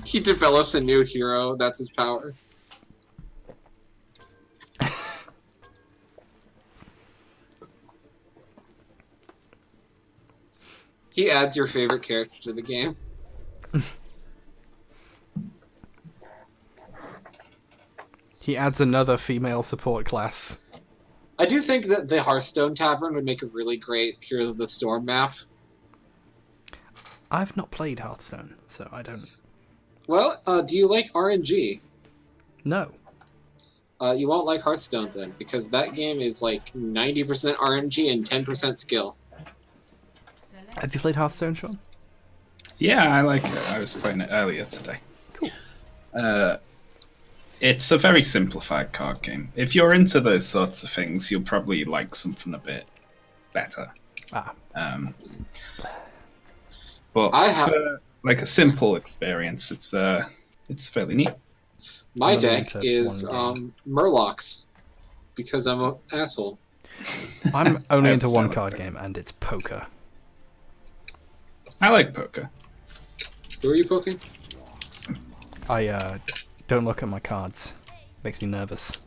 He develops a new hero, that's his power. He adds your favorite character to the game. He adds another female support class. I do think that the Hearthstone Tavern would make a really great Heroes of the Storm map. I've not played Hearthstone, so I don't... Well, do you like RNG? No. You won't like Hearthstone then, because that game is like 90% RNG and 10% skill. Have you played Hearthstone, Sean? Yeah, I like it. I was playing it earlier today. Cool. It's a very simplified card game. If you're into those sorts of things, you'll probably like something a bit better. Ah. But I for like a simple experience, it's fairly neat. My I'm deck into is one Murlocs, because I'm an asshole. I'm only into I one like card poker. game, and it's poker. I like poker. Who are you poking? I don't look at my cards. Makes me nervous.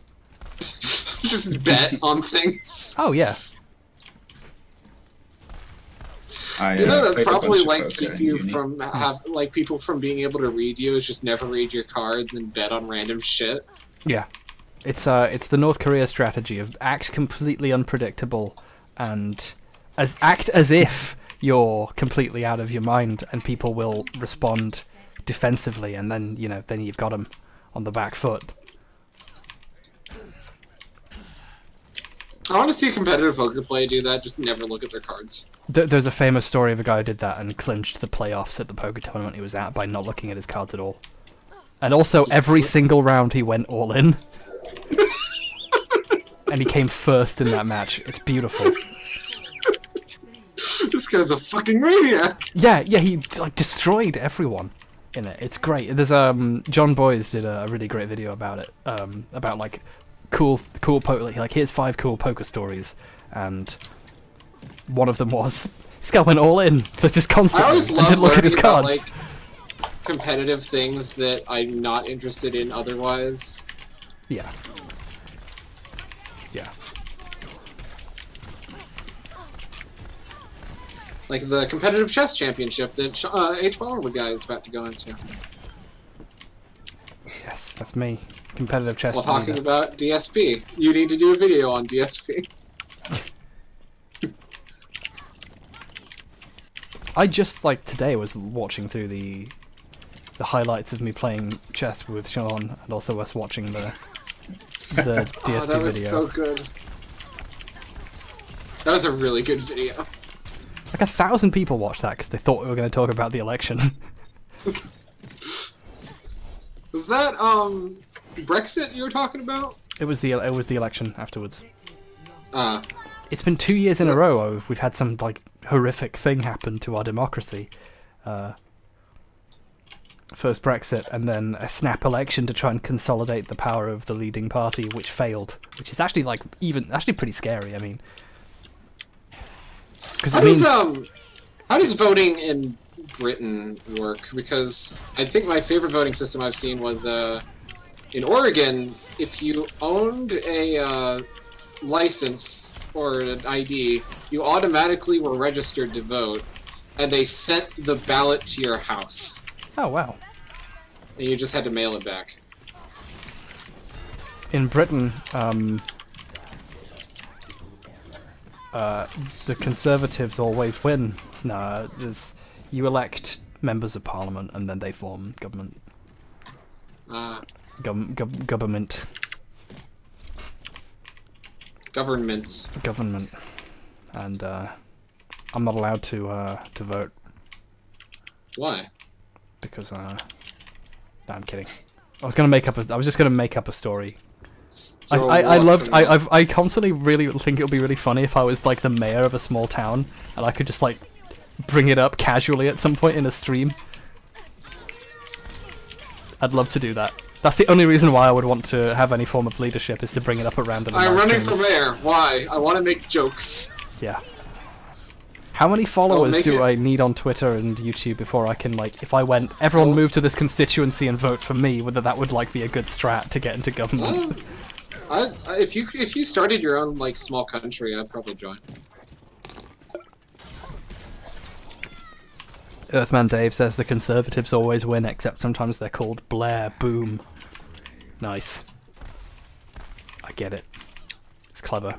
Just bet on things. Oh, yeah. You know that played a probably bunch of like poker keep in you uni. from people from being able to read you is just never read your cards and bet on random shit. Yeah. It's the North Korea strategy of act completely unpredictable and act as if you're completely out of your mind, and people will respond defensively, and then you've got them on the back foot. I want to see a competitive poker player do that. Just never look at their cards. There's a famous story of a guy who did that and clinched the playoffs at the poker tournament he was at by not looking at his cards at all. And also, every single round he went all in. and he came first in that match. It's beautiful. This guy's a fucking maniac. Yeah, he like destroyed everyone in it. It's great. There's John Boyes did a really great video about it. About like cool poker. Like here's 5 cool poker stories, and one of them was this guy went all in, so just constantly I always and love didn't look at his learning about, cards. like, competitive things that I'm not interested in otherwise. Yeah. Yeah. Like the competitive chess championship that H.BurgerGuy is about to go into. Yes, that's me. Competitive chess. While talking about DSP. You need to do a video on DSP. I just, like, today was watching through the highlights of me playing chess with Sean, and also us watching the DSP oh, that was video. so good. That was a really good video. Like 1,000 people watched that because they thought we were going to talk about the election. Was that Brexit you were talking about? It was the election afterwards. Ah. It's been 2 years in a row we've had some like horrific thing happen to our democracy. First Brexit, and then a snap election to try and consolidate the power of the leading party, which failed. Which is actually like actually pretty scary. I mean, because how does voting in Britain work? Because I think my favorite voting system I've seen was in Oregon. If you owned a license or an ID, you automatically were registered to vote, and they sent the ballot to your house. Oh wow! And you just had to mail it back. In Britain, the Conservatives always win. No, you elect members of Parliament, and then they form government. Government. Government. And I'm not allowed to vote. Why? Because no, I'm kidding. I was just gonna make up a story. I constantly really think it would be really funny if I was like the mayor of a small town and I could just like bring it up casually at some point in a stream. I'd love to do that. That's the only reason why I would want to have any form of leadership, is to bring it up at random. I'm running for mayor. Why? I want to make jokes. Yeah. How many followers do I need on Twitter and YouTube before I can, like, if I went, everyone move to this constituency and vote for me, whether that would, like, be a good strat to get into government? If you started your own, like, small country, I'd probably join. Earthman Dave says the Conservatives always win, except sometimes they're called Blair. Boom. Nice. I get it. It's clever.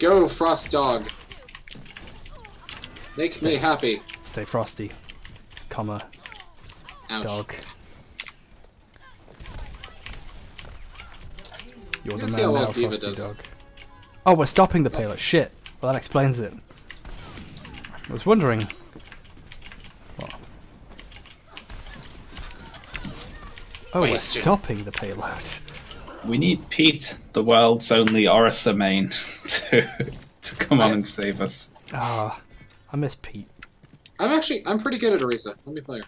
Go, Frost Dog. Makes me happy. Stay frosty. Comma. Ouch. Dog. You're the see how man well now, Diva frosty does. dog. Oh, we're stopping the payload. Shit. Well, that explains it. I was wondering. What? Oh, we're stopping the payload. We need Pete, the world's only Orisa main, to come on and save us. Ah, I miss Pete. I'm pretty good at Orisa. Let me play her.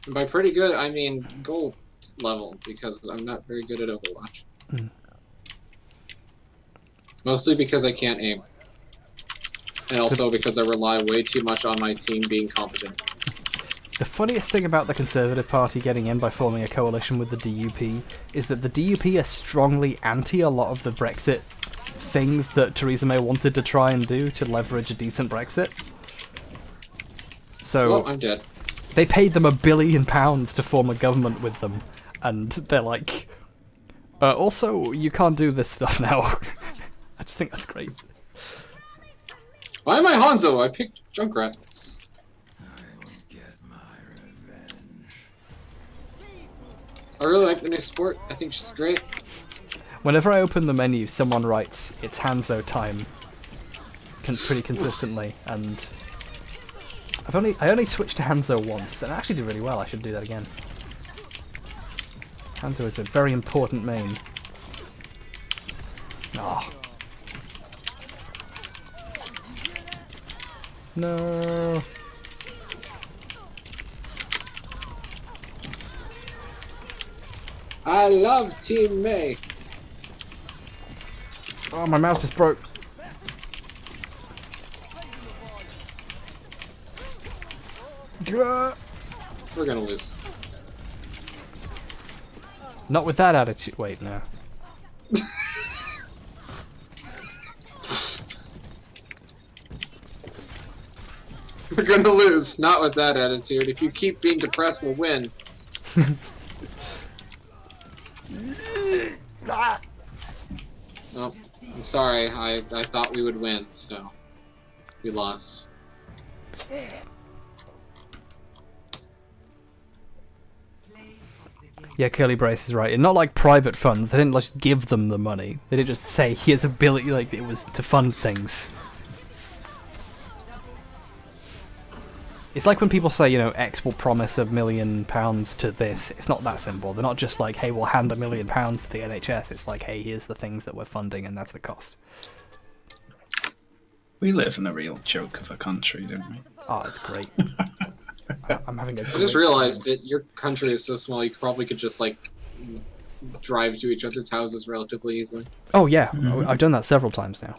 And by pretty good, I mean gold level, because I'm not very good at Overwatch. Mostly because I can't aim. And also because I rely way too much on my team being competent. The funniest thing about the Conservative Party getting in by forming a coalition with the DUP is that the DUP are strongly anti a lot of the Brexit things that Theresa May wanted to try and do to leverage a decent Brexit. So Well, I'm dead. they paid them £1 billion to form a government with them, and they're like, also, you can't do this stuff now. I just think that's great. Why am I Hanzo? I picked Junkrat. I really like the new sport. I think she's great. Whenever I open the menu, someone writes, "It's Hanzo time," pretty consistently, and I only switched to Hanzo once, and I actually did really well. I should do that again. Hanzo is a very important main. Oh. No. I love Team May. Oh, my mouse just broke. We're gonna lose. Not with that attitude. Wait, no. We're gonna lose. Not with that attitude. If you keep being depressed, we'll win. Oh, I'm sorry. I thought we would win, so we lost. Yeah, Curly Brace is right. And not like private funds. They didn't just give them the money. They didn't just say, here's ability, like it was to fund things. It's like when people say, you know, X will promise £1 million to this. It's not that simple. They're not just like, hey, we'll hand £1 million to the NHS. It's like, hey, here's the things that we're funding and that's the cost. We live in a real joke of a country, don't we? Oh, it's great. I'm having a I just realized that your country is so small you probably could just, like, drive to each other's houses relatively easily. Oh, yeah. I've done that several times now.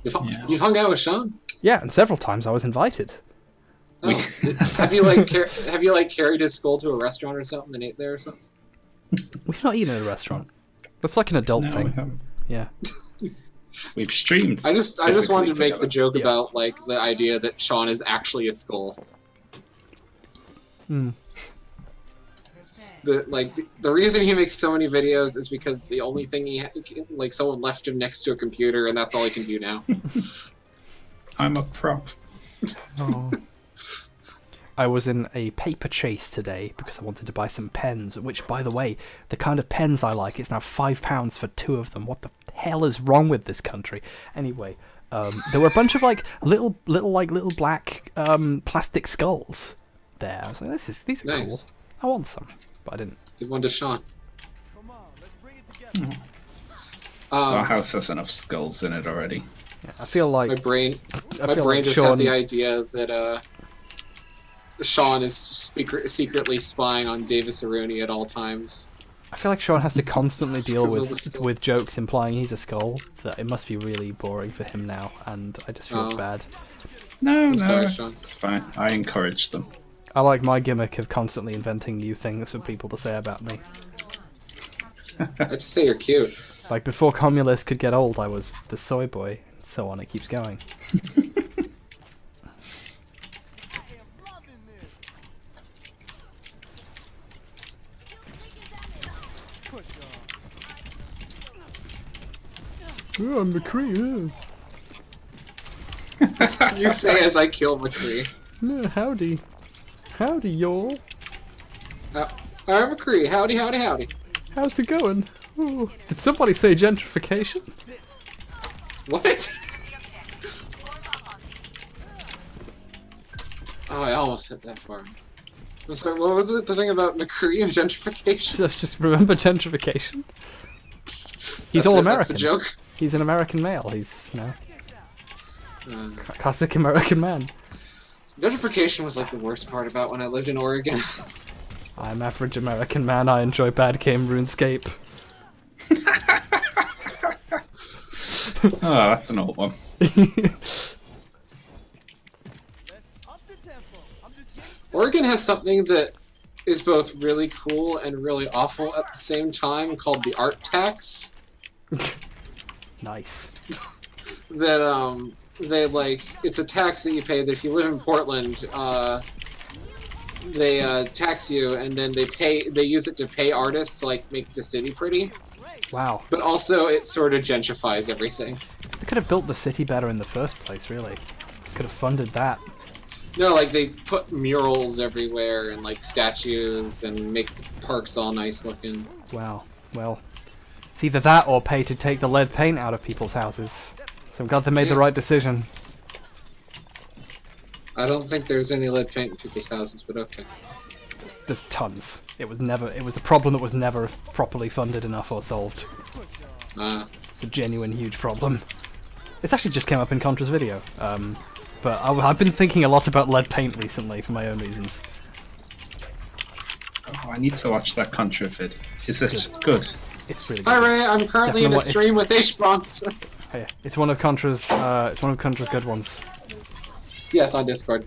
You've hung out with Sean? Yeah, and several times I was invited. Oh. Have you carried his skull to a restaurant or something and ate there or something? We've not eaten at a restaurant. That's like an adult No, we thing. haven't. Yeah. We've streamed. I just wanted to make the joke Yeah. about like the idea that Sean is actually a skull. Hmm. The reason he makes so many videos is because the only thing someone left him next to a computer and that's all he can do now. I'm a prop. Oh. I was in a paper chase today because I wanted to buy some pens, which, by the way, the kind of pens I like, it's now £5 for 2 of them. What the hell is wrong with this country? Anyway, there were a bunch of like little black plastic skulls there. I was like, these are Nice. cool. I want some, but I didn't. Give one to Sean. Our house has enough skulls in it already. Yeah, I feel like My brain like just Sean- had the idea that Sean is secretly spying on Davis Aruni at all times. I feel like Sean has to constantly deal Because of the skull. with jokes implying he's a skull. That it must be really boring for him now, and I just feel Oh. bad. No, sorry, Sean. it's fine. I encourage them. I like my gimmick of constantly inventing new things for people to say about me. I just say you're cute. Like before Communist could get old, I was the soy boy, and so on. It keeps going. Oh, I'm McCree. You say as I kill McCree. Howdy. Howdy, y'all. I'm McCree. Howdy, howdy, howdy. How's it going? Ooh. Did somebody say gentrification? What? Oh, I almost hit that far. I'm sorry, what was it? The thing about McCree and gentrification? Just remember gentrification. He's That's all it, American. That's the joke. He's an American male. He's, you know, Uh, classic American man. gentrification was like the worst part about when I lived in Oregon. I'm average American man. I enjoy bad game RuneScape. Oh, that's an old one. Oregon has something that is both really cool and really awful at the same time called the art tax. Nice. That it's a tax that you pay that if you live in Portland, they tax you and then they use it to pay artists to like make the city pretty. Wow. But also it sort of gentrifies everything. They could have built the city better in the first place, really. Could have funded that. No, like they put murals everywhere and like statues and make the parks all nice looking. Wow. Well, it's either that or pay to take the lead paint out of people's houses. So I'm glad they made the right decision. I don't think there's any lead paint in people's houses, but okay. There's tons. It was a problem that was never properly funded enough or solved. It's a genuine huge problem. This actually just came up in Contra's video, but I've been thinking a lot about lead paint recently for my own reasons. Oh, I need to watch that Contra vid. Is it good? It's really good. Hi Ray, I'm currently in a stream with H.BurgerGuy. Oh, yeah. It's one of Contra's good ones. Yes, on Discord.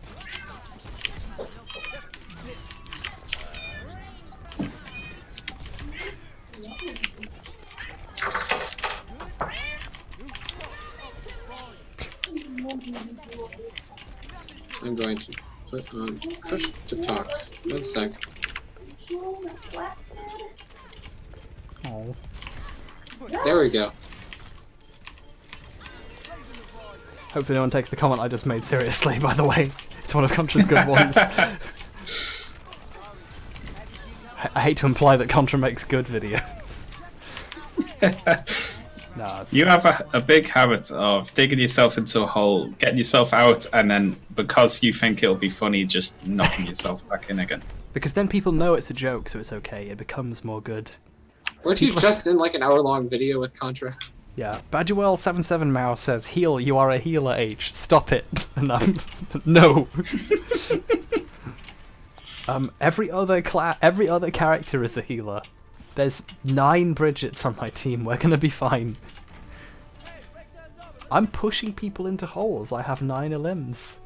I'm going to put on push to talk. 1 sec. Oh. There we go. Hopefully no one takes the comment I just made seriously, by the way. It's one of Contra's good ones. I hate to imply that Contra makes good videos. Nah, you have a big habit of digging yourself into a hole, getting yourself out, and then because you think it'll be funny, just knocking yourself back in again. Because then people know it's a joke, so it's okay. It becomes more good. Weren't you just in like an hour-long video with Contra? Yeah. Badgerwell77 Mouse says, "Heal, you are a healer, H. Stop it." And no. Every other character is a healer. There's 9 Bridgets on my team. We're gonna be fine. I'm pushing people into holes. I have 9 limbs.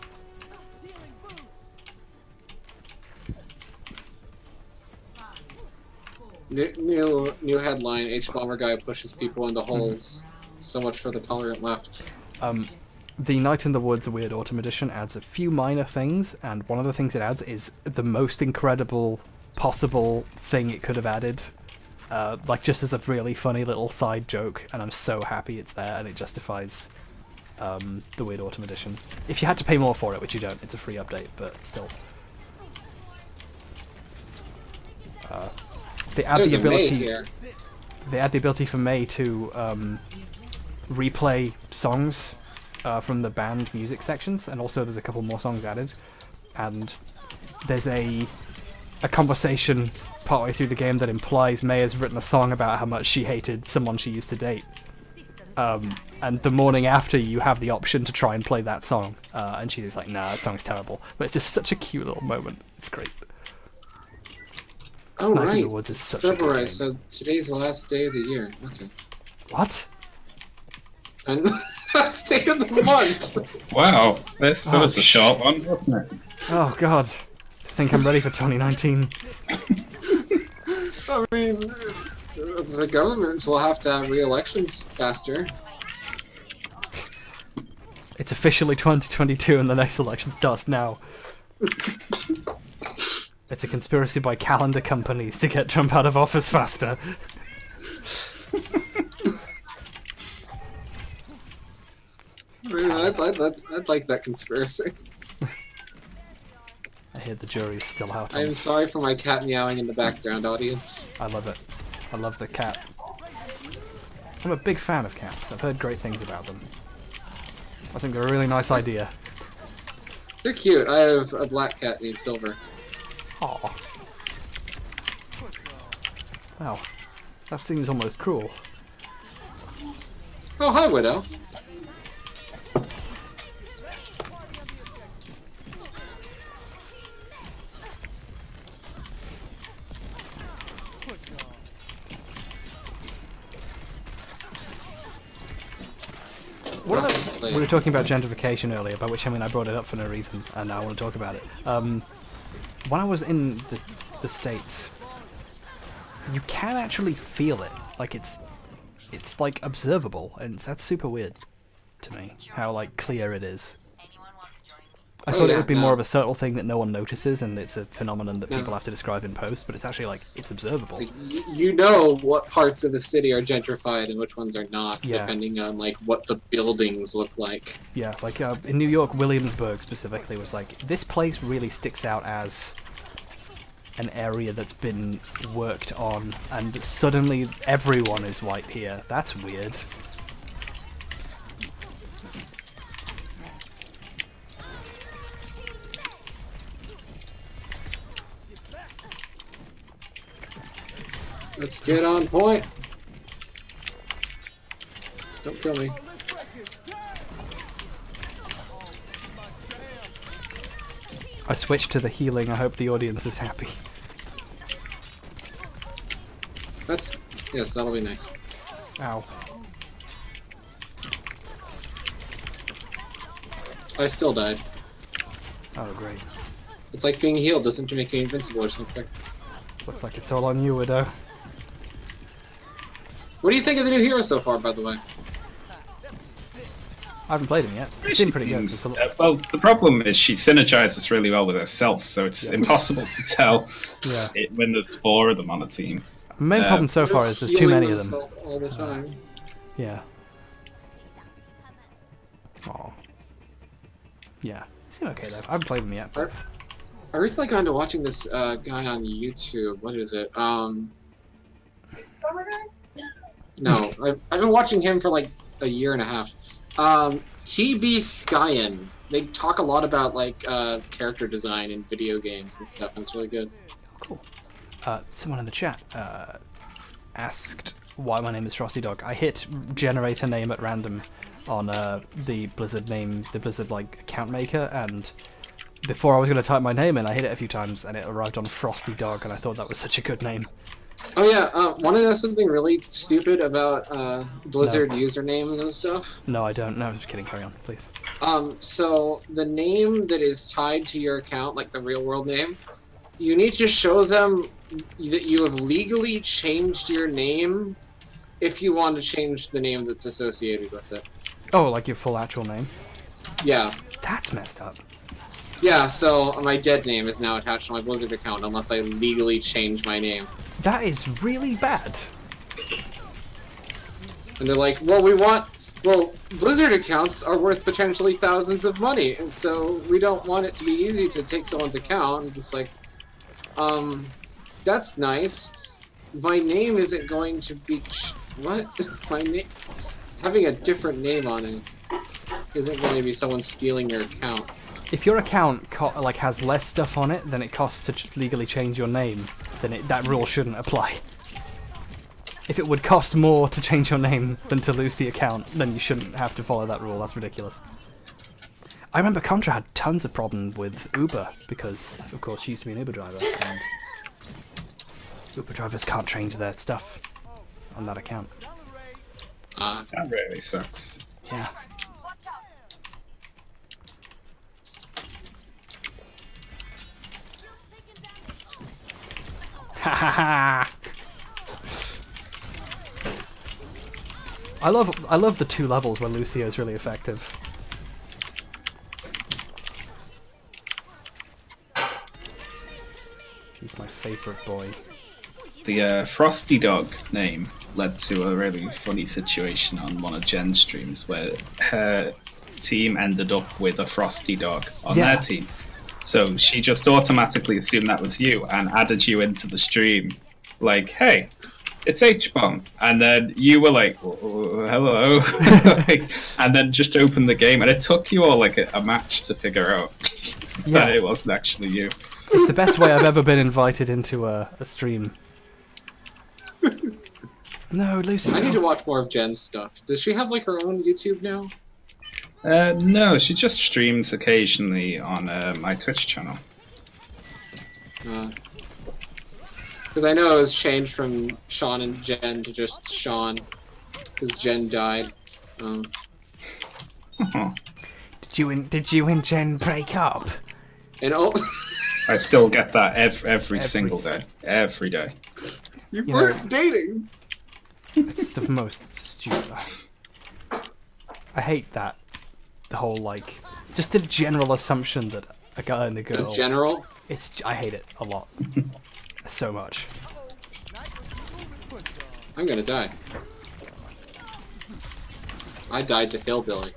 New headline: H.BurgerGuy pushes people into holes. So much for the tolerant left. The Night in the Woods Weird Autumn Edition adds a few minor things, and one of the things it adds is the most incredible possible thing it could have added. Like just as a really funny little side joke, and I'm so happy it's there, and it justifies the Weird Autumn Edition. If you had to pay more for it, which you don't, it's a free update, but still. They add the ability. Here. They add the ability for May to replay songs from the band music sections, and also there's a couple more songs added. And there's a conversation partway through the game that implies May has written a song about how much she hated someone she used to date. And the morning after, you have the option to try and play that song, and she's like, "Nah, that song's terrible." But it's just such a cute little moment. It's great. Oh, Night right. in the Woods is such a February says today's the last day of the year. Okay. What? And last day of the month. Wow, this was a short one, wasn't it? Oh God, I think I'm ready for 2019. I mean, the governments will have to have re-elections faster. It's officially 2022 and the next election starts now. It's a conspiracy by calendar companies to get Trump out of office faster. I mean, I'd like that conspiracy. I hear the jury's still out. I am sorry for my cat meowing in the background, audience. I love it. I love the cat. I'm a big fan of cats. I've heard great things about them. I think they're a really nice idea. They're cute. I have a black cat named Silver. Aw. Wow. That seems almost cruel. Oh, hi, Widow. We were talking about gentrification earlier, by which I mean I brought it up for no reason, and now I want to talk about it. When I was in the States, you can actually feel it. Like it's like observable, and that's super weird to me. How like clear it is. I thought it would be more of a subtle thing that no one notices, and it's a phenomenon that people have to describe in post. But it's actually like it's observable. Like, you know what parts of the city are gentrified and which ones are not, depending on like what the buildings look like. Yeah, like in New York, Williamsburg specifically was like, this place really sticks out as an area that's been worked on, and suddenly everyone is white here. That's weird. Let's get on point. Don't kill me. I switched to the healing. I hope the audience is happy. Yes, that'll be nice. Ow. I still died. Oh, great. It's like being healed doesn't make me invincible or something. Looks like it's all on you, Widow. What do you think of the new hero so far, by the way? I haven't played him yet. It seemed pretty good. Well, the problem is she synergizes really well with herself, so it's impossible to tell when there's 4 of them on a team. The main problem so far is there's too many of them. All the time. Yeah. Aw. Yeah. Seem okay though. I haven't played them yet. But... I recently got into watching this guy on YouTube. What is it? No, I've been watching him for like a year and a half. T.B. Skyen. They talk a lot about like character design in video games and stuff, and it's really good. Cool. Someone in the chat asked why my name is Frosty Dog. I hit generate a name at random on the Blizzard like account maker, and before I was going to type my name in, I hit it a few times, and it arrived on Frosty Dog, and I thought that was such a good name. Oh yeah, want to know something really stupid about Blizzard usernames and stuff? No, I don't. No, I'm just kidding. Carry on, please. So the name that is tied to your account, like the real world name, you need to show them that you have legally changed your name if you want to change the name that's associated with it. Oh, like your full actual name? Yeah. That's messed up. Yeah, so my dead name is now attached to my Blizzard account unless I legally change my name. That is really bad. And they're like, well, Blizzard accounts are worth potentially thousands of money, and so we don't want it to be easy to take someone's account. I'm just like, that's nice. My name isn't going to be... What? My name... Having a different name on it isn't going to be someone stealing your account. If your account has less stuff on it than it costs to legally change your name, then that rule shouldn't apply. If it would cost more to change your name than to lose the account, then you shouldn't have to follow that rule. That's ridiculous. I remember Contra had tons of problems with Uber, because, of course, she used to be an Uber driver, and Uber drivers can't change their stuff on that account. That really sucks. Yeah. Ha ha ha! I love the 2 levels where Lucio is really effective. He's my favourite boy. The Frosty Dog name led to a really funny situation on one of Jen's streams where her team ended up with a Frosty Dog on their team. So she just automatically assumed that was you and added you into the stream. Like, hey, it's H.Bomb. And then you were like, oh, hello. And then just opened the game. And it took you all like a match to figure out that it wasn't actually you. It's the best way I've ever been invited into a stream. No, Lucy. I need to watch more of Jen's stuff. Does she have like her own YouTube now? No, she just streams occasionally on my Twitch channel. Because I know it was changed from Sean and Jen to just Sean, because Jen died. Did you and Jen break up? And I still get that every single day, every day. You weren't dating. It's the most stupid. I hate that. The whole just the general assumption that a guy and a girl. The general. I hate it a lot. So much. I'm gonna die. I died to Hillbilly.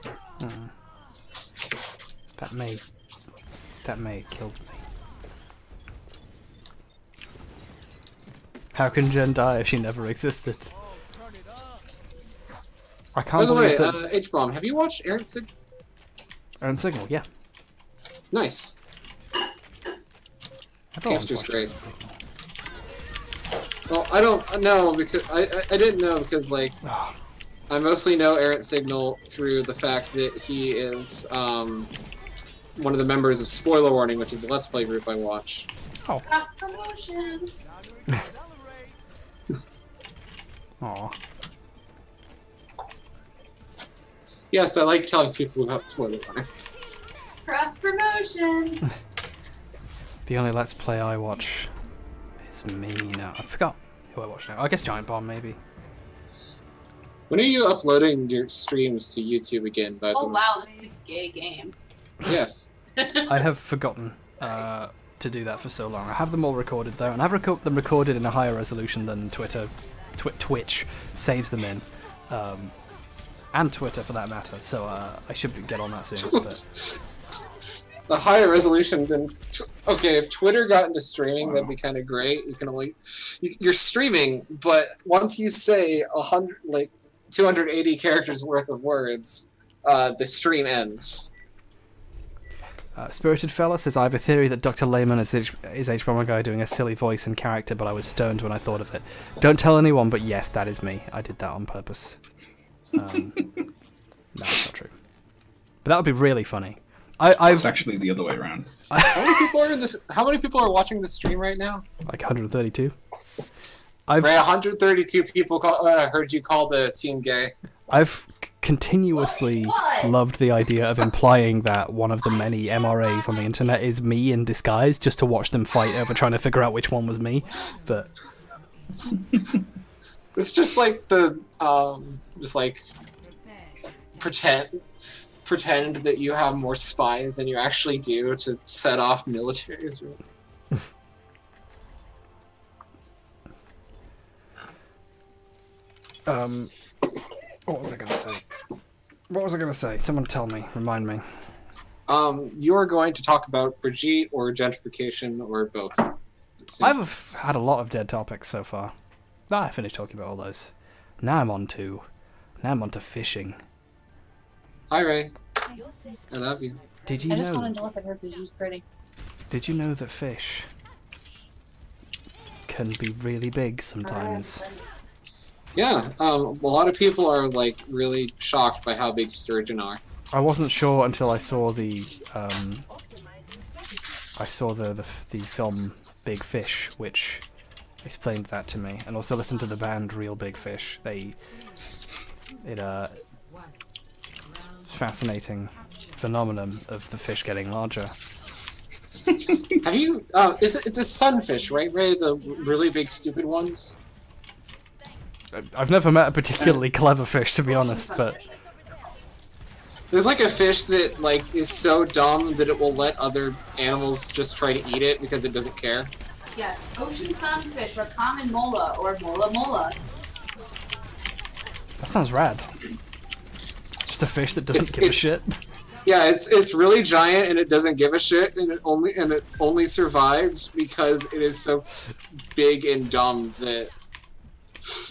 That may have killed me. How can Jen die if she never existed? I can't believe that... By the way, H-Bomb, have you watched Aaron Signal, yeah. Nice. Camster's great. Well, I don't know because I didn't know because like I mostly know Errant Signal through the fact that he is one of the members of Spoiler Warning, which is a Let's Play group I watch. Oh. Cross promotion. Aw. Yes, I like telling people about Spoiler Warning. Cross promotion. The only Let's Play I watch is me now. I forgot who I watch now. I guess Giant Bomb, maybe. When are you uploading your streams to YouTube again, by the Oh way? wow, this is a gay game. Yes. I have forgotten to do that for so long. I have them all recorded though, and I've them recorded in a higher resolution than Twitch saves them in, and Twitter for that matter. So I should get on that soon. But The higher resolution than... Okay, if Twitter got into streaming, that'd be kind of great. You can only... You're streaming, but once you say 280 characters worth of words, the stream ends. Spirited Fella says, I have a theory that Dr. Layman is H.BurgerGuy doing a silly voice and character, but I was stoned when I thought of it. Don't tell anyone, but yes, that is me. I did that on purpose. No, it's not true. But that would be really funny. It's actually the other way around. How many people are in this? How many people are watching the stream right now? Like 132. Right, 132 people heard you call the team gay. I've continuously loved the idea of implying that one of the many MRAs on the internet is me in disguise, just to watch them fight over trying to figure out which one was me. But it's just like the just like pretend that you have more spies than you actually do to set off militaries. What was I gonna say? What was I gonna say? Someone tell me. Remind me. You are going to talk about Brigitte or gentrification or both. I've had a lot of dead topics so far. I finished talking about all those. Now I'm on to fishing. Hi Ray. I love you. Did you I just know? wanted to look at her because she's pretty. Did you know that fish can be really big sometimes? Yeah, a lot of people are like really shocked by how big sturgeon are. I wasn't sure until I saw the film Big Fish, which explained that to me, and also listened to the band Real Big Fish. It's a fascinating phenomenon of the fish getting larger. Have you? It's a sunfish, right, Ray? The really big, stupid ones. I've never met a particularly clever fish, to be honest, but There's like a fish that like is so dumb that it will let other animals just try to eat it because it doesn't care. Yes, ocean sunfish or common mola or mola mola. that sounds rad. Just a fish that doesn't give a shit. Yeah, it's really giant and it doesn't give a shit, and it only survives because it is so big and dumb that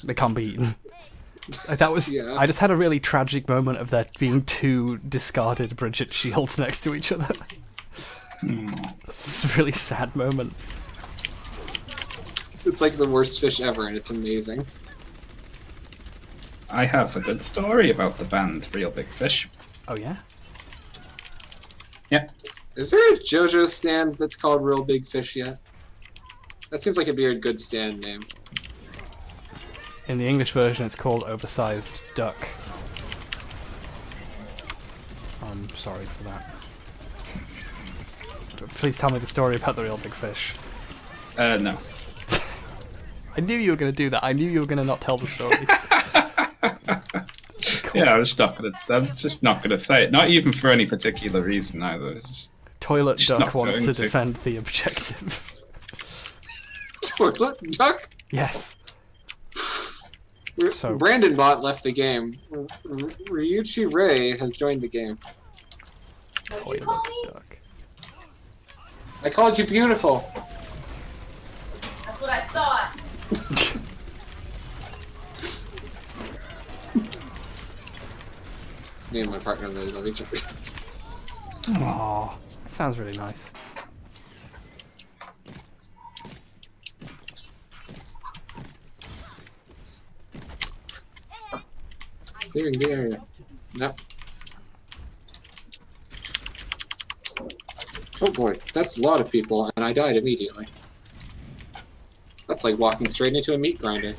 They can't be eaten. That was. Yeah. I just had a really tragic moment of there being two discarded Bridget shields next to each other. It's a really sad moment. it's like the worst fish ever, and it's amazing. I have a good story about the band Real Big Fish. Oh yeah. Yeah. Is there a JoJo stand that's called Real Big Fish yet? That seems like it'd be a good stand name. In the English version, it's called Oversized Duck. I'm sorry for that. But please tell me the story about the Real Big Fish. No. I knew you were going to do that. I knew you were going to not tell the story. Yeah, I'm just not gonna say it. Not even for any particular reason either. It's just Toilet Just Duck not wants going to to. defend the objective. Toilet duck? Yes. So- Brandon Bot left the game. Ryuichi Ray has joined the game. What'd you Toilet call me? Duck. I called you beautiful. That's what I thought. Me and my partner really love each other. Aww. That sounds really nice. Clearing the area. Nope. Oh boy, that's a lot of people, and I died immediately. That's like walking straight into a meat grinder.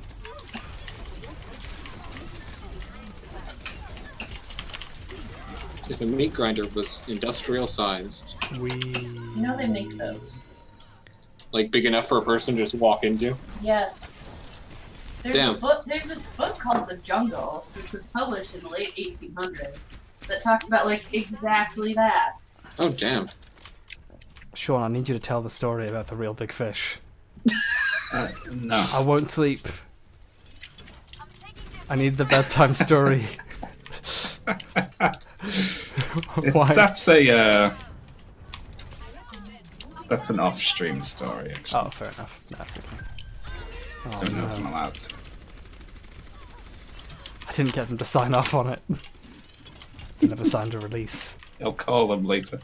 If a meat grinder was industrial sized. You know they make those. Like big enough for a person to just walk into? Yes. Damn. There's this book called The Jungle, which was published in the late 1800s, that talks about, like, exactly that. Oh, damn. Sean, I need you to tell the story about the real big fish. No. I won't sleep. I need the bedtime story. Why? That's an off-stream story, actually. Oh, fair enough. That's okay. Oh, I don't know if I'm no. allowed to. I didn't get them to sign off on it. They never signed a release. I'll call them later.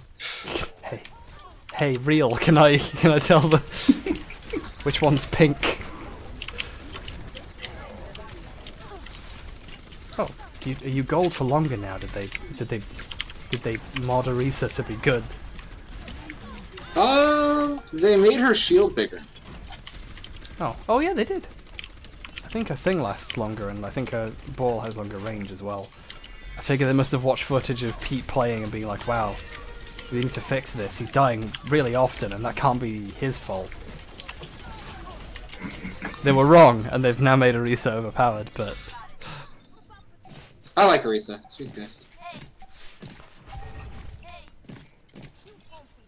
Hey, real, can I tell the which one's pink? Oh, are you gold for longer now? Did they mod Arisa to be good? They made her shield bigger. Oh yeah, they did. I think her thing lasts longer, and I think her ball has longer range as well. I figure they must have watched footage of Pete playing and being like, wow, we need to fix this. He's dying really often, and that can't be his fault. They were wrong, and they've now made Arisa overpowered, but... I like Arisa. She's nice.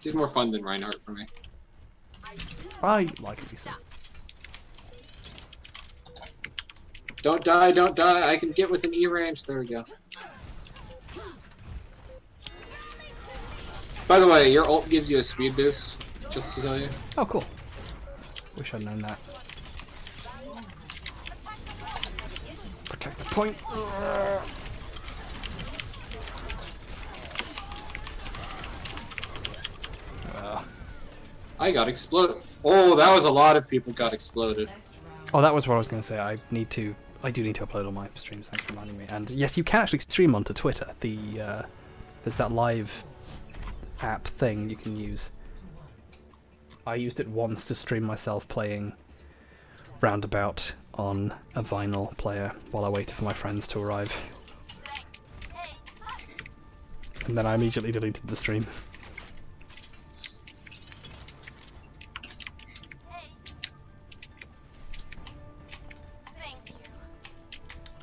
She's more fun than Reinhardt for me. I like Arisa. Don't die, don't die. I can get within E range. There we go. By the way, your ult gives you a speed boost, just to tell you. Oh, cool. Wish I'd known that. Protect the point. I got exploded. Oh, that was a lot of people got exploded. Oh, that was what I was going to say. I do need to upload all my streams. Thanks for reminding me. And yes, you can actually stream onto Twitter. There's that live app thing you can use. I used it once to stream myself playing Roundabout on a vinyl player while I waited for my friends to arrive. And then I immediately deleted the stream.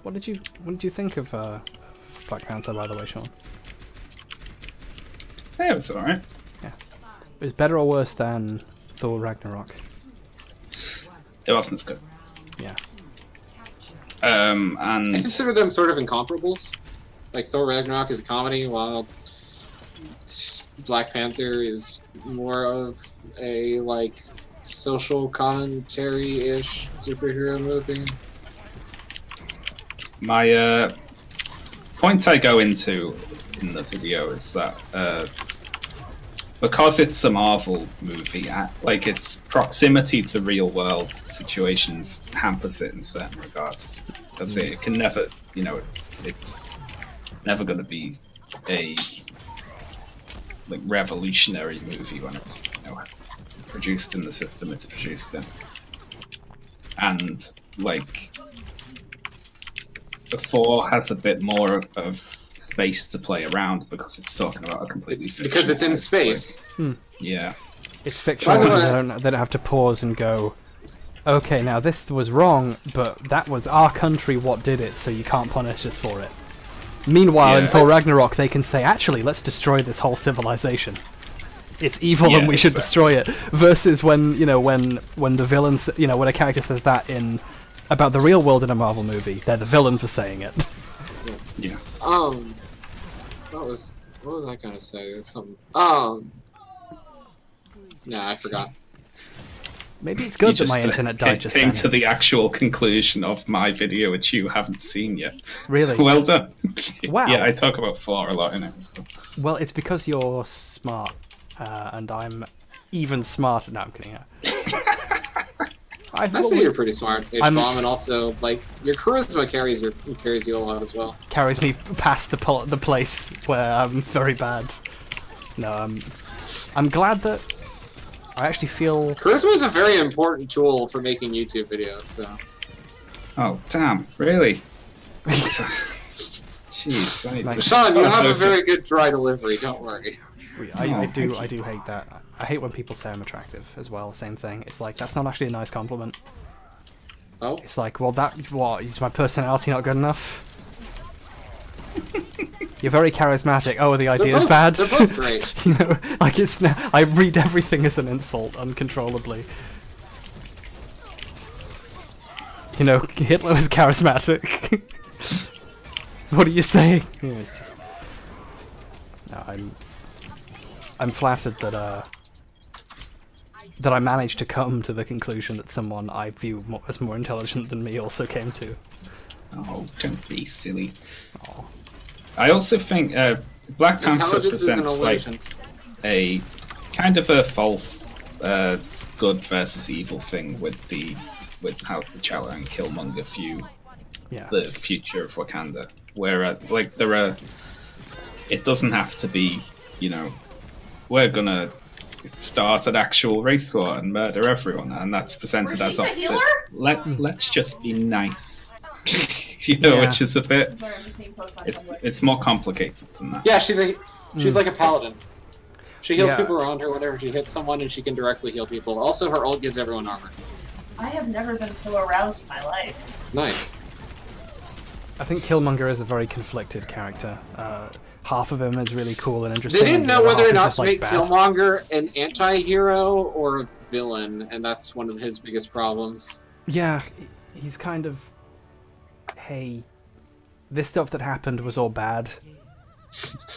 What did you think of Black Panther, by the way, Sean? Yeah, it was alright. Yeah. It was better or worse than Thor Ragnarok? It wasn't as good. Yeah. I And consider them sort of incomparables. Like Thor Ragnarok is a comedy, while Black Panther is more of a like social commentary-ish superhero movie. my point I go into in the video is that because it's a Marvel movie, like its proximity to real-world situations hampers it in certain regards. Because it can never, it's never going to be a like revolutionary movie when it's produced in the system it's produced in, and like Thor has a bit more of space to play around because it's talking about a completely Because it's in space. Yeah. It's fictional. By the way- They don't have to pause and go, okay, now this was wrong, but that was our country what did it, so you can't punish us for it. Meanwhile, in Yeah. Thor Ragnarok, they can say, actually, let's destroy this whole civilization. It's evil Yeah, and we should exactly. destroy it. Versus when the villains, when a character says that about the real world in a Marvel movie, they're the villain for saying it. Yeah. What was I gonna say? There's something. Nah, I forgot. Maybe it's good You that my just, internet died just came then. to the actual conclusion of my video, which you haven't seen yet. Really? So well done. Wow. Yeah, I talk about Thor a lot in it. So. Well, it's because you're smart, and I'm even smarter. No, I'm kidding. I say you're pretty smart, H-Bomb, and also, like, your charisma carries you a lot as well. Carries me past the place where I'm very bad. No, I'm glad that I actually feel... Charisma is a very important tool for making YouTube videos, so... Oh, damn, really? Jeez, I need to... Sean, you have a very good dry delivery, don't worry. I do hate that. I hate when people say I'm attractive as well, same thing. It's like, that's not actually a nice compliment. Oh? It's like, well, what, is my personality not good enough? You're very charismatic. Oh, the idea is bad. They're both great. You know, like it's now, I read everything as an insult uncontrollably. You know, Hitler was charismatic. What are you saying? You know, it's just... No, I'm flattered that that I managed to come to the conclusion that someone I view as more intelligent than me also came to. Oh, don't be silly. Oh. I also think Black Panther presents like a kind of a false good versus evil thing with how T'Challa and Killmonger view the future of Wakanda. Whereas, like, it doesn't have to be, you know, we're gonna start an actual race war and murder everyone, and that's presented as opposite. Let's just be nice. You know, which is a bit... It's more complicated than that. Yeah, she's like a paladin. She heals people around her whenever she hits someone, and she can directly heal people. Also, her ult gives everyone armor. I have never been so aroused in my life. Nice. I think Killmonger is a very conflicted character. Half of him is really cool and interesting. They didn't know whether or not to make bad. Killmonger an anti-hero or a villain, and that's one of his biggest problems. Yeah, he's kind of... Hey, this stuff that happened was all bad.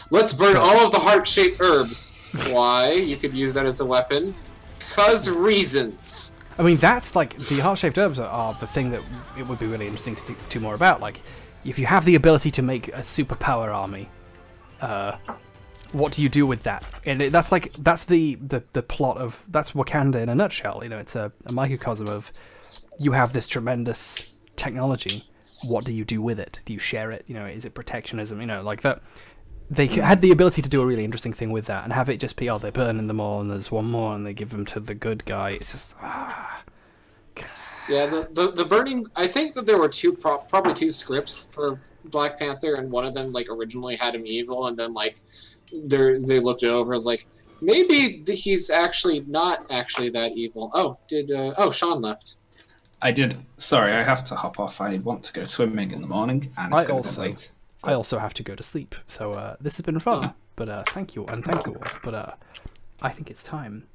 Let's burn all of the heart-shaped herbs. Why? You could use that as a weapon. 'Cause reasons. I mean, that's like, the heart-shaped herbs are the thing that it would be really interesting to do more about. Like, if you have the ability to make a superpower army, what do you do with that? And that's the plot of, that's Wakanda in a nutshell. You know, it's a microcosm of, you have this tremendous technology. What do you do with it? Do you share it? You know, is it protectionism? You know, like that. They had the ability to do a really interesting thing with that and have it just be, oh, they're burning them all and there's one more and they give them to the good guy. It's just, Yeah, the burning... I think that there were probably two scripts for Black Panther, and one of them, like, originally had him evil, and then, like, they looked it over as, like, maybe he's actually not actually that evil. Oh, Sean left. I did. Sorry, I have to hop off. I want to go swimming in the morning, and it's going to be late. I also have to go to sleep, so this has been fun. But thank you, and thank you all. But I think it's time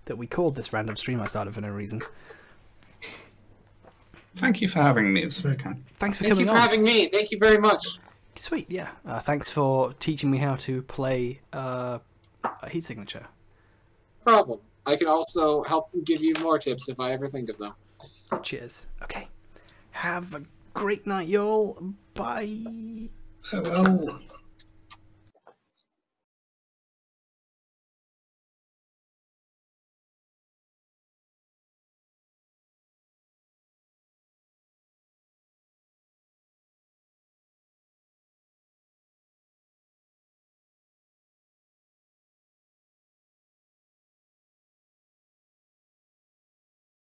that we called this random stream I started for no reason. Thank you for having me. It was very kind. Thanks for coming on. Thank you for having me. Thank you very much. Sweet, yeah. Thanks for teaching me how to play a heat signature. Problem. I can also help give you more tips if I ever think of them. Cheers. Okay. Have a great night, y'all. Bye. Farewell.